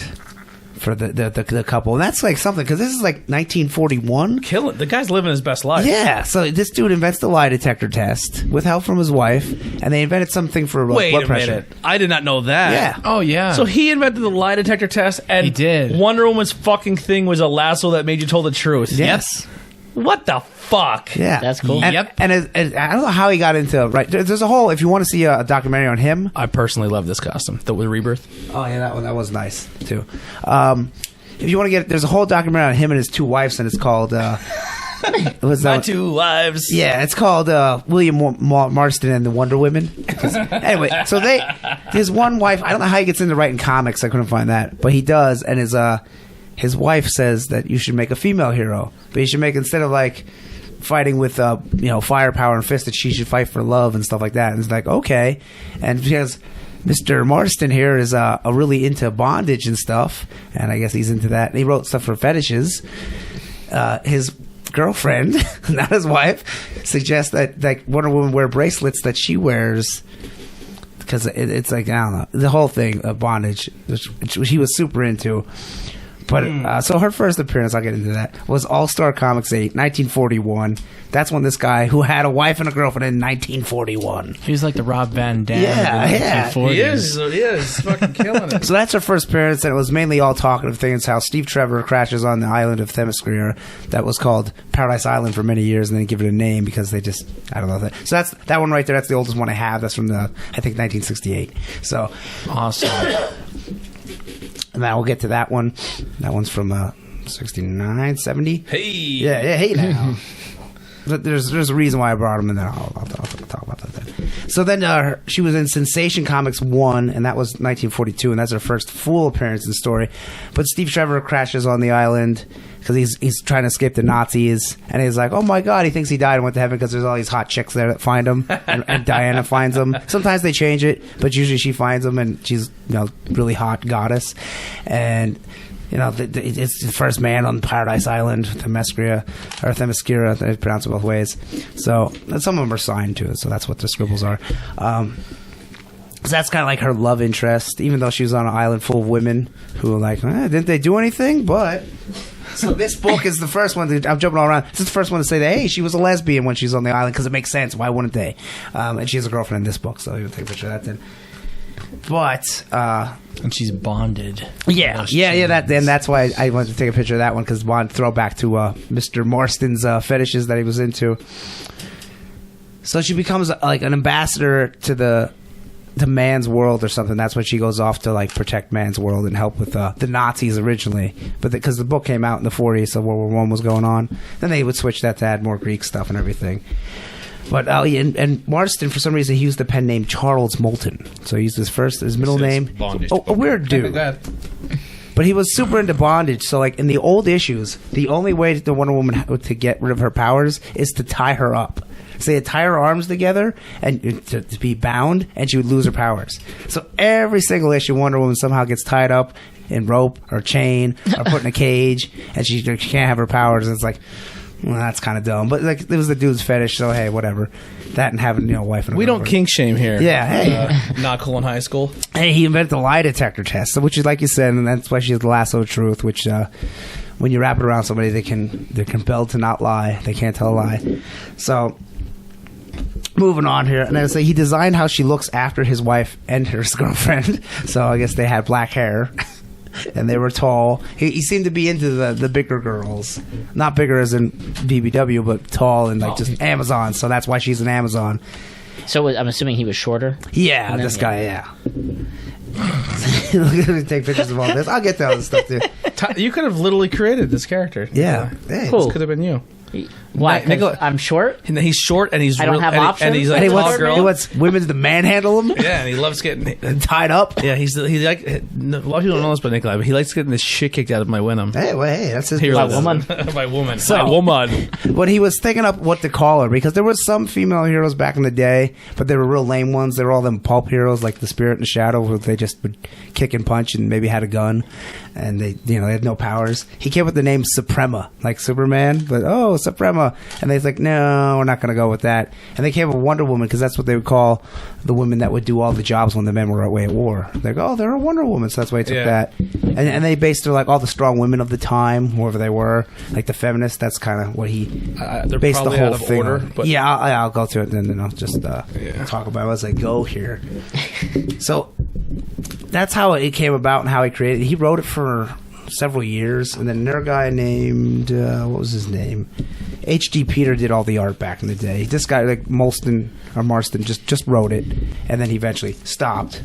for the couple. And that's like something, because this is like 1941. Kill it. The guy's living his best life. Yeah, so this dude invents the lie detector test with help from his wife, and they invented something for Wait blood a pressure. minute. I did not know that. Yeah. Oh yeah. So he invented the lie detector test, and He did. Wonder Woman's fucking thing was a lasso that made you tell the truth. Yes. What the fuck? Yeah, That's cool. And, Yep. and I don't know how he got into There's a whole. If you want to see a documentary on him, I personally love this costume. The Rebirth. oh yeah, that was nice too. If you want to get, there's a whole documentary on him and his two wives, and it's called. What's that? My two wives. Yeah, it's called William Marston and the Wonder Women. Anyway, so his one wife. I don't know how he gets into writing comics. I couldn't find that, but he does, and his wife says that you should make a female hero, but you should make, instead of like fighting with firepower and fists, that she should fight for love and stuff like that. And it's like, okay, and because Mr. Marston here is really into bondage and stuff, and I guess he's into that. And he wrote stuff for fetishes. His girlfriend, not his wife, suggests that like Wonder Woman wear bracelets that she wears, because it's like, I don't know, the whole thing of bondage, which he was super into. But so her first appearance, I'll get into that, was All-Star Comics 8, 1941. That's when this guy, who had a wife and a girlfriend in 1941. He's like the Rob Van Dam. Yeah, of the yeah. 1940s. He is fucking killing it. So that's her first appearance, and it was mainly all talkative things, how Steve Trevor crashes on the island of Themyscira that was called Paradise Island for many years, and then give it a name because they just, I don't know. So that's that one right there. That's the oldest one I have. That's from I think 1968. So Awesome. and then we'll get to that one. That one's from 69, 70. Hey. Yeah, hey now. But there's a reason why I brought him in there. I'll talk about that then. So then she was in Sensation Comics 1, and that was 1942, and that's her first full appearance in the story. But Steve Trevor crashes on the island because he's trying to escape the Nazis, and he's like, oh my god, he thinks he died and went to heaven because there's all these hot chicks there that find him, and Diana finds him. Sometimes they change it, but usually she finds him, and she's really hot goddess, and it's the first man on Paradise Island, Themyscira, they pronounce it both ways. So some of them are signed to it, so that's what the scribbles are. So that's kind of like her love interest, even though she was on an island full of women who were like, didn't they do anything? But so this book is the first one. I'm jumping all around. This is the first one to say that, hey, she was a lesbian when she was on the island, because it makes sense. Why wouldn't they? And she has a girlfriend in this book, so you'll take a picture of that then. But And she's bonded. That's why I wanted to take a picture of that one, because wanted to throw back to Mr. Marston's fetishes that he was into. So she becomes like an ambassador to the man's world or something. That's when she goes off to like protect man's world and help with the Nazis originally. But because the book came out in the 40s, so World War I was going on, then they would switch that to add more Greek stuff and everything. But and Marston, for some reason, he used the pen name Charles Moulton. So he used his middle name. A weird dude. But he was super into bondage. So like in the old issues, the only way the Wonder Woman to get rid of her powers is to tie her up. So they'd tie her arms together and to be bound, and she would lose her powers. So every single issue, Wonder Woman somehow gets tied up in rope or chain or put in a cage, and she can't have her powers. And it's like, well, that's kind of dumb. But like, it was the dude's fetish, so hey, whatever. That and having wife and a We don't girlfriend. kink shame here. Yeah, hey. Not cool in high school. Hey, he invented the lie detector test, which is like you said, and that's why she has the lasso of truth, which when you wrap it around somebody, they're compelled to not lie. They can't tell a lie. So moving on here, and I say he designed how she looks after his wife and her girlfriend. So I guess they had black hair. And they were tall. He seemed to be into the bigger girls. Not bigger as in BBW, but tall and like just Amazon. So that's why she's an Amazon. So I'm assuming he was shorter. Yeah, And then- this guy, yeah. Look at me take pictures of all this. I'll get to all this stuff too. You could have literally created this character. Yeah. Hey. Cool. This could have been you. Why? 'Cause Nicola- I'm short. And he's short and he's I don't real, have and, options? and he's like And a he tall wants, girl. he wants women to manhandle him Yeah, and he loves getting. and tied up. Yeah, he's like a lot of people don't know this, but Nikolai, but he likes getting this shit kicked out of my Wenham. Hey, well, hey, that's his He really My woman. does. My woman. So- My woman. When he was thinking up what to call her, because there was some female heroes back in the day, but they were real lame ones. They were all them pulp heroes, like the Spirit and Shadow, where they just would kick and punch and maybe had a gun, and they had no powers. He came up with the name Suprema, like Superman, but Suprema, and they's like, no, we're not going to go with that. And they came up with Wonder Woman because that's what they would call the women that would do all the jobs when the men were away at war. They go, they're a Wonder Woman, so that's why he took Yeah. that. And they based it like all the strong women of the time, whoever they were, like the feminists. That's kind of what he They're based the probably whole out of thing order, on. but Yeah, I'll go to it and then I'll just talk about it as I go here. So that's how it came about and how he created it. He wrote it for several years, and then another guy named what was his name? H.D. Peter did all the art back in the day. This guy, like Marston, just wrote it, and then he eventually stopped.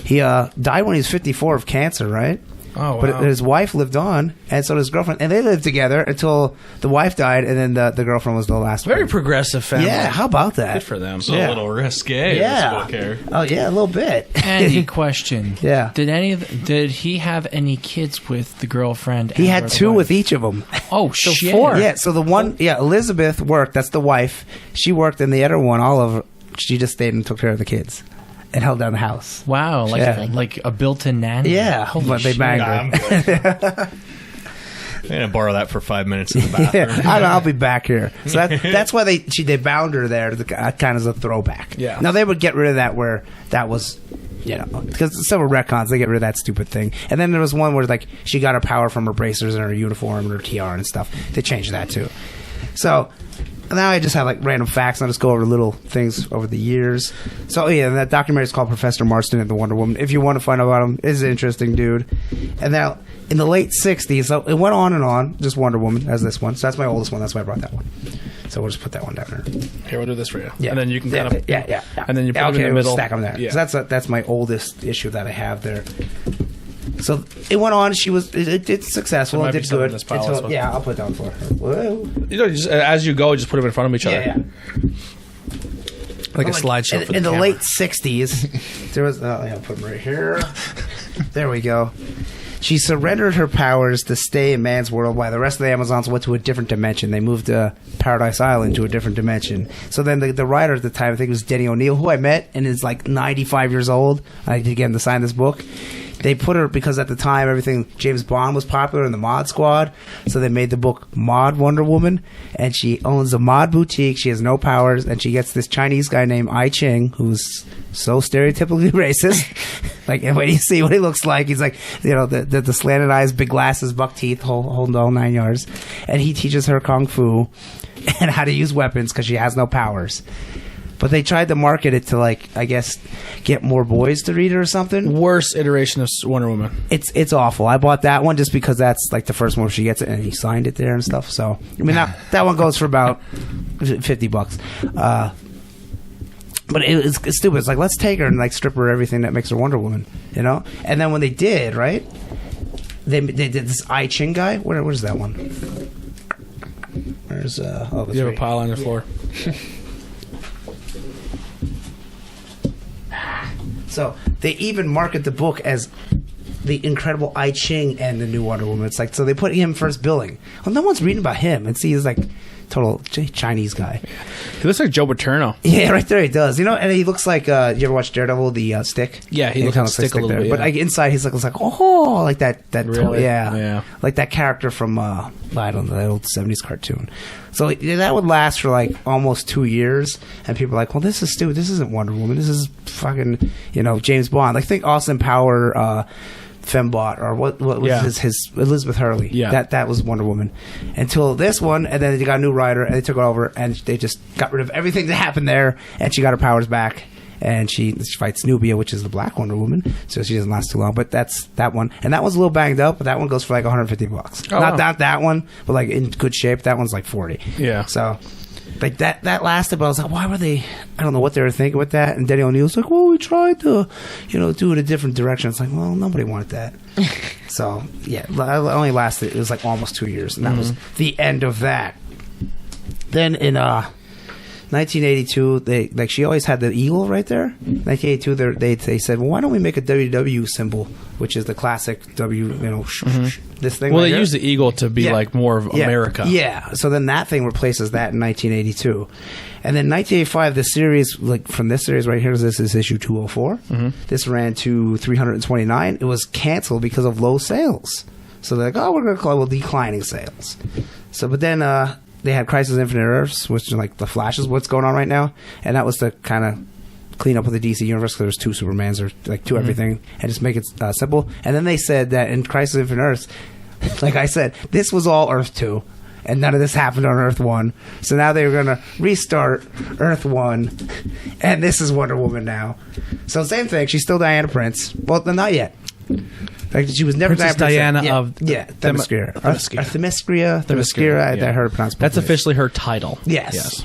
He died when he was 54 of cancer, right? Oh, wow. But his wife lived on, and so did his girlfriend, and they lived together until the wife died, and then the girlfriend was the last very one. progressive family. Yeah, how about that? Good for them. It's a Yeah. little risque. Yeah. This book here. Oh yeah, a little bit. Andy, question. Yeah. Did he have any kids with the girlfriend? He and had or the 2 wife? with each of them. Oh, shit. 4. Yeah, so the one, Elizabeth worked. That's the wife. She worked, and the other one, Olive, she just stayed and took care of the kids and held down the house. Wow, like a built-in nanny. Yeah, Holy but they shit. banged Nah, I'm her. good. I'm gonna borrow that for 5 minutes in the Yeah, bathroom. I'll be back here. So that's why they bound her there, kind of as a throwback. Yeah. Now they would get rid of that where that was, because some were retcons, they get rid of that stupid thing. And then there was one where like she got her power from her bracers and her uniform and her tiara and stuff. They changed that too. So now I just have like random facts. I'll just go over little things over the years. So yeah, that documentary is called Professor Marston and the Wonder Woman. If you want to find out about him, it's an interesting dude. And now in the late 60s, so it went on and on, just Wonder Woman as this one. So that's my oldest one. That's why I brought that one. So we'll just put that one down there. Here, we'll do this for you. Yeah. And then you can kind of... Yeah. And then you put them in the we'll middle. stack them there. Yeah. So that's my oldest issue that I have there. So it went on. It's successful. There It might be did some in good. this pile as well. Yeah, I'll put it down for her. Whoa. Just, as you go, just put them in front of each other. Yeah. Like a slideshow for in the camera. late 60s, there was... I'll put them right here. There we go. She surrendered her powers to stay in man's world while the rest of the Amazons went to a different dimension. They moved to Paradise Island to a different dimension. So then the writer at the time, I think it was Denny O'Neil, who I met and is like 95 years old. I did get him to sign this book. They put her, because at the time everything, James Bond was popular in the Mod Squad, so they made the book Mod Wonder Woman, and she owns a mod boutique. She has no powers, and she gets this Chinese guy named I Ching, who's so stereotypically racist. Like, and when you see what he looks like, he's like, the slanted eyes, big glasses, buck teeth, holding all 9 yards, and he teaches her kung fu and how to use weapons because she has no powers. But they tried to market it to, like, I guess, get more boys to read it or something. Worst iteration of Wonder Woman. It's awful. I bought that one just because that's like the first one where she gets it and he signed it there and stuff. So I mean that one goes for about $50. But it's stupid. It's like, let's take her and like strip her everything that makes her Wonder Woman, And then when they did, right? They did this I Ching guy. Where's that one? Where's You have a pile on the floor. So they even market the book as the Incredible I Ching and the New Wonder Woman. It's like, so they put him first billing. Well, no one's reading about him. And see, he's like total Chinese guy. He looks like Joe Paterno. Yeah, right there he does. And he looks like, you ever watch Daredevil, the Stick? Yeah, he looks kinda like Stick a little bit, But yeah. like inside, he's like, like that. Really? Yeah. Yeah. Like that character from, I don't know, that old 70s cartoon. So that would last for like almost 2 years. And people are like, well, this is stupid. This isn't Wonder Woman. This is fucking, James Bond. Like, think Austin Power, Fembot, or what was his Elizabeth Hurley. Yeah. That was Wonder Woman. Until this one, and then they got a new writer, and they took it over, and they just got rid of everything that happened there, and she got her powers back. And she fights Nubia, which is the Black Wonder Woman, so she doesn't last too long. But that's that one, and that one's a little banged up. But that one goes for like $150. Oh, wow. Not that one, but like in good shape. That one's like $40. Yeah. So like that lasted, but I was like, why were they? I don't know what they were thinking with that. And Denny O'Neil's like, well, we tried to, do it a different direction. It's like, well, nobody wanted that. So yeah, it only lasted. It was like almost 2 years, and that was the end of that. Then in 1982, she always had the eagle right there. 1982, they said, well, why don't we make a WW symbol, which is the classic W, this thing. Well, right they here. use the eagle to be like more of America. Yeah. So then that thing replaces that in 1982. And then 1985, the series, like from this series right here, this is issue 204. This ran to 329. It was canceled because of low sales. So they're like, oh, we're going to call it declining sales. So, but then they had Crisis Infinite Earths, which is like the Flash is what's going on right now. And that was to kind of clean up with the DC universe, because there's 2 Supermans or like 2 everything, and just make it simple. And then they said that in Crisis Infinite Earths, like I said, this was all Earth 2. And none of this happened on Earth 1. So now they were going to restart Earth 1. And this is Wonder Woman now. So same thing. She's still Diana Prince. Well, not yet. Like, she was never Princess Diana Diana of Themyscira. Themyscira. Themyscira. I heard it pronounced. That's officially her title. Yes.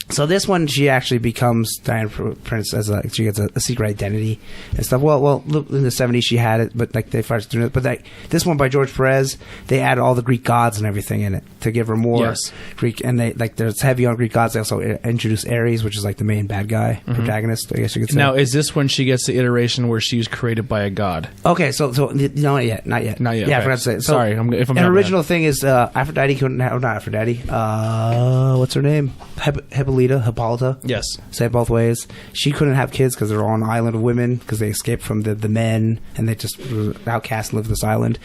So this one, she actually becomes Diana Prince as she gets a secret identity and stuff. Well, in the 70s she had it, but like they started doing it. But like this one by George Perez, they added all the Greek gods and everything in it to give her more Greek. And they like there's heavy on Greek gods. They also introduced Ares, which is like the main bad guy protagonist, I guess you could say. Now, is this when she gets the iteration where she was created by a god? Okay, so no, not yet. Not yet. Yeah, okay. I forgot to say. So, sorry, if I'm an not original bad. thing is Aphrodite couldn't have, not Aphrodite. What's her name? Hippolyta. Yes. Say it both ways. She couldn't have kids because they're on an island of women because they escaped from the men and they just were outcast and lived on this island.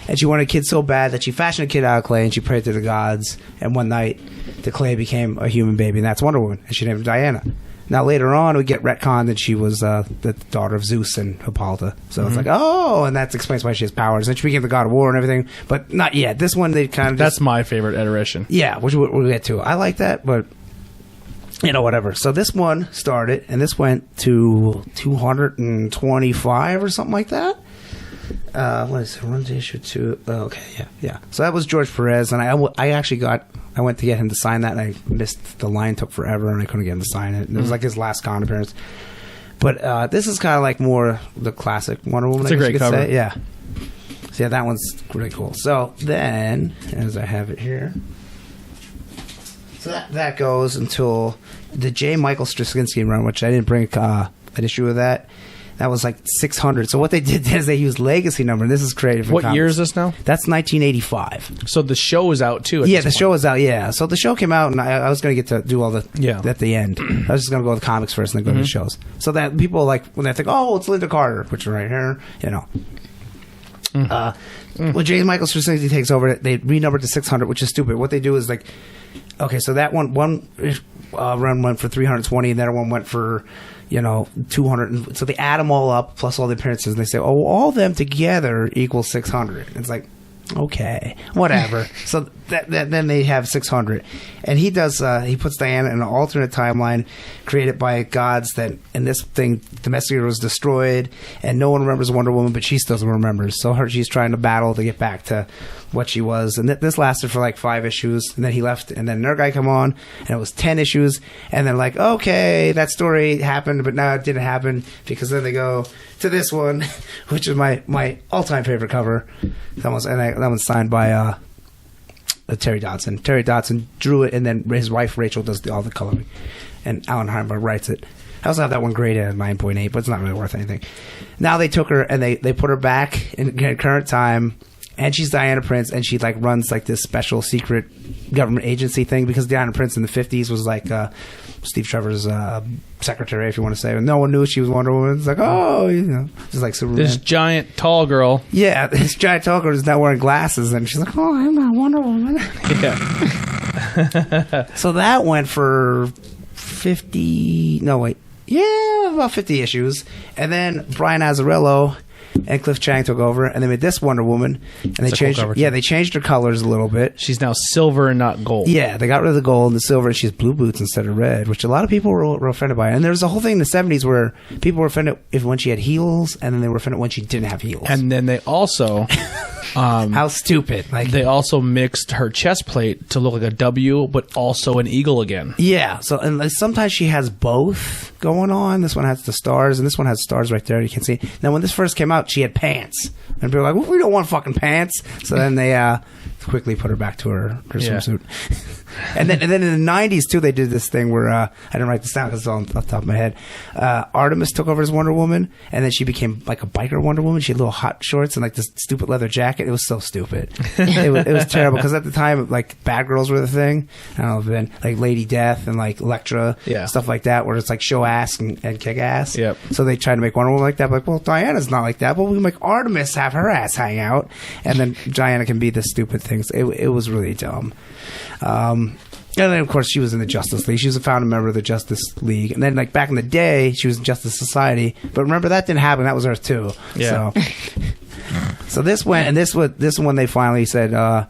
And she wanted a kid so bad that she fashioned a kid out of clay and she prayed to the gods. And one night, the clay became a human baby, and that's Wonder Woman. And she named her Diana. Now later on, we get retconned that she was the daughter of Zeus and Hippolyta. So it's like, oh, and that explains why she has powers. And she became the god of war and everything, but not yet. This one, they kind of That's my favorite iteration. yeah, which we'll get to. I like that, but whatever. So this one started, and this went to 225 or something like that. What is it? Run to issue 2. Oh, okay, yeah. So that was George Perez, and I actually I went to get him to sign that, and I missed the line. Took forever, and I couldn't get him to sign it. And it was like his last con appearance. But this is kind of like more the classic Wonder Woman. It's a great cover. Say. Yeah. So yeah, that one's really cool. So then, as I have it here. So that goes until the J. Michael Straczynski run, which I didn't bring an issue with that. That was like 600. So what they did is they used legacy number. And this is creative. What year is this now? That's 1985. So the show is out too. Yeah, the show is out. Yeah, so the show came out, and I was going to get to do all the at the end. I was just going to go with the comics first, and then go to the shows. So that people like when they think, oh, it's Linda Carter, which is right here, When J. Michael Straczynski takes over, they renumbered to 600, which is stupid. What they do is like, okay, so that one run went for 320, and that one went for 200. So they add them all up plus all the appearances, and they say, oh, all of them together equals 600. It's like, okay, whatever. So then they have 600, and he puts Diana in an alternate timeline created by gods that in this thing the messenger was destroyed, and no one remembers Wonder Woman, but she still remembers. So she's trying to battle to get back to what she was, and this lasted for like 5 issues, and then he left, and then another guy come on, and it was 10 issues, and then like, okay, that story happened, but now it didn't happen, because then they go to this one, which is my all-time favorite cover. That one's signed by Terry Dodson. Terry Dodson drew it, and then his wife Rachel does all the coloring, and Alan Heinberg writes it. I also have that one graded at 9.8, but it's not really worth anything. Now they took her and they put her back in current time, and she's Diana Prince, and she like runs like this special secret government agency thing, because Diana Prince in the 50s was like Steve Trevor's secretary, if you want to say. And no one knew she was Wonder Woman. It's like, oh, just like Superman. This giant tall girl. Yeah, this giant tall girl is not wearing glasses, and she's like, oh, I'm not Wonder Woman. Yeah. So that went for 50. No, wait. Yeah, about 50 issues. And then Brian Azzarello and Cliff Chiang took over, and they made this Wonder Woman, and they changed. They changed her colors a little bit. She's now silver and not gold. Yeah, they got rid of the gold and the silver, and she's blue boots instead of red, which a lot of people were offended by. And there was a whole thing in the 70s where people were offended when she had heels, and then they were offended when she didn't have heels. And then they also how stupid! Like they also mixed her chest plate to look like a W, but also an eagle again. Yeah. So and like, sometimes she has both going on. This one has the stars, and this one has stars right there. You can see. Now, when this first came out, she had pants, and people were like, well, "We don't want fucking pants." So then they quickly put her back to her Yeah. swimsuit. And then in the 90s too, they did this thing where I didn't write this down because it's all off the top of my head. Artemis took over as Wonder Woman, and then she became like a biker Wonder Woman. She had little hot shorts and like this stupid leather jacket. It was so stupid. It was terrible because at the time, like bad girls were the thing. I don't know, then like Lady Death and like Elektra, stuff like that, where it's like show ass and kick ass. Yep. So they tried to make Wonder Woman like that. But like, well, Diana's not like that. But we can make Artemis have her ass hang out, and then Diana can be the stupid things. It was really dumb. And then, of course, she was in the Justice League. She was a founding member of the Justice League. And then, like, back in the day, she was in Justice Society. But remember, that didn't happen. That was Earth 2. Yeah. So this went, and this one they finally said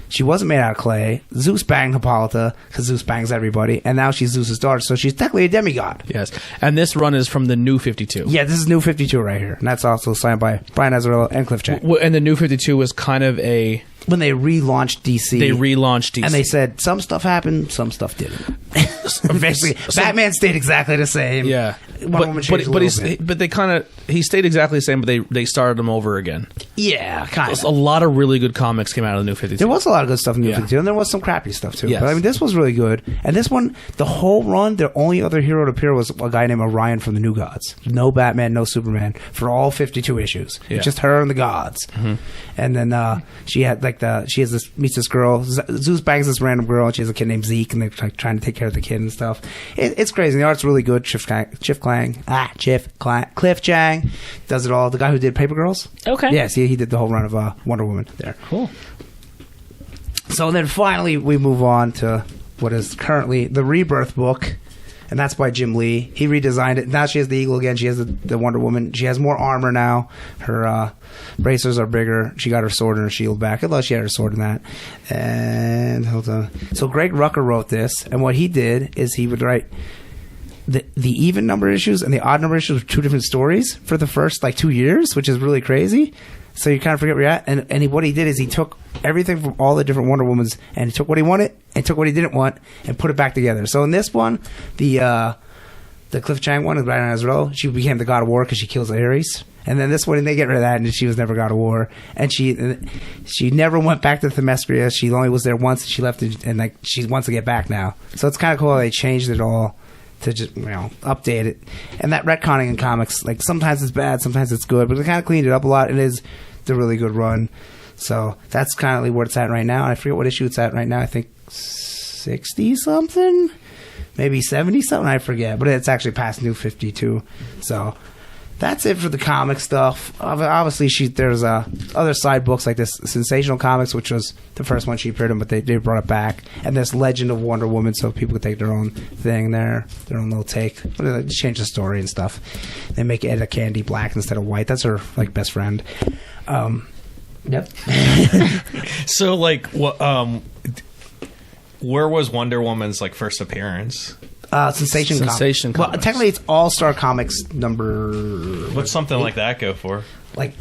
she wasn't made out of clay. Zeus banged Hippolyta, because Zeus bangs everybody. And now she's Zeus's daughter, so she's technically a demigod. Yes. And this run is from the New 52. Yeah, this is New 52 right here. And that's also signed by Brian Azzarello and Cliff Chang. And the New 52 was kind of a... When they relaunched DC. They relaunched DC. And they said some stuff happened, some stuff didn't. Basically, Batman stayed exactly the same. Yeah. Wonder Woman changed a little bit. But they kind of... He stayed exactly the same, but they started him over again. Yeah, kind of. A lot of really good comics came out of the New 52. There was a lot of good stuff in New 52, and there was some crappy stuff, too. Yes. But, I mean, this was really good. And this one, the whole run, the only other hero to appear was a guy named Orion from the New Gods. No Batman, no Superman, for all 52 issues. Yeah. Just her and the gods. Mm-hmm. And then she had, like, meets this girl. Zeus bangs this random girl, and she has a kid named Zeke, and they're like, trying to take care of the kid and stuff. It's crazy. The art's really good. Cliff Chang does it all. The guy who did Paper Girls. Okay. Yes, he did the whole run of Wonder Woman there. Cool. So then finally we move on to what is currently the Rebirth book, and that's by Jim Lee. He redesigned it. Now she has the eagle again. She has the Wonder Woman. She has more armor now. Her bracers are bigger. She got her sword and her shield back. Although she had her sword in that. And hold on. So Greg Rucka wrote this, and what he did is he would write the even number issues and the odd number issues were two different stories for the first like 2 years, which is really crazy. So you kind of forget where you're at. And what he did is he took everything from all the different Wonder Womans and he took what he wanted and took what he didn't want and put it back together. So in this one, the Cliff Chang one, Brian Azzarello, she became the God of War because she kills Ares. And then this one, they get rid of that, and she was never God of War. And she never went back to Themyscira. She only was there once, and she left, and like she wants to get back now. So it's kind of cool how they changed it all to just update it. And that retconning in comics, like sometimes it's bad, sometimes it's good, but they kind of cleaned it up a lot. It is the really good run. So that's kind of where it's at right now. I forget what issue it's at right now. I think 60 something, maybe 70 something. I forget, but it's actually past New 52. So that's it for the comic stuff. Obviously, there's other side books like this Sensational Comics, which was the first one she appeared in, but they brought it back. And this Legend of Wonder Woman, so people could take their own thing there, their own little take. They change the story and stuff. They make Etta Candy black instead of white. That's her best friend. Yep. So, like, what? Where was Wonder Woman's first appearance? Sensation Comics. Well, technically, it's All Star Comics number. What's something like that go for? Like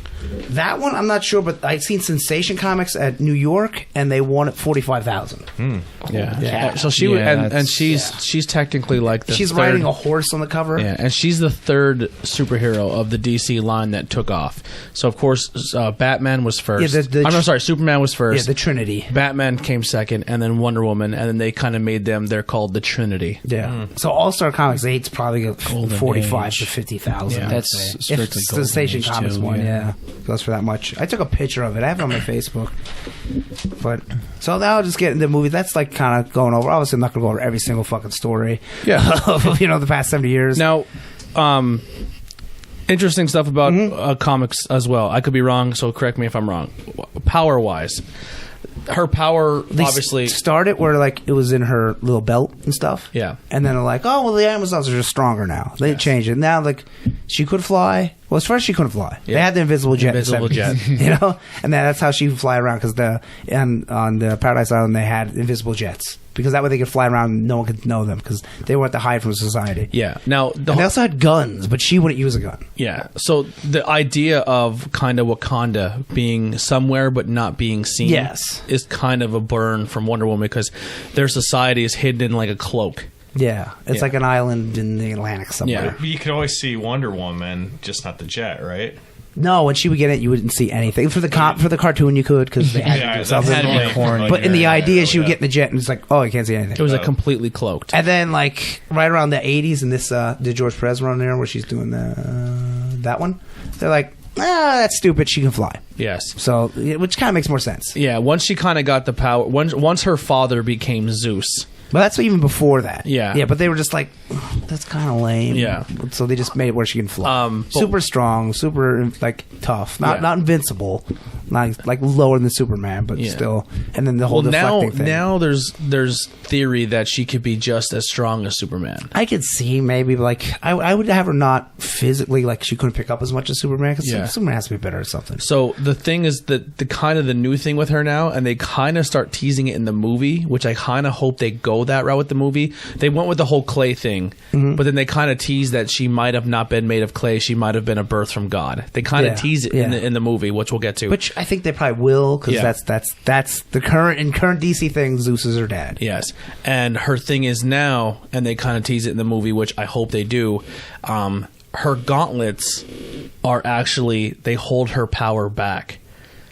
that one, I'm not sure, but I've seen Sensation Comics at New York, and they won at $45,000. Yeah. So she and she's technically like she's riding a horse on the cover. Yeah, and she's the third superhero of the DC line that took off. So of course, Batman was first. I'm sorry, Superman was first. Yeah, the Trinity. Batman came second, and then Wonder Woman, and then they kind of made them. They're called the Trinity. Yeah. So All Star Comics 8's probably Golden 45 Age. to 50,000. Yeah. That's strictly if Golden Sensation Age Comics too, one, yeah, goes for that much. I took a picture of it. I have it on my Facebook. But so now I'll just get into the movie. That's like kind of going over. Obviously, I'm not going to go over every single fucking story. Yeah. of the past 70 years. Now, interesting stuff about comics as well. I could be wrong, so correct me if I'm wrong. Power wise, her power They obviously started where it was in her little belt and stuff. Yeah. And then they're like, oh well, the Amazons are just stronger now. They changed it now. She could fly. Well, at first she couldn't fly. Yeah. They had the invisible jet. Invisible jet. And that's how she would fly around because on the Paradise Island they had invisible jets because that way they could fly around and no one could know them because they wanted to hide from society. Yeah. Now And they also had guns, but she wouldn't use a gun. Yeah. So the idea of kind of Wakanda being somewhere but not being seen is kind of a burn from Wonder Woman because their society is hidden in like a cloak. Yeah, it's like an island in the Atlantic somewhere. Yeah. You could always see Wonder Woman, just not the jet, right? No, when she would get it, you wouldn't see anything. For the cartoon, you could, because they had to do something. had to be corny. But in the idea, she would get in the jet, and it's like, oh, you can't see anything. It was like completely cloaked. And then, like, right around the 80s, and this, the George Perez run there, where she's doing that one, they're like, that's stupid, she can fly. Yes. So, which kind of makes more sense. Yeah, once she kind of got the power, once her father became Zeus. But that's even before that. Yeah. Yeah, but they were just like, that's kind of lame. Yeah. So they just made it where she can fly. Super strong, super, like, tough. Not invincible. Not, like, lower than Superman, but still. And then the whole deflecting thing. Now there's theory that she could be just as strong as Superman. I could see maybe, like, I would have her not physically, like, she couldn't pick up as much as Superman, because Superman has to be better at something. So the thing is that the kind of the new thing with her now, and they kind of start teasing it in the movie, which I kind of hope they go that route with the movie. They went with the whole clay thing, but then they kind of tease that she might have not been made of clay. She might have been a birth from God. They kind of tease it in the movie, which we'll get to. Which I think they probably will, because that's the current DC thing. Zeus is her dad. Yes, and her thing is now, and they kind of tease it in the movie, which I hope they do. Her gauntlets are actually, they hold her power back.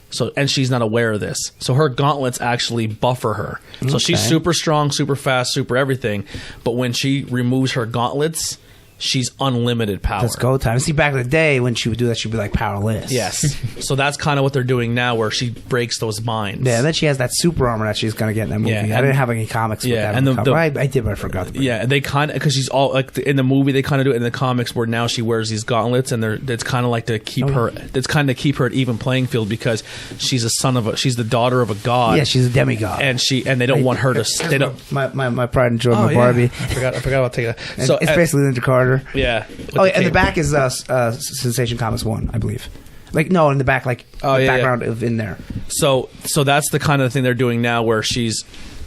So, and she's not aware of this. So her gauntlets actually buffer her. So she's super strong, super fast, super everything. But when she removes her gauntlets, she's unlimited power. Let's go time. See, back in the day when she would do that, she'd be like powerless. Yes. So that's kind of what they're doing now, where she breaks those binds. Yeah, and then she has that super armor that she's going to get in that movie. Yeah, I didn't have any comics with that. And I did, but I forgot. Yeah, and they kind of, because she's all, like, in the movie, they kind of do it in the comics, where now she wears these gauntlets, and it's kind of like to keep her, it's kind of keep her at even playing field, because she's she's the daughter of a god. Yeah, she's a demigod. And they don't want her to, they don't. My pride and joy, my Barbie. I forgot about taking that. So it's basically Linda Carter. Yeah. And the back is Sensation Comics 1, I believe. Like, no, in the back, like, the background of in there. So that's the kind of thing they're doing now, where she's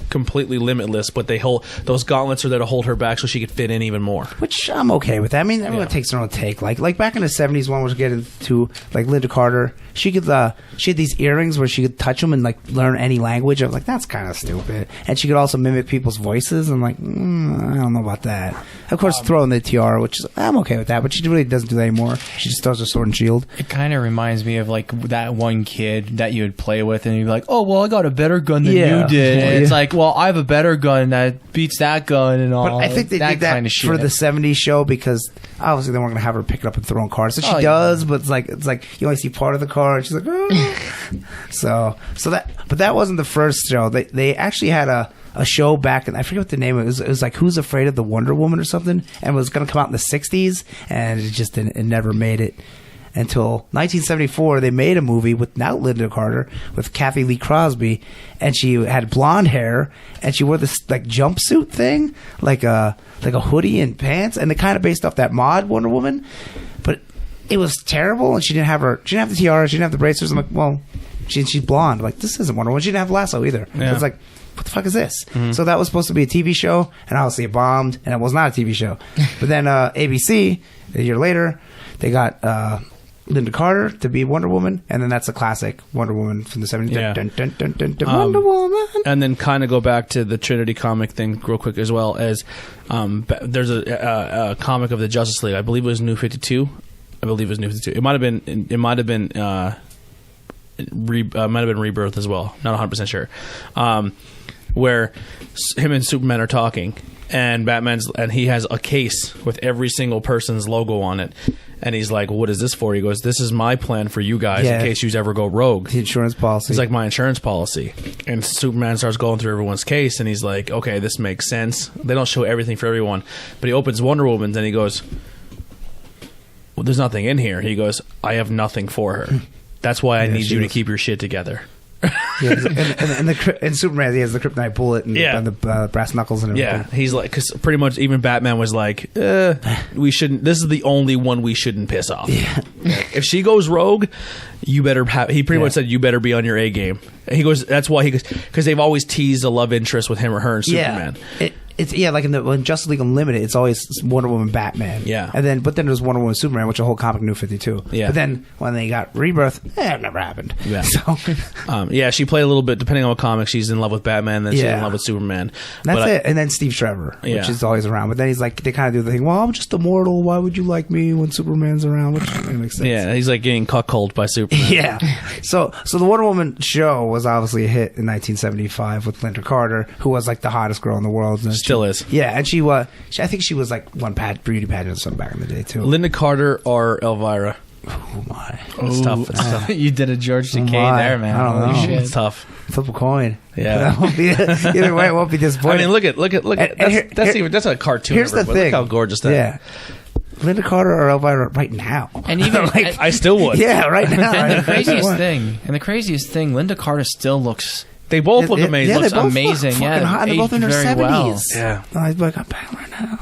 completely limitless, but they hold those gauntlets are there to hold her back so she could fit in even more. Which I'm okay with that. I mean, everyone takes their own take. Like back in the 70s, one was getting to, like, Linda Carter. She had these earrings where she could touch them and, like, learn any language. I was like, that's kind of stupid. And she could also mimic people's voices. I'm like, I don't know about that. Of course, throw in the tiara, which is, I'm okay with that, but she really doesn't do that anymore. She just throws her sword and shield. It kind of reminds me of, like, that one kid that you would play with, and you'd be like, oh, well, I got a better gun than you did. And it's like, well, I have a better gun that beats that gun and all. But I think they did that kind of for the 70s show, because obviously they weren't going to have her pick it up and throw in cars. So she does, but it's like you only see part of the car, and she's like, oh. But that wasn't the first show. They actually had a show back, and I forget what the name of it was. Like, Who's Afraid of the Wonder Woman or something, and it was going to come out in the 60s, and it just it never made it. Until 1974, they made a movie without Linda Carter, with Kathy Lee Crosby, and she had blonde hair, and she wore this, like, jumpsuit thing, like a hoodie and pants, and they kind of based off that mod Wonder Woman, but it was terrible. And she didn't have the tiara, she didn't have the bracers. I'm like, well, she's blonde. Like, this isn't Wonder Woman. She didn't have lasso either. Yeah. So it's like, what the fuck is this? Mm-hmm. So that was supposed to be a TV show, and obviously it bombed, and it was not a TV show. But then ABC, a year later, they got Linda Carter to be Wonder Woman, and then that's a classic Wonder Woman from the 70s. Yeah. Dun, dun, dun, dun, dun, Wonder Woman. And then kind of go back to the Trinity comic thing real quick, as well as there's a comic of the Justice League. I believe it was New 52. It might have been Rebirth as well. Not 100% sure. Where him and Superman are talking, and he has a case with every single person's logo on it, and he's like, "What is this for?" He goes, "This is my plan for you guys in case you ever go rogue." The insurance policy. He's like, "My insurance policy." And Superman starts going through everyone's case, and he's like, "Okay, this makes sense." They don't show everything for everyone, but he opens Wonder Woman's, and he goes, "Well, there's nothing in here." He goes, "I have nothing for her. That's why I need you to keep your shit together." and Superman, he has the kryptonite bullet and the brass knuckles and everything. Yeah, he's like, because pretty much even Batman was like, we shouldn't. This is the only one we shouldn't piss off. Yeah. If she goes rogue, you better have. He pretty much said, you better be on your A game. And he goes, that's why he goes, because they've always teased a love interest with him or her and Superman. it's like in Justice League Unlimited, it's always Wonder Woman, Batman. Yeah. But then there's Wonder Woman, Superman, which a whole comic New 52. Yeah. But then when they got Rebirth, it never happened. Yeah. So she played a little bit depending on what comic. She's in love with Batman, then she's in Yeah. love with Superman. that's it. And then Steve Trevor, which Yeah. is always around. But then he's like, they kind of do the thing. Well, I'm just immortal. Why would you like me when Superman's around? Which makes sense. Yeah, he's like getting cuckolded by Superman. Yeah. So the Wonder Woman show was obviously a hit in 1975 with Linda Carter, who was like the hottest girl in the world. And Still is. Yeah, and I think she was like one beauty pageant or something back in the day too. Linda Carter or Elvira? Oh my! It's tough. It's tough. You did a George Takei my. there, man. I don't Holy know. shit. It's tough. Flip a coin. Yeah. That won't be, either way, it won't be I disappointing. mean, look at. That's a cartoon. Here's the but thing. Look how gorgeous that. Yeah. Linda Carter or Elvira right now. And even I still would. Yeah, right now. and the craziest thing, Linda Carter still looks They both look amazing. Yeah, they looks both amazing. Look Yeah, fucking hot. They're both in their aged very 70s. well. Yeah. I'd be like, I'm back right now.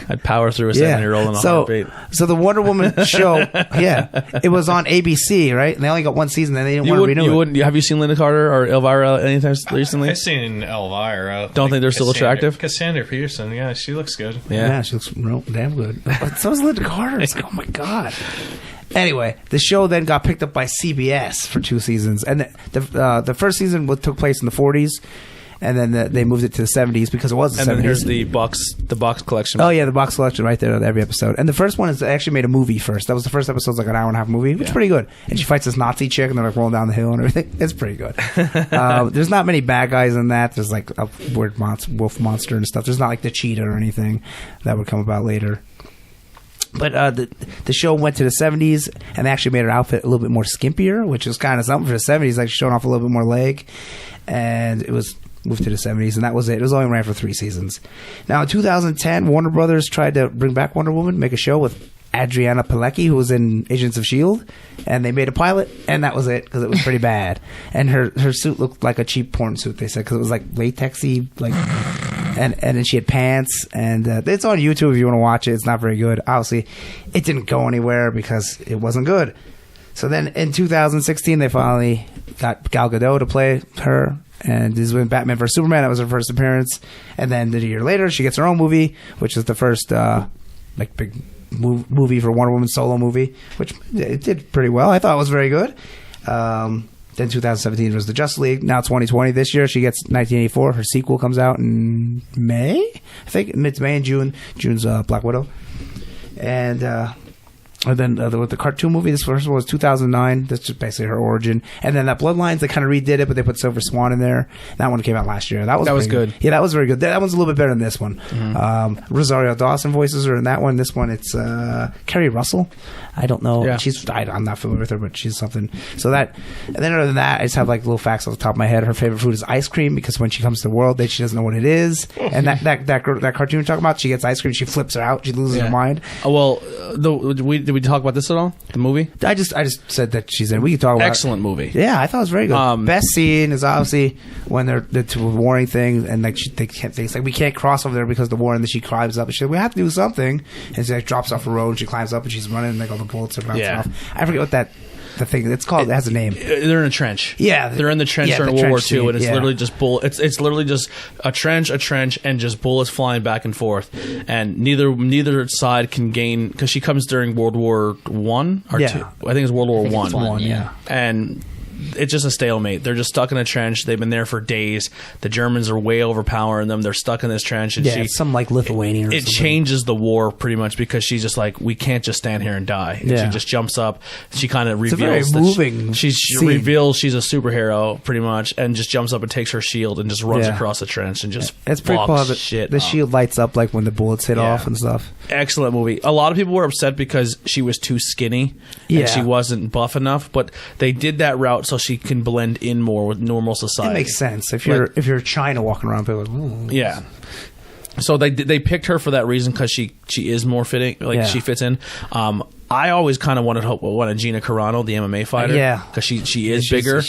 I'd power through a 7-year-old in a heartbeat. So the Wonder Woman show, it was on ABC, right? And they only got one season, and they didn't want to renew it. Have you seen Linda Carter or Elvira anytime recently? I've seen Elvira. Don't think they're still attractive? Cassandra Peterson, yeah, she looks good. Yeah, she looks real damn good. But so is Linda Carter. It's like, oh my god. Anyway, the show then got picked up by CBS for 2 seasons, and the first season took place in the 40s, and then they moved it to the 70s because it was the 70s. And then here's the box collection. Oh yeah, the box collection right there on every episode. And the first one is they actually made a movie first. That was the first episode, like an hour and a half movie, which is pretty good. And she fights this Nazi chick, and they're like rolling down the hill and everything. It's pretty good. There's not many bad guys in that. There's like a weird wolf monster and stuff. There's not like the cheetah or anything that would come about later. But the show went to the 70s, and they actually made her outfit a little bit more skimpier, which is kind of something for the 70s, like showing off a little bit more leg. And it was moved to the 70s, and that was it. It was only ran for 3 seasons. Now, in 2010, Warner Brothers tried to bring back Wonder Woman, make a show with Adriana Palicki, who was in Agents of S.H.I.E.L.D., and they made a pilot, and that was it, because it was pretty bad. And her suit looked like a cheap porn suit, they said, because it was like latexy, like... And then she had pants, and it's on YouTube if you want to watch it. It's not very good. Obviously, it didn't go anywhere because it wasn't good. So then in 2016, they finally got Gal Gadot to play her, and this is when Batman vs. Superman, that was her first appearance. And then a year later, she gets her own movie, which is the first big movie for Wonder Woman solo movie, which it did pretty well. I thought it was very good. Then 2017 was the Justice League. Now 2020. This year she gets 1984. Her sequel comes out in May. I think it's May and June. June's Black Widow. And then with the cartoon movie, this first one was 2009. That's just basically her origin. And then that Bloodlines, they kind of redid it, but they put Silver Swan in there. That one came out last year. That was good. Yeah, that was very good. That one's a little bit better than this one. Mm-hmm. Rosario Dawson voices her in that one. This one, it's Kerry Russell. I don't know. Yeah. I'm not familiar with her, but she's something. So that, and then other than that, I just have like little facts off the top of my head. Her favorite food is ice cream because when she comes to the world, she doesn't know what it is. And that cartoon you're talking about, she gets ice cream, she flips her out, she loses her mind. Well, did we talk about this at all? The movie? I just said that she's in. We can talk about Excellent movie. Yeah, I thought it was very good. Best scene is obviously when they're warring things, and like they can't things like we can't cross over there because of the war, and then she climbs up and she's like, we have to do something, and she like drops off the road and she climbs up and she's running and like all the bullets are bouncing off. I forget what the thing it's called. It has a name. They're in a trench. Yeah, they're in the trench during World War II, and it's literally just It's literally just a trench, and just bullets flying back and forth, and neither side can gain because she comes during World War One or two. I think it's World War One. Yeah. And it's just a stalemate. They're just stuck in a trench. They've been there for days. The Germans are way overpowering them. They're stuck in this trench. And it's some like Lithuanian. It changes the war pretty much because she's just like, we can't just stand here and die. And she just jumps up. She kind of reveals. It's a very moving. She reveals she's a superhero pretty much, and just jumps up and takes her shield and just runs across the trench and just. It's pretty cool. The shield lights up like when the bullets hit off and stuff. Excellent movie. A lot of people were upset because she was too skinny and she wasn't buff enough, but they did that route so she can blend in more with normal society. It makes sense if you're China walking around. People are like, yeah. So they picked her for that reason because she is more fitting. She fits in. I always kind of wanted Gina Carano, the MMA fighter, because she is bigger.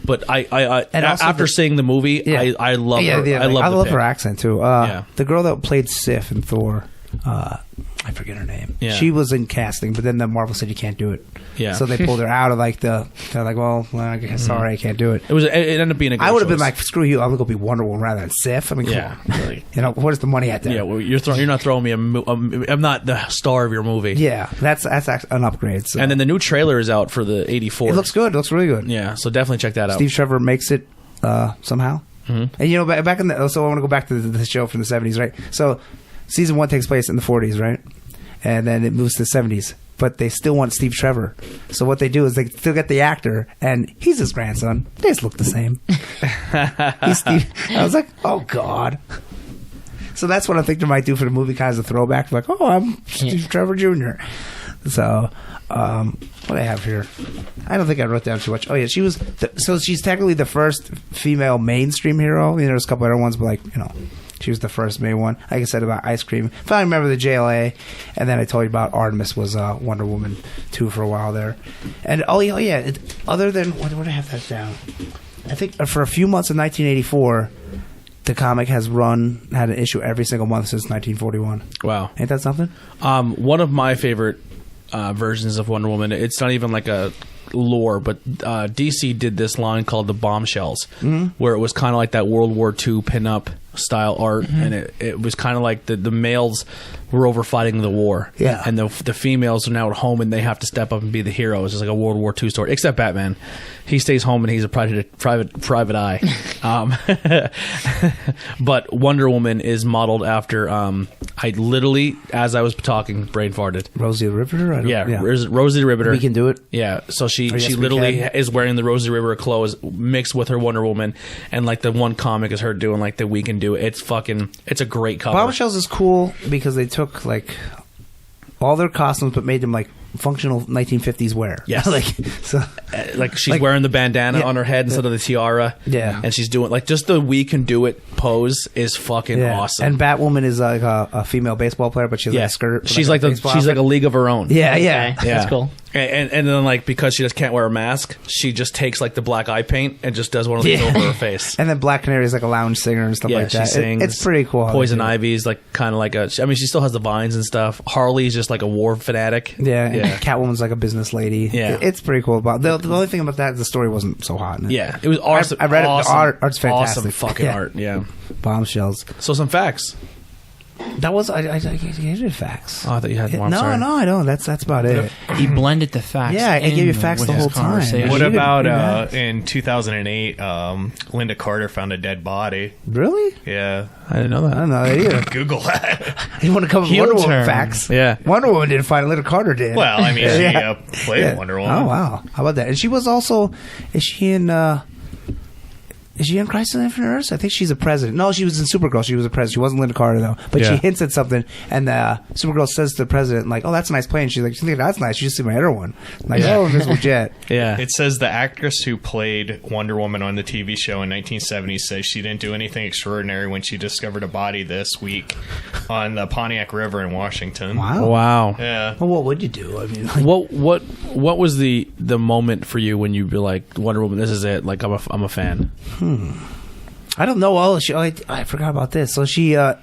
But I after seeing the movie, I love her. I love her accent too. The girl that played Sif in Thor. I forget her name. Yeah. She was in casting, but then the Marvel said you can't do it. Yeah. So they pulled her out of like they're like, well, I guess, sorry, I can't do it. It ended up being a good I would have been choice. like, screw you, I'm gonna go be Wonder Woman rather than Sif. I mean, come Yeah. on. Really. You know, where's the money at there? Yeah, well, you're not throwing me I'm not the star of your movie. Yeah, that's actually an upgrade. So. And then the new trailer is out for the 84. it looks good. It looks really good. Yeah, so definitely check that out. Steve Trevor makes it somehow. Mm-hmm. And you know, back in the, so I want to go back to the show from the 70s, right? So season 1 takes place in the 40s, right? And then it moves to the 70s. But they still want Steve Trevor. So what they do is they still get the actor, and he's his grandson. They just look the same. He's Steve. I was like, oh, God. So that's what I think they might do for the movie, kind of as a throwback. Like, oh, I'm Steve Trevor Jr. So, what do I have here? I don't think I wrote down too much. Oh, yeah, she was... so she's technically the first female mainstream hero. You know, there's a couple other ones, but like, you know... She was the first main one. Like I said about Ice Cream. Finally remember the JLA. And then I told you about Artemis was Wonder Woman 2 for a while there. And yeah. Other than... What do I have that down? I think for a few months in 1984, the comic has had an issue every single month since 1941. Wow. Ain't that something? One of my favorite versions of Wonder Woman, it's not even like a lore, but DC did this line called the Bombshells, where it was kind of like that World War II pinup style art, and it was kind of like the males were over fighting the war, and the females are now at home and they have to step up and be the heroes. It's like a World War II story, except Batman. He stays home and he's a private eye. But Wonder Woman is modeled after I literally, as I was talking, brain farted. Rosie the Riveter? Rosie the Riveter. We Can Do It. Yeah, so she Yes, We literally Can. is wearing the Rosie the Riveter clothes mixed with her Wonder Woman, and like the one comic is her doing like the We Can Do It. It's a great cover. Bombshells is cool because they took like all their costumes but made them like functional 1950s wear. Yes. Like she's like- wearing the bandana yeah, on her head instead of the tiara. Yeah. And she's doing like just the We Can Do It pose is fucking awesome. And Batwoman is like a female baseball player, but she has like a skirt. She's like she's like a league of her own. Yeah, Okay, yeah. that's cool. And then like because she just can't wear a mask, she just takes like the black eye paint and just does one of these over her face. And then Black Canary is like a lounge singer and stuff like that. She sings. It's pretty cool. how they Poison do it. Ivy's like kind of like I mean, she still has the vines and stuff. Harley's just like a war fanatic. Yeah, and Yeah. Catwoman's like a business lady. Yeah. It's pretty cool. But the only thing about that is the story wasn't so hot. In it. Yeah, it was awesome. I read it. The Awesome, art's fantastic. Awesome fucking Yeah. art. Yeah. Bombshells. So some facts. That was I gave you facts. Oh, I thought you had more. I'm no, sorry. I don't. That's about it. He blended the facts. Yeah, I gave you facts with the his whole time. conversation. What You didn't about do that. in 2008, Linda Carter found a dead body? Really? Yeah. I didn't know I that. don't know that either. Google that. You want to come with Heel Wonder Woman turn. facts? Yeah. Wonder Woman didn't find it. Linda Carter did. Well, I mean, she Yeah. played Yeah. Wonder Woman. Oh wow, how about that? And she was also. Is she in Crisis on Infinite Earths? I think she's a president. No, she was in Supergirl. She was a president. She wasn't Linda Carter though. But Yeah. she hints at something, and Supergirl says to the president, like, "Oh, that's a nice plane." She's like, "You think that's nice? You should see my other one." I'm like, "Oh, Invisible Jet." Yeah. It says the actress who played Wonder Woman on the TV show in 1970 says she didn't do anything extraordinary when she discovered a body this week on the Pontiac River in Washington. Wow. Wow. Yeah. Well, what would you do? I mean, like, What was the moment for you when you be like Wonder Woman? This is it. Like I'm a fan. I don't know. Oh, I forgot about this. So she, right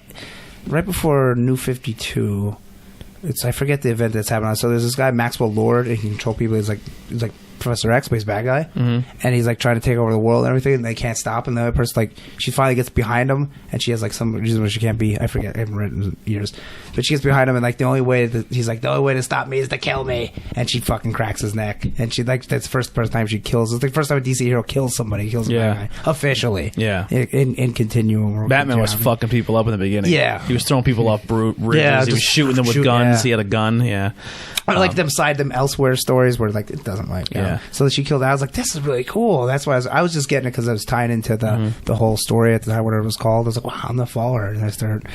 before New 52, I forget the event that's happening. So there's this guy Maxwell Lord, and he can control people. He's like Professor X, but he's a bad guy, and he's like trying to take over the world and everything, and they can't stop. And the other person, like, she finally gets behind him, and she has like some reason where she can't be. I forget. I haven't read it in years, but she gets behind him, and like the only way to stop me is to kill me, and she fucking cracks his neck, and she like that's the first time she kills. It's the first time a DC hero kills somebody, kills a bad guy officially. Yeah. In continuum. Batman was fucking people up in the beginning. Yeah. He was throwing people off bridges. Yeah, He was just shooting them with shoot- guns. yeah. He had a gun. Yeah. I like them elsewhere stories where like it doesn't like Yeah. So she killed. I was like, this is really cool. That's why I was just getting it because I was tying into the whole story at the time, whatever it was called. I was like, wow, I'm the faller, and I started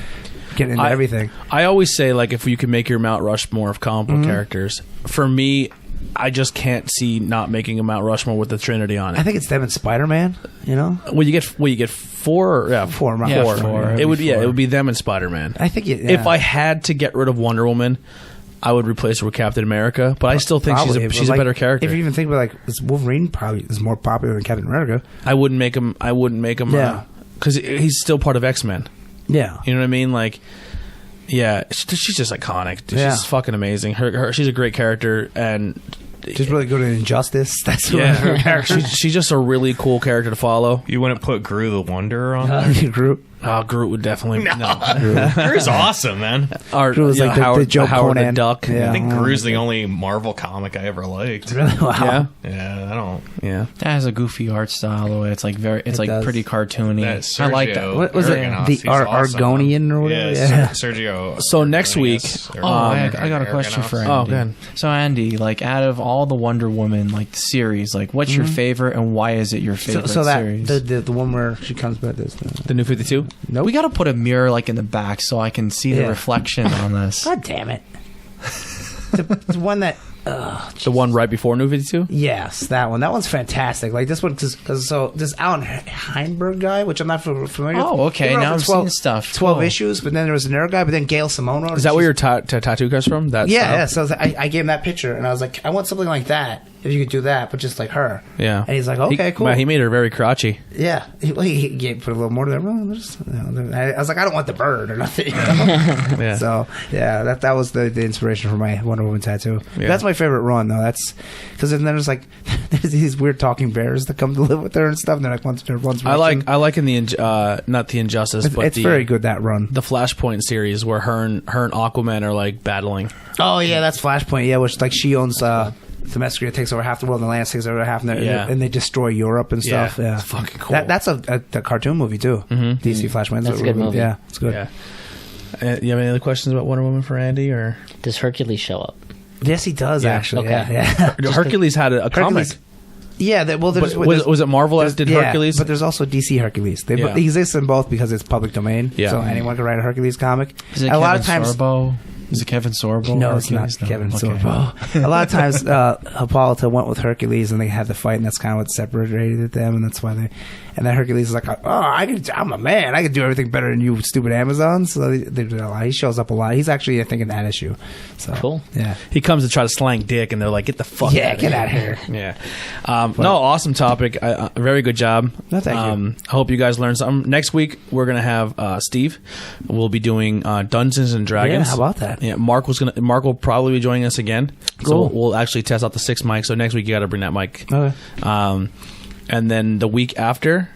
getting into everything. I always say like if you could make your Mount Rushmore of comic book characters, for me, I just can't see not making a Mount Rushmore with the Trinity on it. I think it's them and Spider-Man. You know, Well, you get four. Or, yeah, Four, Yeah, four. four. It would Four. it would be them and Spider-Man. I think If I had to get rid of Wonder Woman, I would replace her with Captain America. But I still think Probably, she's but, a better character. If you even think about like this, Wolverine probably is more popular than Captain America. I wouldn't make him. Yeah. because he's still part of X-Men. Yeah, You know what I mean? Like, Yeah, she's just iconic. Dude. Yeah. She's fucking amazing. She's a great character, and She's really good at Injustice. That's yeah, her character. she's just a really cool character to follow. You wouldn't put Gru the Wanderer on there? Groot. Groot would definitely Gru's awesome, man. Or, Groot was yeah, like the Howard, Joe Howard the Conan. Duck. Yeah. I think Gru's the only Marvel comic I ever liked. Really? Wow. Yeah, Yeah, I don't. yeah. That has a goofy art style, the way it's like It does. pretty cartoony. That I like that. Sergio What was it? Aragonés, The he's awesome. Argonian or whatever? Yeah, Yeah. Sergio. So next week- Aragonés, or Oh, I got a question Aragonés. for Andy. Oh, good. So Andy, like out of all the Wonder Woman like series, like what's your favorite and why is it your favorite So that series? the one where she comes back this. The New 52. Nope. We got to put a mirror like in the back so I can see the Yeah. reflection on this. God damn it! the one that. The one right before New 52. Yes, that one. That one's fantastic. Like this one, because so this Alan Heinberg guy, which I'm not familiar with. Oh, okay. he wrote Now for I'm seeing stuff. 12 Cool. issues, but then there was another guy, but then Gail Simone wrote it. Is that where She's- your tattoo comes from? That Yeah, style? yeah. So I gave him that picture, and I was like, I want something like that. If you could do that, but just like her. Yeah. And he's like, okay, cool. He made her very crotchy. Yeah, he put a little more to that. Well, I was like, I don't want the bird or nothing. You know? Yeah. So yeah, that was the inspiration for my Wonder Woman tattoo. Yeah. That's my favorite run though. That's because then there's like there's these weird talking bears that come to live with her and stuff. And they're like one's I like in the not the Injustice, but it's very good that run. the Flashpoint series where her and Aquaman are like battling. Oh yeah, that's Flashpoint. Yeah, which like she owns. Themyscira takes over half the world, and the Lance takes over half, and they destroy Europe and Yeah, stuff. Yeah, it's fucking cool. That's a cartoon movie too. DC Flashpoint. That's a good movie. Yeah, it's good. Yeah. You have any other questions about Wonder Woman for Andy or Does Hercules show up? Yes, he does Yeah, actually. okay. Yeah. Hercules had a comic? Hercules- Yeah, there's, Was it Marvel that did Hercules? but there's also DC Hercules. They exist in both because it's public domain. Yeah. So anyone can write a Hercules comic. Is it a Kevin lot of times, Sorbo? Is it Kevin Sorbo? No, it's not Hercules? No. Kevin Okay. Sorbo. A lot of times, Hippolyta went with Hercules, and they had the fight, and that's kind of what separated them, and that's why they. And then Hercules is like, I'm a man. I can do everything better than you, stupid Amazons. So they did a lot. He shows up a lot. He's actually, I think, in that issue. So Cool. Yeah. He comes to try to slang dick, and they're like, "Get the fuck Yeah, out get of out of here. Yeah. No, awesome topic. Very good job. No, thank you. I hope you guys learned something. Next week we're gonna have Steve. We'll be doing Dungeons and Dragons. Yeah, how about that? Yeah, Mark will probably be joining us again. Cool. So we'll actually test out the 6 mic. So next week you got to bring that mic. Okay. And then the week after,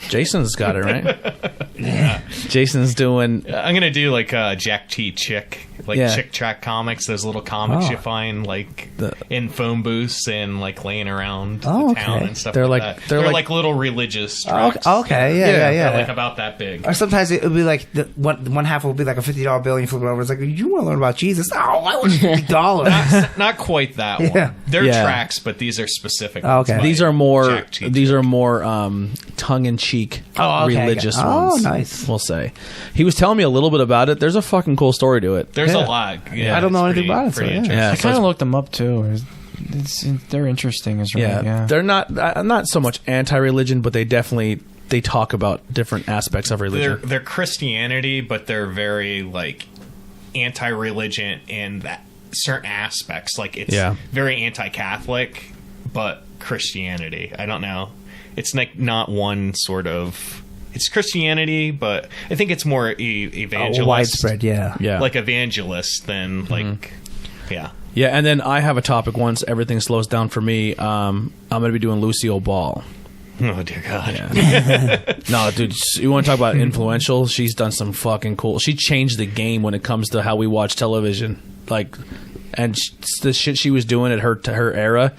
Jason's got it right. Yeah, Jason's doing. I'm gonna do like Jack T. Chick, like Yeah. Chick Track comics. Those little comics Oh. you find like The- in phone booths and like laying around Oh, the town okay. and stuff. They're like like- that. they're They're like- like little religious. Oh, Tracks. okay. Yeah. They're like about that big. Or sometimes it would be like one half will be like a $50 bill, and you flip it over. It's like, you want to learn about Jesus? Oh, I want $50. Not quite that Yeah. one. They're Yeah. tracks, but these are specific. Oh, ones okay. by These are more. Jack T. These are more tongue in cheek, Oh, okay. religious Oh, ones. nice. We'll say. He was telling me a little bit about it. There's a fucking cool story to it. There's Yeah. a lot. Yeah, I don't know it's anything about it, so pretty yeah. interesting. Yeah, I so kind of it's- looked them up too. They're interesting, is right. Yeah. they're not so much anti-religion, but they definitely talk about different aspects of religion. They're Christianity, but they're very like anti-religion in that certain aspects. Like it's Yeah. very anti-Catholic, but Christianity. I don't know. It's like not one sort of. It's Christianity, but I think it's more evangelist, Widespread, yeah. Yeah, like evangelist than like, yeah. yeah. And then I have a topic. Once everything slows down for me, I'm going to be doing Lucille Ball. Oh dear God. Yeah. No, dude, you want to talk about influential? She's done some fucking cool. She changed the game when it comes to how we watch television. Like, and the shit she was doing at her era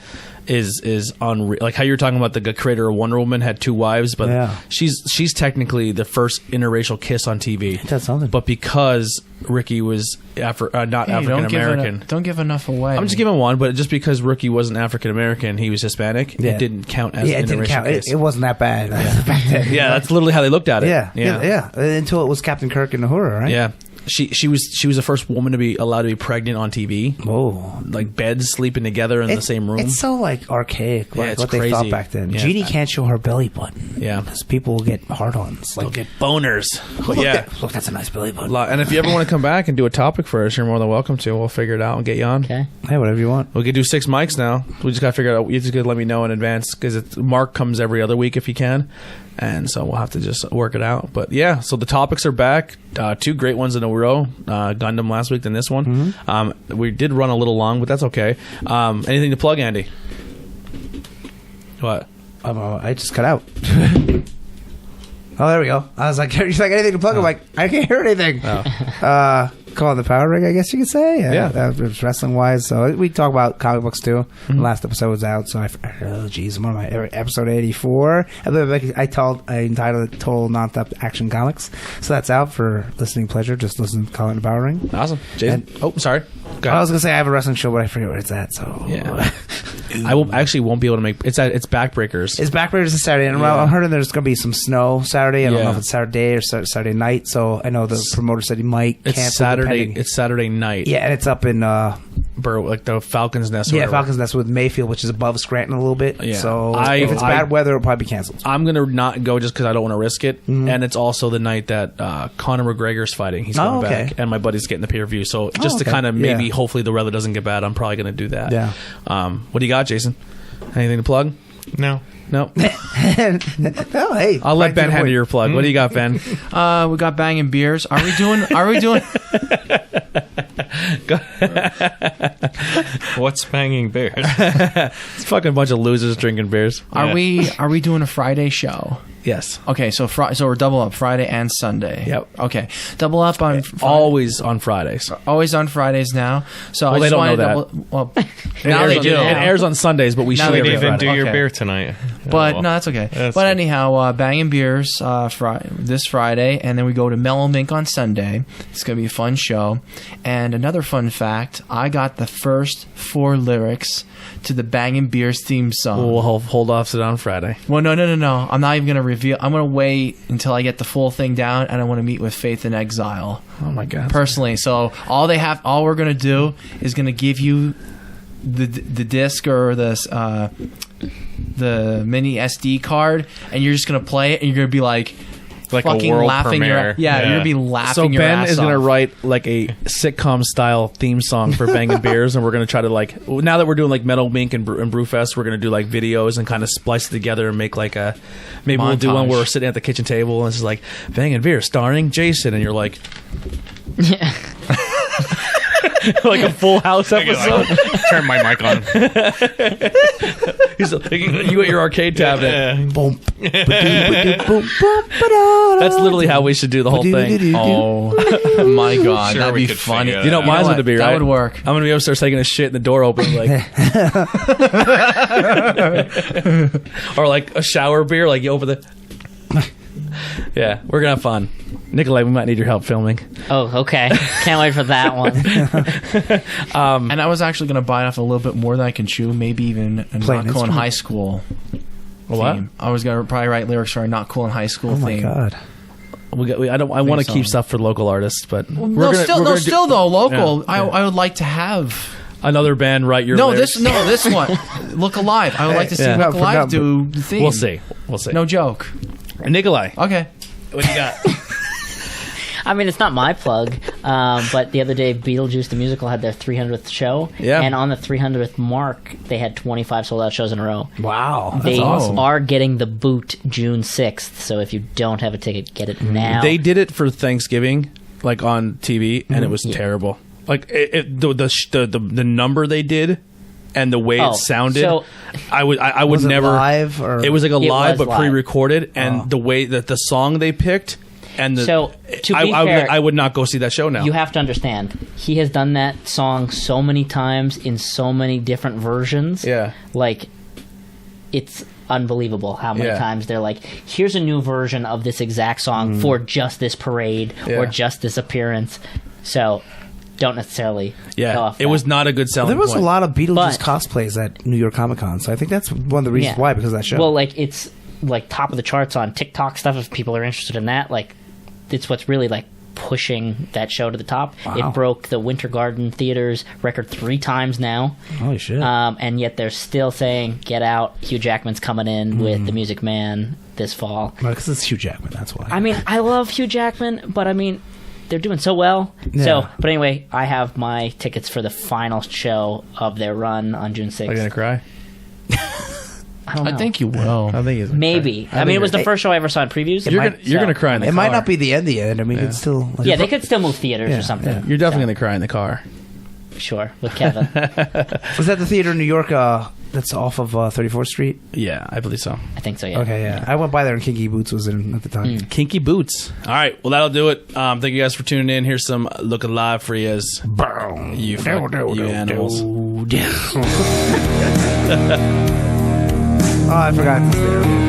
is unreal. Like how you're talking about the creator of Wonder Woman had 2 wives, but Yeah. she's technically the first interracial kiss on TV. That's something. But because Ricky was not Hey, African American. Don't give enough away. I'm just giving one, but just because Ricky wasn't African American, he was Hispanic. Yeah. It didn't count as Yeah, an it didn't interracial count. kiss. It wasn't that bad back then. Yeah, that's literally how they looked at it. Yeah. Until it was Captain Kirk and Uhura, right? Yeah. She was the first woman to be allowed to be pregnant on TV. Oh. Like beds sleeping together in the same room. It's so like archaic, like it's what they crazy. thought back then. Yeah. Jeannie can't show her belly button. Yeah. because people will get hard-ons. Like, They'll get boners. But yeah. look, that's a nice belly button. And if you ever want to come back and do a topic for us, you're more than welcome to. We'll figure it out and get you on. Okay. Hey, whatever you want. We could do 6 mics now. We just got to figure it out. You just got to let me know in advance because Mark comes every other week if he can. And so we'll have to just work it out. But yeah, so the topics are back. 2 great ones in a Row, Gundam last week than this one. We did run a little long, but that's okay. Anything to plug, Andy? What? I just cut out. Oh, there we go. I was like, "He's like anything to plug?" I'm like, "I can't hear anything." Call it the Power Ring, I guess you could say. Yeah. That was wrestling wise. So we talk about comic books too. The last episode was out, so oh geez, one of my episode 84. I entitled it Total Nonstop Action Comics. So that's out for listening pleasure. Just listen to Call It the Power Ring. Awesome, Jason. Sorry. Go I ahead. was gonna say I have a wrestling show, but I forget where it's at. So Yeah. I won't be able to make it's Backbreakers. It's Backbreakers this Saturday, and I'm hearing there's going to be some snow Saturday. I don't know if it's Saturday or Saturday night. So I know the promoter said he might cancel. It's Saturday. depending. It's Saturday night. Yeah, and it's up in like the Falcons Nest. Or yeah, whatever. Falcons Nest with Mayfield, which is above Scranton a little bit. Yeah. So if it's bad weather, it'll probably be canceled. I'm gonna not go just because I don't want to risk it, and it's also the night that Conor McGregor's fighting. He's coming back, and my buddy's getting the pay-per-view. So just to kind of maybe, hopefully, the weather doesn't get bad. I'm probably gonna do that. Yeah. What do you got, Jason? Anything to plug? No. No. Oh, hey, I'll let Ben handle your plug. What do you got, Ben? We got banging beers. Are we doing? What's banging bears? It's a fucking bunch of losers drinking beers. Are we doing a Friday show? Yes. Okay, so we're double up Friday and Sunday. Yep. Okay, double up on Always on Fridays. always on Fridays now. So Well, I they just don't know wanted that. well, It now airs they on- do. It airs on Sundays, but we Now shoot they We every didn't even Friday. do your Okay. beer tonight. But Oh, well. no, that's okay. That's but fine. anyhow, Banging Beers this Friday, and then we go to Mellow Mink on Sunday. It's going to be a fun show. And another fun fact, I got the first 4 lyrics to the Banging Beers theme song. We'll hold off to it on Friday. Well, no. I'm not even going to reveal. I'm going to wait until I get the full thing down, and I want to meet with Faith in Exile Oh my god. personally. So all we're going to do is going to give you the disc or the mini SD card, and you're just going to play it, and you're going to be like Like a fucking world laughing premiere. you're going to be laughing So your Ben ass is going to off. write like a sitcom style theme song for Bangin' Beers, and we're going to try to like, now that we're doing like Metal Mink and Brewfest, we're going to do like videos and kind of splice it together and make like a, maybe we'll do one where we're sitting at the kitchen table and it's just like Bangin' Beers starring Jason, and you're like, Yeah. like a Full House episode. Turn my mic on. He's like, you at your arcade cabinet. Boom. That's literally how we should do the whole thing. Oh my god, Sure, that'd we be could funny. figure You know what mine's going to be, That right? would work. I'm going to be upstairs taking a shit and the door open, like, or like a shower beer, like you open the. Yeah, we're gonna have fun. Nikolai, we might need your help filming. Oh, okay. Can't wait for that one. And I was actually going to bite off a little bit more than I can chew, maybe even a Play Not an Cool in instrument. High School What? theme. I was going to probably write lyrics for a Not Cool in High School Oh my theme. god. I want to so. keep stuff for local artists, but No, still though, local. I would like to have. another band write your. No, lyrics. this one. Look Alive. I would like to see Yeah. Look No, Alive forgot, do the theme. We'll see. No joke. Nikolai, Okay. what do you got? I mean, it's not my plug, but the other day, Beetlejuice the Musical had their 300th show. Yeah. And on the 300th mark, they had 25 sold-out shows in a row. Wow. They awesome. are getting the boot June 6th, so if you don't have a ticket, get it now. They did it for Thanksgiving, like on TV, and it was terrible. Like the number they did, and the way Oh, it sounded, so- I would Was it never. live or It was like a It live was but live. pre-recorded, and the way that the song they picked, and the So, to be I fair, would not go see that show now. You have to understand, he has done that song so many times in so many different versions. Yeah. Like, it's unbelievable how many Yeah. times they're like, here's a new version of this exact song for just this parade Yeah. or just this appearance. So, don't necessarily go Yeah, off it that. was not a good selling There was point. a lot of Beetlejuice But- cosplays at New York Comic Con, so I think that's one of the reasons Yeah. why, because of that show. Well, like, it's like top of the charts on TikTok stuff if people are interested in that. Like, it's what's really like pushing that show to the top. Wow. It broke the Winter Garden Theater's record 3 times now. Holy shit. And yet they're still saying, get out, Hugh Jackman's coming in with The Music Man this fall. Because it's Hugh Jackman, that's why. I mean, I love Hugh Jackman, but I mean, they're doing so well. Yeah. So, but anyway, I have my tickets for the final show of their run on June 6th. Are you gonna cry? I don't know. I think you will. I think it's Maybe. I mean, it was the first show I ever saw in previews. You're gonna cry in the It car. might not be the end. I mean, it's still. Like, Yeah, they could still move theaters or something. yeah. You're definitely gonna cry in the car. Sure, with Kevin. Was that the theater in New York? That's off of 34th Street. Yeah, I believe so. I think so, yeah. Okay, yeah. I went by there and Kinky Boots was in at the time. Kinky Boots. All right, well that'll do it. Thank you guys for tuning in. Here's some Look Alive for you, you animals. Oh, I forgot this there.